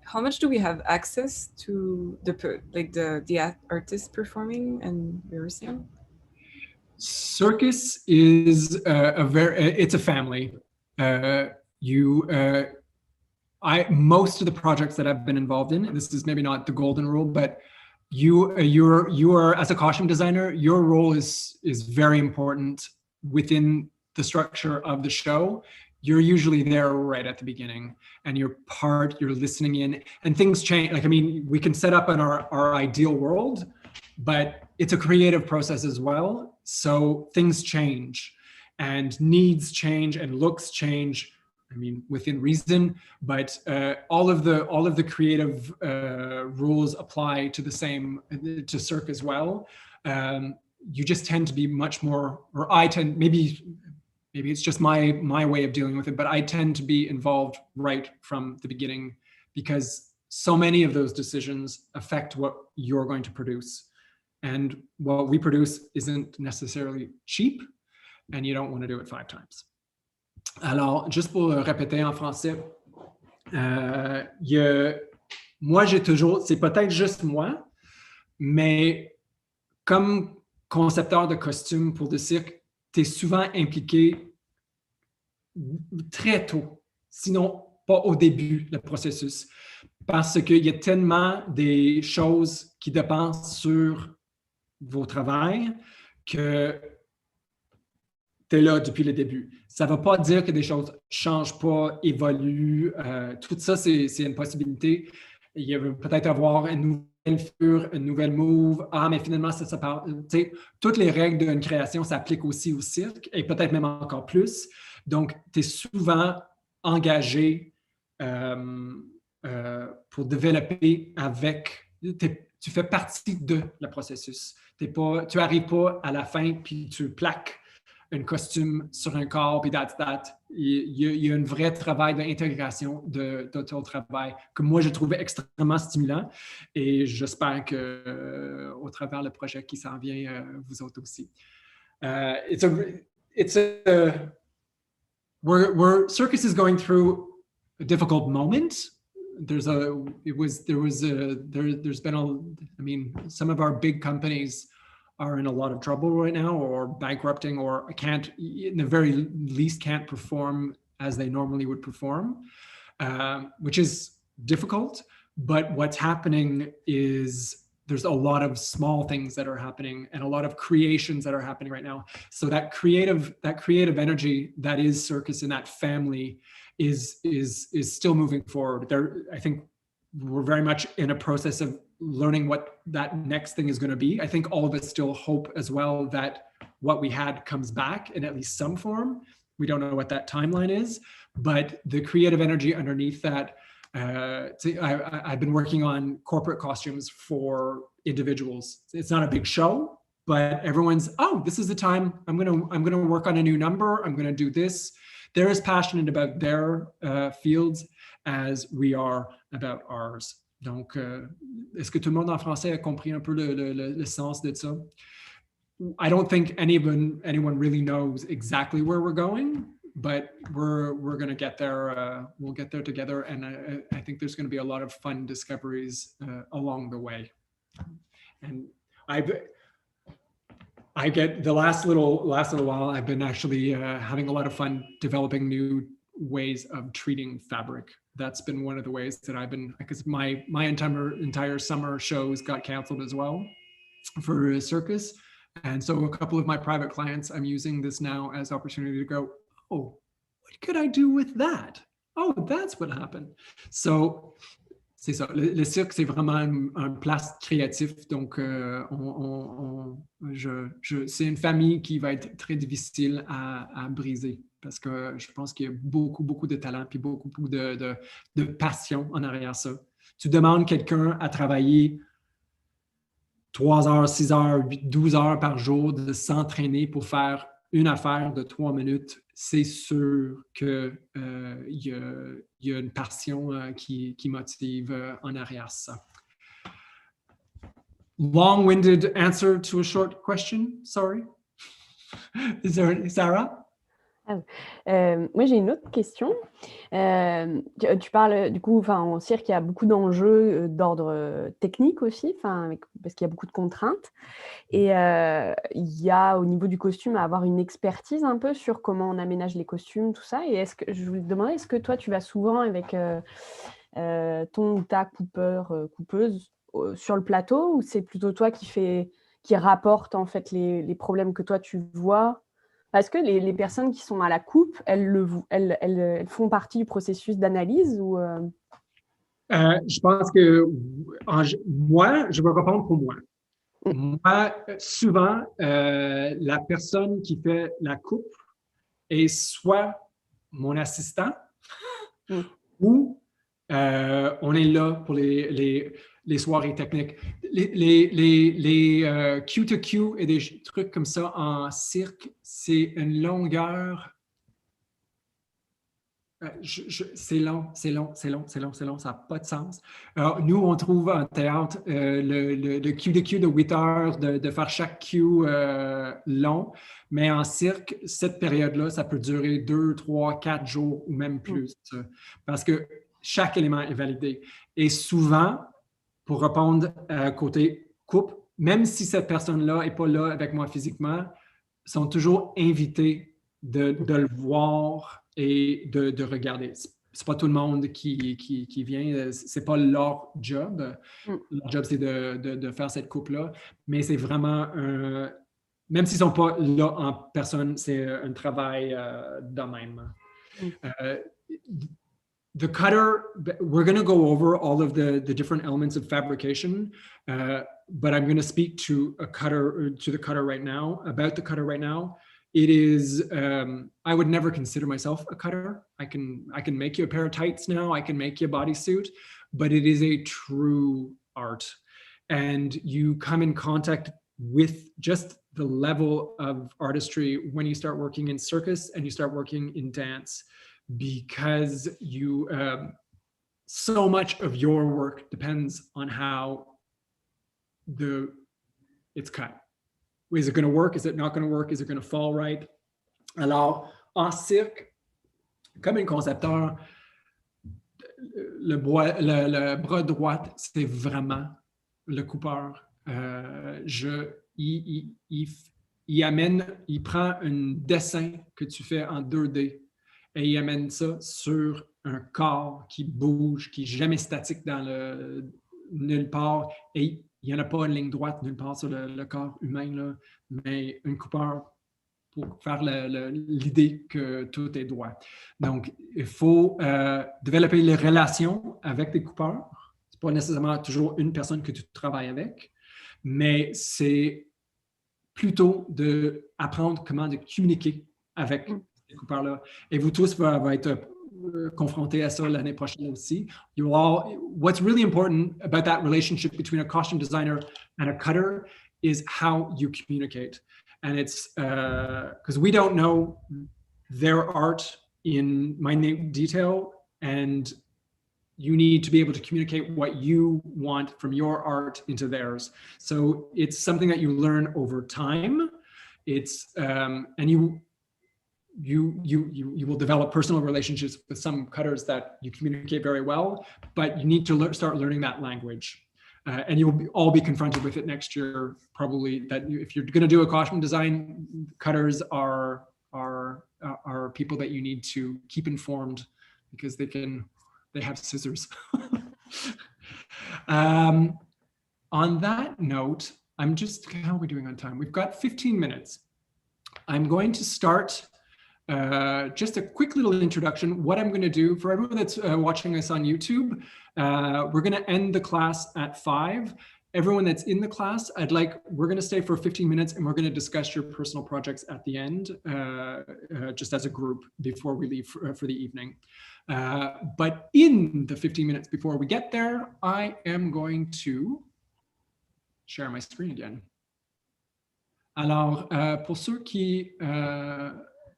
how much do we have access to the artists performing and rehearsing? Circus is it's a family. Most of the projects that I've been involved in, this is maybe not the golden rule, but you are as a costume designer, your role is very important within the structure of the show. You're usually there right at the beginning, and you're listening in, and things change. Like, I mean, we can set up in our ideal world, but it's a creative process as well. So things change and needs change and looks change. I mean, within reason, but all of the creative rules apply to the same to cirque as well. You just tend to be much more, or I tend, maybe it's just my way of dealing with it, but I tend to be involved right from the beginning because so many of those decisions affect what you're going to produce. And what we produce isn't necessarily cheap, and you don't want to do it 5 times. Alors, juste pour répéter en français, moi, j'ai toujours, c'est peut-être juste moi, mais comme concepteur de costumes pour le cirque, tu es souvent impliqué très tôt, sinon pas au début du processus, parce qu'il y a tellement des choses qui dépendent sur vos travails que tu es là depuis le début. Ça ne veut pas dire que des choses ne changent pas, évoluent. Tout ça, c'est une possibilité. Il va peut-être avoir une nouvelle figure, une nouvelle move. Ah, mais finalement, ça parle. Toutes les règles d'une création s'appliquent aussi au cirque et peut-être même encore plus. Donc, tu es souvent engagé pour développer avec. Tu fais partie de le processus. Tu n'arrives pas à la fin puis tu plaques un costume sur un corps, puis that's that. Il y a un vrai travail d'intégration de ton travail que moi, je trouvais extrêmement stimulant et j'espère qu'au travers le projet qui s'en vient, vous autres aussi. Circus is going through a difficult moment. There's been I mean, some of our big companies are in a lot of trouble right now or bankrupting or can't, in the very least, can't perform as they normally would perform, which is difficult. But what's happening is there's a lot of small things that are happening and a lot of creations that are happening right now. So that creative energy that is circus in that family is still moving forward. I think we're very much in a process of learning what that next thing is going to be. I think all of us still hope as well that what we had comes back in at least some form. We don't know what that timeline is, but the creative energy underneath that, I've been working on corporate costumes for individuals. It's not a big show, but everyone's, oh, this is the time I'm gonna work on a new number. I'm gonna do this. They're as passionate about their fields as we are about ours. Donc, est-ce que tout le monde en français a compris un peu le sens de ça? I don't think anyone really knows exactly where we're going, but we're going to get there. We'll get there together, and I think there's going to be a lot of fun discoveries along the way. And I get the last little while, I've been actually having a lot of fun developing new ways of treating fabric. That's been one of the ways that I've been, because my entire summer shows got canceled as well for circus. And so a couple of my private clients, I'm using this now as opportunity to go, oh, what could I do with that? Oh, that's what happened. So, c'est ça. Le cirque, c'est vraiment un place créatif. Donc, c'est une famille qui va être très difficile à briser. Parce que je pense qu'il y a beaucoup de talent puis beaucoup de passion en arrière ça. Tu demandes quelqu'un à travailler 3 heures, 6 heures, 8, 12 heures par jour de s'entraîner pour faire une affaire de 3 minutes, c'est sûr qu'il y a une passion qui motive en arrière ça. Long-winded answer to a short question, sorry. Is there, Sarah? Moi, j'ai une autre question. Tu parles, du coup, en cirque, il y a beaucoup d'enjeux d'ordre technique aussi, parce qu'il y a beaucoup de contraintes. Et il y a, au niveau du costume, à avoir une expertise un peu sur comment on aménage les costumes, tout ça. Et je voulais te demander, est-ce que toi, tu vas souvent avec ton ou ta coupeuse sur le plateau, ou c'est plutôt toi qui rapporte en fait les problèmes que toi, tu vois? Est-ce que les personnes qui sont à la coupe, elles font partie du processus d'analyse ou Je pense que moi, je vais répondre pour moi. Moi, souvent, la personne qui fait la coupe est soit mon assistant ou on est là pour les soirées techniques. Les Q2Q et des trucs comme ça en cirque, c'est une longueur. C'est long, ça n'a pas de sens. Alors, nous, on trouve en théâtre le Q de Q de 8 heures, de faire chaque Q long, mais en cirque, cette période-là, ça peut durer 2, 3, 4 jours ou même plus, parce que chaque élément est validé. Et souvent, pour répondre côté coupe, même si cette personne-là n'est pas là avec moi physiquement, sont toujours invités de le voir et de regarder. C'est pas tout le monde qui vient, c'est pas leur job. Leur job, c'est de faire cette coupe-là, mais c'est vraiment même s'ils sont pas là en personne, c'est un travail de même. The cutter, we're going to go over all of the different elements of fabrication, but I'm going to speak to the cutter right now, about the cutter right now. It is, I would never consider myself a cutter. I can make you a pair of tights now, I can make you a bodysuit, but it is a true art. And you come in contact with just the level of artistry when you start working in circus and you start working in dance, because you so much of your work depends on how it's cut. Is it going to work? Is it not going to work? Is it going to fall right? Alors, en cirque, comme un concepteur, le bras droit, c'est vraiment le coupeur. Il prend un dessin que tu fais en 2D et il amène ça sur un corps qui bouge, qui n'est jamais statique nulle part. Et il n'y en a pas une ligne droite nulle part sur le corps humain, là, mais un coupeur pour faire l'idée que tout est droit. Donc, il faut développer les relations avec des coupeurs. Ce n'est pas nécessairement toujours une personne que tu travailles avec, mais c'est plutôt d'apprendre comment de communiquer avec ces coupeurs-là. Et vous tous va être confrontés à ça l'année prochaine aussi. What's really important about that relationship between a costume designer and a cutter is how you communicate. And it's because we don't know their art in minute detail, and you need to be able to communicate what you want from your art into theirs. So it's something that you learn over time. It's and you will develop personal relationships with some cutters that you communicate very well, but you need to start learning that language. And you will all be confronted with it next year, probably, that if you're going to do a costume design, cutters are people that you need to keep informed, because they have scissors. On that note, how are we doing on time? We've got 15 minutes. I'm going to start just a quick little introduction. What I'm going to do for everyone that's watching us on YouTube, we're going to end the class at 5. Everyone that's in the class, we're going to stay for 15 minutes and we're going to discuss your personal projects at the end, just as a group before we leave for the evening. But in the 15 minutes before we get there, I am going to share my screen again. Alors, pour ceux qui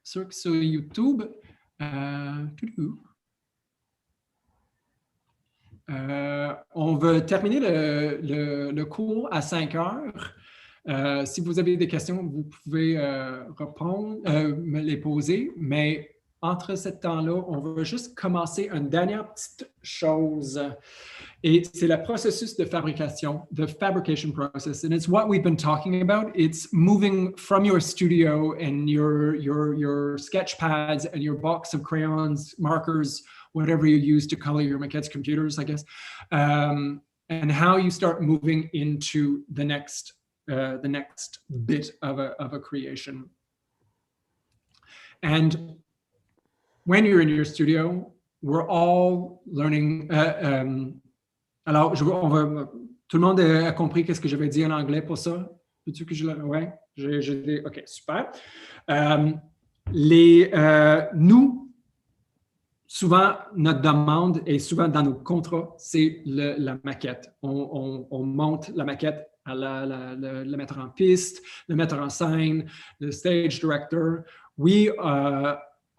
sur YouTube, on va terminer le cours à 5 heures. Si vous avez des questions, vous pouvez me les poser, mais entre ce temps-là, on va juste commencer une dernière petite chose. Et c'est le processus de fabrication, the fabrication process. And it's what we've been talking about. It's moving from your studio and your sketch pads and your box of crayons, markers, whatever you use to color your maquettes, computers, I guess, and how you start moving into the next bit of a creation. And when you're in your studio, we're all learning. Alors, on va Tout le monde a compris qu'est-ce que j'avais dit en anglais pour ça? Veux-tu que je le... Ouais, OK, super. Nous, souvent, notre demande et souvent dans nos contrats, c'est la maquette. On monte la maquette à le mettre en piste, le mettre en scène, le stage director.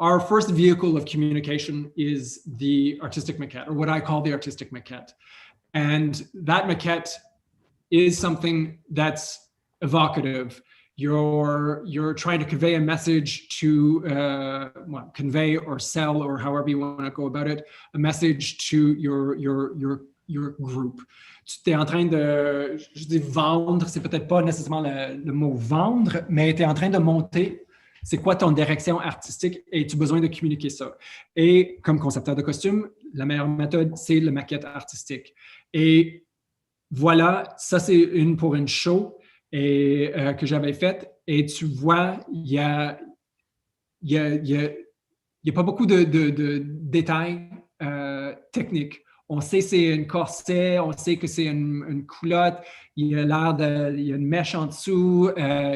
Our first vehicle of communication is the artistic maquette, or what I call the artistic maquette. And that maquette is something that's evocative. You're trying to convey a message to convey or sell, or however you want to go about it, a message to your group. Tu es en train de, je dis vendre, c'est peut-être pas nécessairement le mot vendre, mais tu es en train de monter. C'est quoi ton direction artistique et tu as besoin de communiquer ça. Et comme concepteur de costume, la meilleure méthode, c'est la maquette artistique. Et voilà, ça c'est pour une show que j'avais faite. Et tu vois, il y a pas beaucoup de détails techniques. On sait que c'est un corset, on sait que c'est une culotte, il y a une mèche en dessous,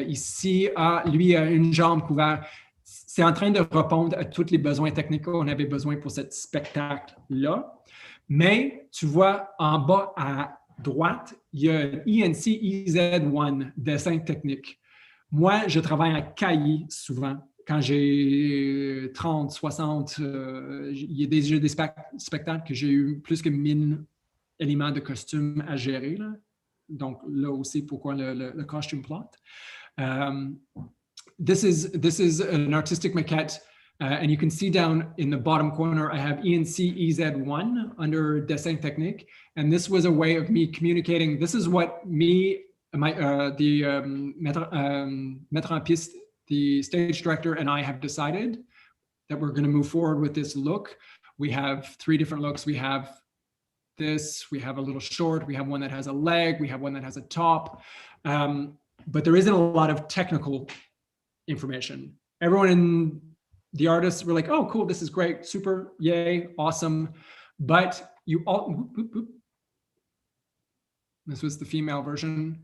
ici, lui a une jambe couverte. C'est en train de répondre à tous les besoins techniques qu'on avait besoin pour ce spectacle-là. Mais tu vois, en bas à droite, il y a INC EZ1, dessin technique. Moi, je travaille à cahier souvent. Quand j'ai 30, 60, il y a déjà des spectacles que j'ai eu plus que 1000 éléments de costume à gérer. Là. Donc, là aussi, pourquoi le costume plot. This is an artistic maquette, and you can see down in the bottom corner, I have ENC EZ1 under Dessin Technique, and this was a way of me communicating. This is what metteur en piste, the stage director, and I have decided that we're going to move forward with this look. We have 3 different looks. We have this, we have a little short, we have one that has a leg, we have one that has a top, but there isn't a lot of technical information. Everyone in the artists were like, oh, cool, this is great, super, yay, awesome. But you all, this was the female version.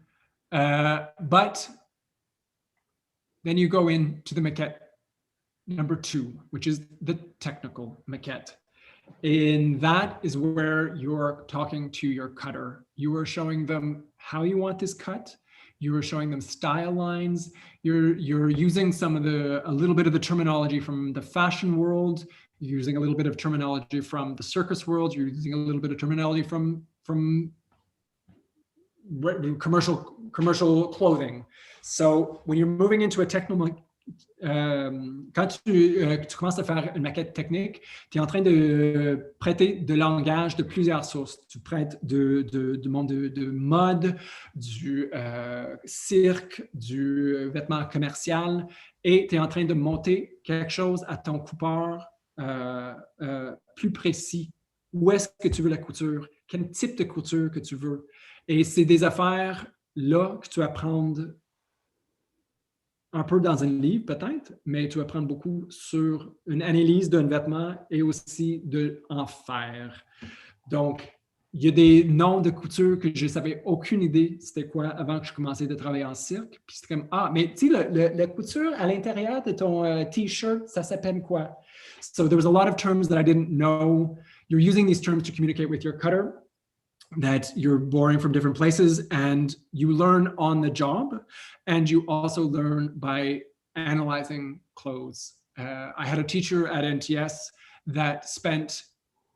But then you go into the maquette number 2, which is the technical maquette. And that is where you're talking to your cutter. You are showing them how you want this cut. You are showing them style lines. You're using a little bit of the terminology from the fashion world. You're using a little bit of terminology from the circus world. You're using a little bit of terminology from commercial clothing. So when you're moving into a technical, quand tu commences à faire une maquette technique, tu es en train de prêter de langage de plusieurs sources. Tu prêtes du monde de mode, du cirque, du vêtement commercial, et tu es en train de monter quelque chose à ton coupeur plus précis. Où est-ce que tu veux la couture? Quel type de couture que tu veux? Et c'est des affaires là que tu vas prendre un peu dans un livre peut-être, mais tu vas prendre beaucoup sur une analyse d'un vêtement et aussi en faire. Donc, il y a des noms de couture que je ne savais aucune idée c'était quoi avant que je commençais de travailler en cirque. Puis c'était comme, mais tu sais, la couture à l'intérieur de ton T-shirt, ça s'appelle quoi? So there was a lot of terms that I didn't know. You're using these terms to communicate with your cutter that you're borrowing from different places, and you learn on the job, and you also learn by analyzing clothes. I had a teacher at NTS that spent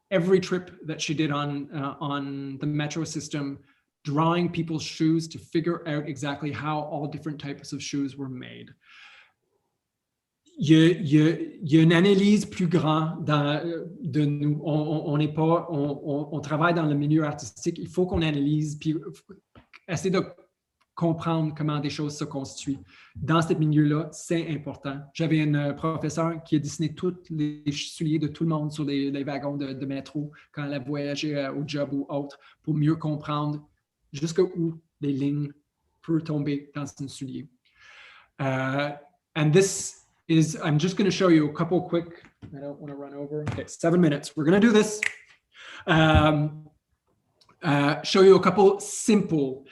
every trip that she did on the metro system drawing people's shoes to figure out exactly how all different types of shoes were made. Il y a une analyse plus grande de nous. On travaille dans le milieu artistique. Il faut qu'on analyse puis essayer de comprendre comment des choses se constituent. Dans ce milieu-là, c'est important. J'avais une professeure qui a dessiné tous les souliers de tout le monde sur les wagons de métro quand elle a voyagé au job ou autre pour mieux comprendre jusqu'où les lignes peuvent tomber dans un soulier. And this I'm just going to show you a couple quick, I don't want to run over. Okay, 7 minutes. We're going to do this. show you a couple simple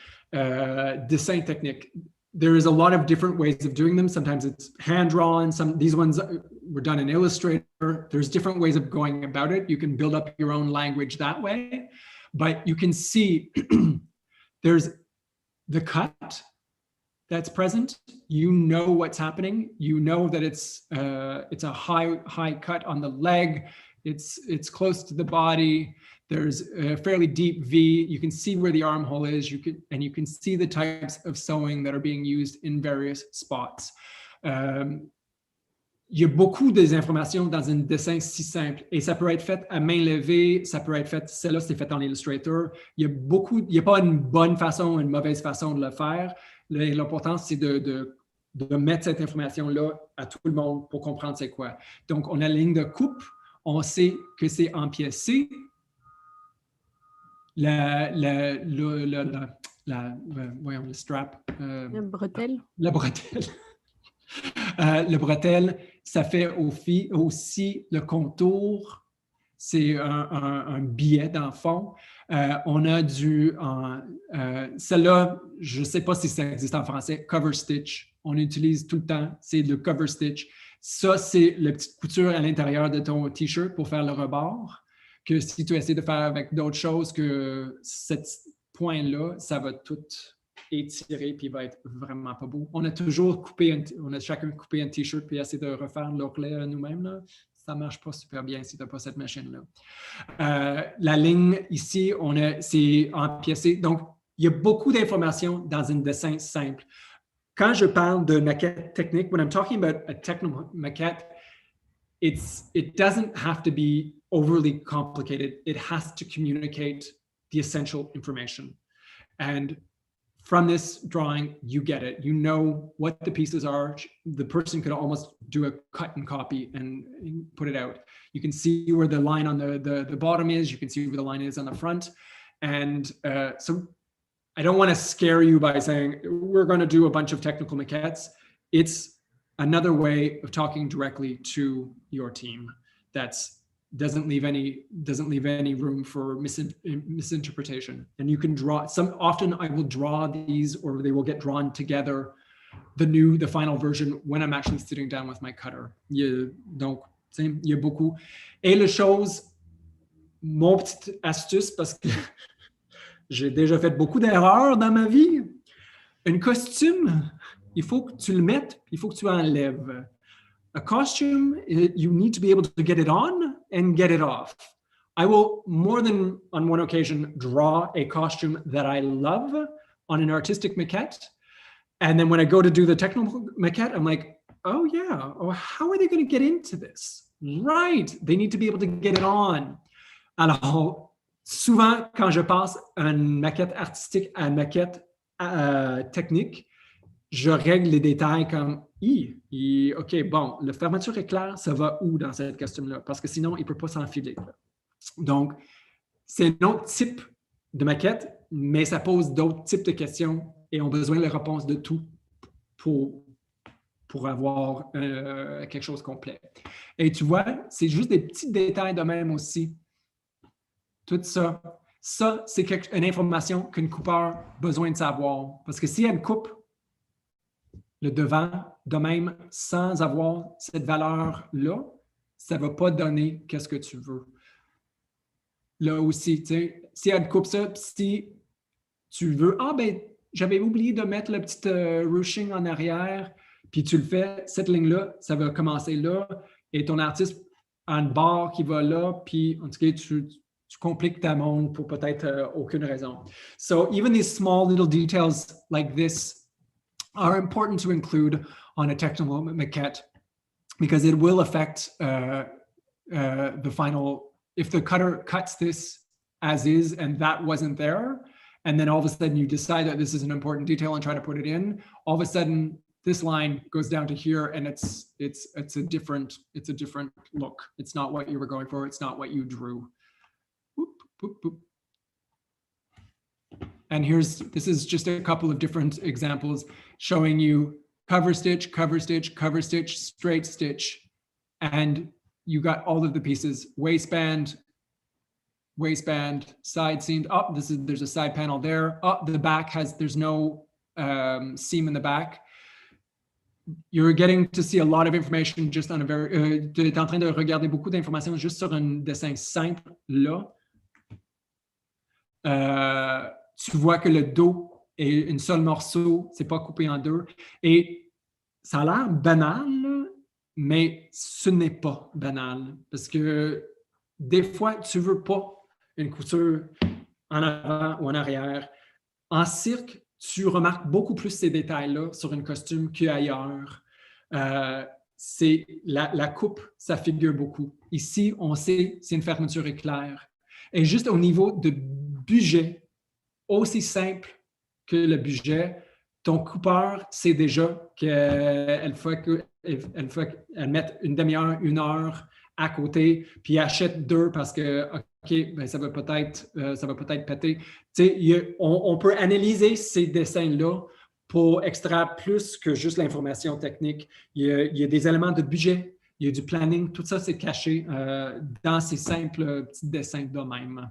design techniques. There is a lot of different ways of doing them. Sometimes it's hand-drawn. These ones were done in Illustrator. There's different ways of going about it. You can build up your own language that way. But you can see there's the cut that's present. You know what's happening. You know that it's a high cut on the leg. It's close to the body. There's a fairly deep V. You can see where the armhole is. You can see the types of sewing that are being used in various spots. Il y a beaucoup des informations dans un dessin si simple et ça peut être fait à main levée, ça peut être fait, celle-là c'est fait en Illustrator. Il y a pas une bonne façon, une mauvaise façon de le faire. L'important c'est de mettre cette information-là à tout le monde pour comprendre c'est quoi. Donc on a la ligne de coupe, on sait que c'est empiécé. Voyons, le strap. La bretelle. La bretelle. Le bretelle, ça fait aussi le contour. C'est un billet dans le fond. On a celle-là, je ne sais pas si ça existe en français, cover stitch. On utilise tout le temps, c'est le cover stitch. Ça, c'est la petite couture à l'intérieur de ton t-shirt pour faire le rebord. Que si tu essaies de faire avec d'autres choses que ce point-là, ça va tout étirer puis il va être vraiment pas beau. On a chacun coupé un t-shirt puis essayé de refaire l'ourlet nous-mêmes. Là. Ça marche pas super bien si tu n'as pas cette machine-là. La ligne ici, c'est empiécé. Donc, il y a beaucoup d'informations dans un dessin simple. Quand je parle de maquette technique, when I'm talking about a technical maquette, it doesn't have to be overly complicated. It has to communicate the essential information. And from this drawing, you get it. You know what the pieces are. The person could almost do a cut and copy and put it out. You can see where the line on the bottom is. You can see where the line is on the front. And so I don't want to scare you by saying, we're going to do a bunch of technical maquettes. It's another way of talking directly to your team that doesn't leave any room for misinterpretation. And you can draw often I will draw these or they will get drawn together, the final version when I'm actually sitting down with my cutter. Donc, il y a beaucoup. Et la chose, mon petite astuce, parce que j'ai déjà fait beaucoup d'erreurs dans ma vie, un costume, il faut que tu le mettes, il faut que tu enlèves. A costume, you need to be able to get it on and get it off. I will, more than on one occasion, draw a costume that I love on an artistic maquette. And then when I go to do the technical maquette, I'm like, oh yeah, how are they going to get into this? Right, they need to be able to get it on. Alors, souvent, quand je passe une maquette artistique à une maquette technique, je règle les détails comme OK, bon, la fermeture éclair, ça va où dans cette costume-là? Parce que sinon, il ne peut pas s'enfiler. Donc, c'est un autre type de maquette, mais ça pose d'autres types de questions et on a besoin de la réponse de tout pour avoir quelque chose de complet. Et tu vois, c'est juste des petits détails de même aussi. Tout ça, c'est une information qu'une coupeur a besoin de savoir. Parce que si elle coupe le devant de même sans avoir cette valeur-là, ça ne va pas donner qu'est-ce que tu veux. Là aussi, tu sais, si elle coupe ça, si tu veux, j'avais oublié de mettre le petit ruching en arrière, puis tu le fais, cette ligne-là, ça va commencer là, et ton artiste a une barre qui va là, puis en tout cas, tu compliques ta montre pour peut-être aucune raison. So even these small little details like this are important to include on a technical maquette because it will affect the final. If the cutter cuts this as is and that wasn't there, and then all of a sudden you decide that this is an important detail and try to put it in, all of a sudden this line goes down to here and it's a different look. It's not what you were going for. It's not what you drew. Boop, boop, boop. And this is just a couple of different examples showing you cover stitch, cover stitch, cover stitch, straight stitch, and you got all of the pieces, waistband, waistband, side seam. Oh, there's a side panel there. Oh, the back there's no seam in the back. You're getting to see a lot of information just on a very. Tu es en train de regarder beaucoup d'informations juste sur un dessin simple là. Tu vois que le dos est un seul morceau, c'est pas coupé en deux. Et ça a l'air banal, mais ce n'est pas banal. Parce que des fois, tu veux pas une couture en avant ou en arrière. En cirque, tu remarques beaucoup plus ces détails-là sur un costume qu'ailleurs. C'est la coupe, ça figure beaucoup. Ici, on sait c'est une fermeture éclair. Et juste au niveau de budget, aussi simple que le budget, ton coupeur sait déjà qu'elle faut qu'elle mette une demi-heure, 1 heure à côté, puis achète 2 parce que, OK, ben ça va peut-être péter. Tu sais, on peut analyser ces dessins-là pour extraire plus que juste l'information technique. Il y a des éléments de budget, il y a du planning, tout ça, c'est caché dans ces simples petits dessins de même.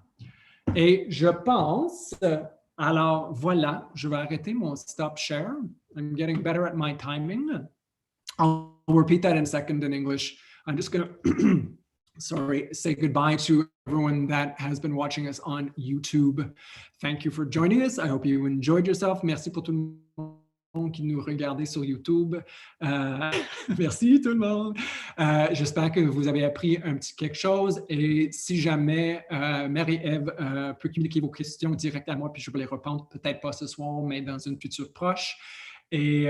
Et je pense, alors voilà, je vais arrêter mon stop share. I'm getting better at my timing. I'll repeat that in a second in English. I'm just going to, say goodbye to everyone that has been watching us on YouTube. Thank you for joining us. I hope you enjoyed yourself. Merci pour tout le monde qui nous regardez sur YouTube. Merci tout le monde. J'espère que vous avez appris un petit quelque chose. Et si jamais Marie-Ève peut communiquer vos questions direct à moi, puis je vais les répondre, peut-être pas ce soir, mais dans une future proche. Et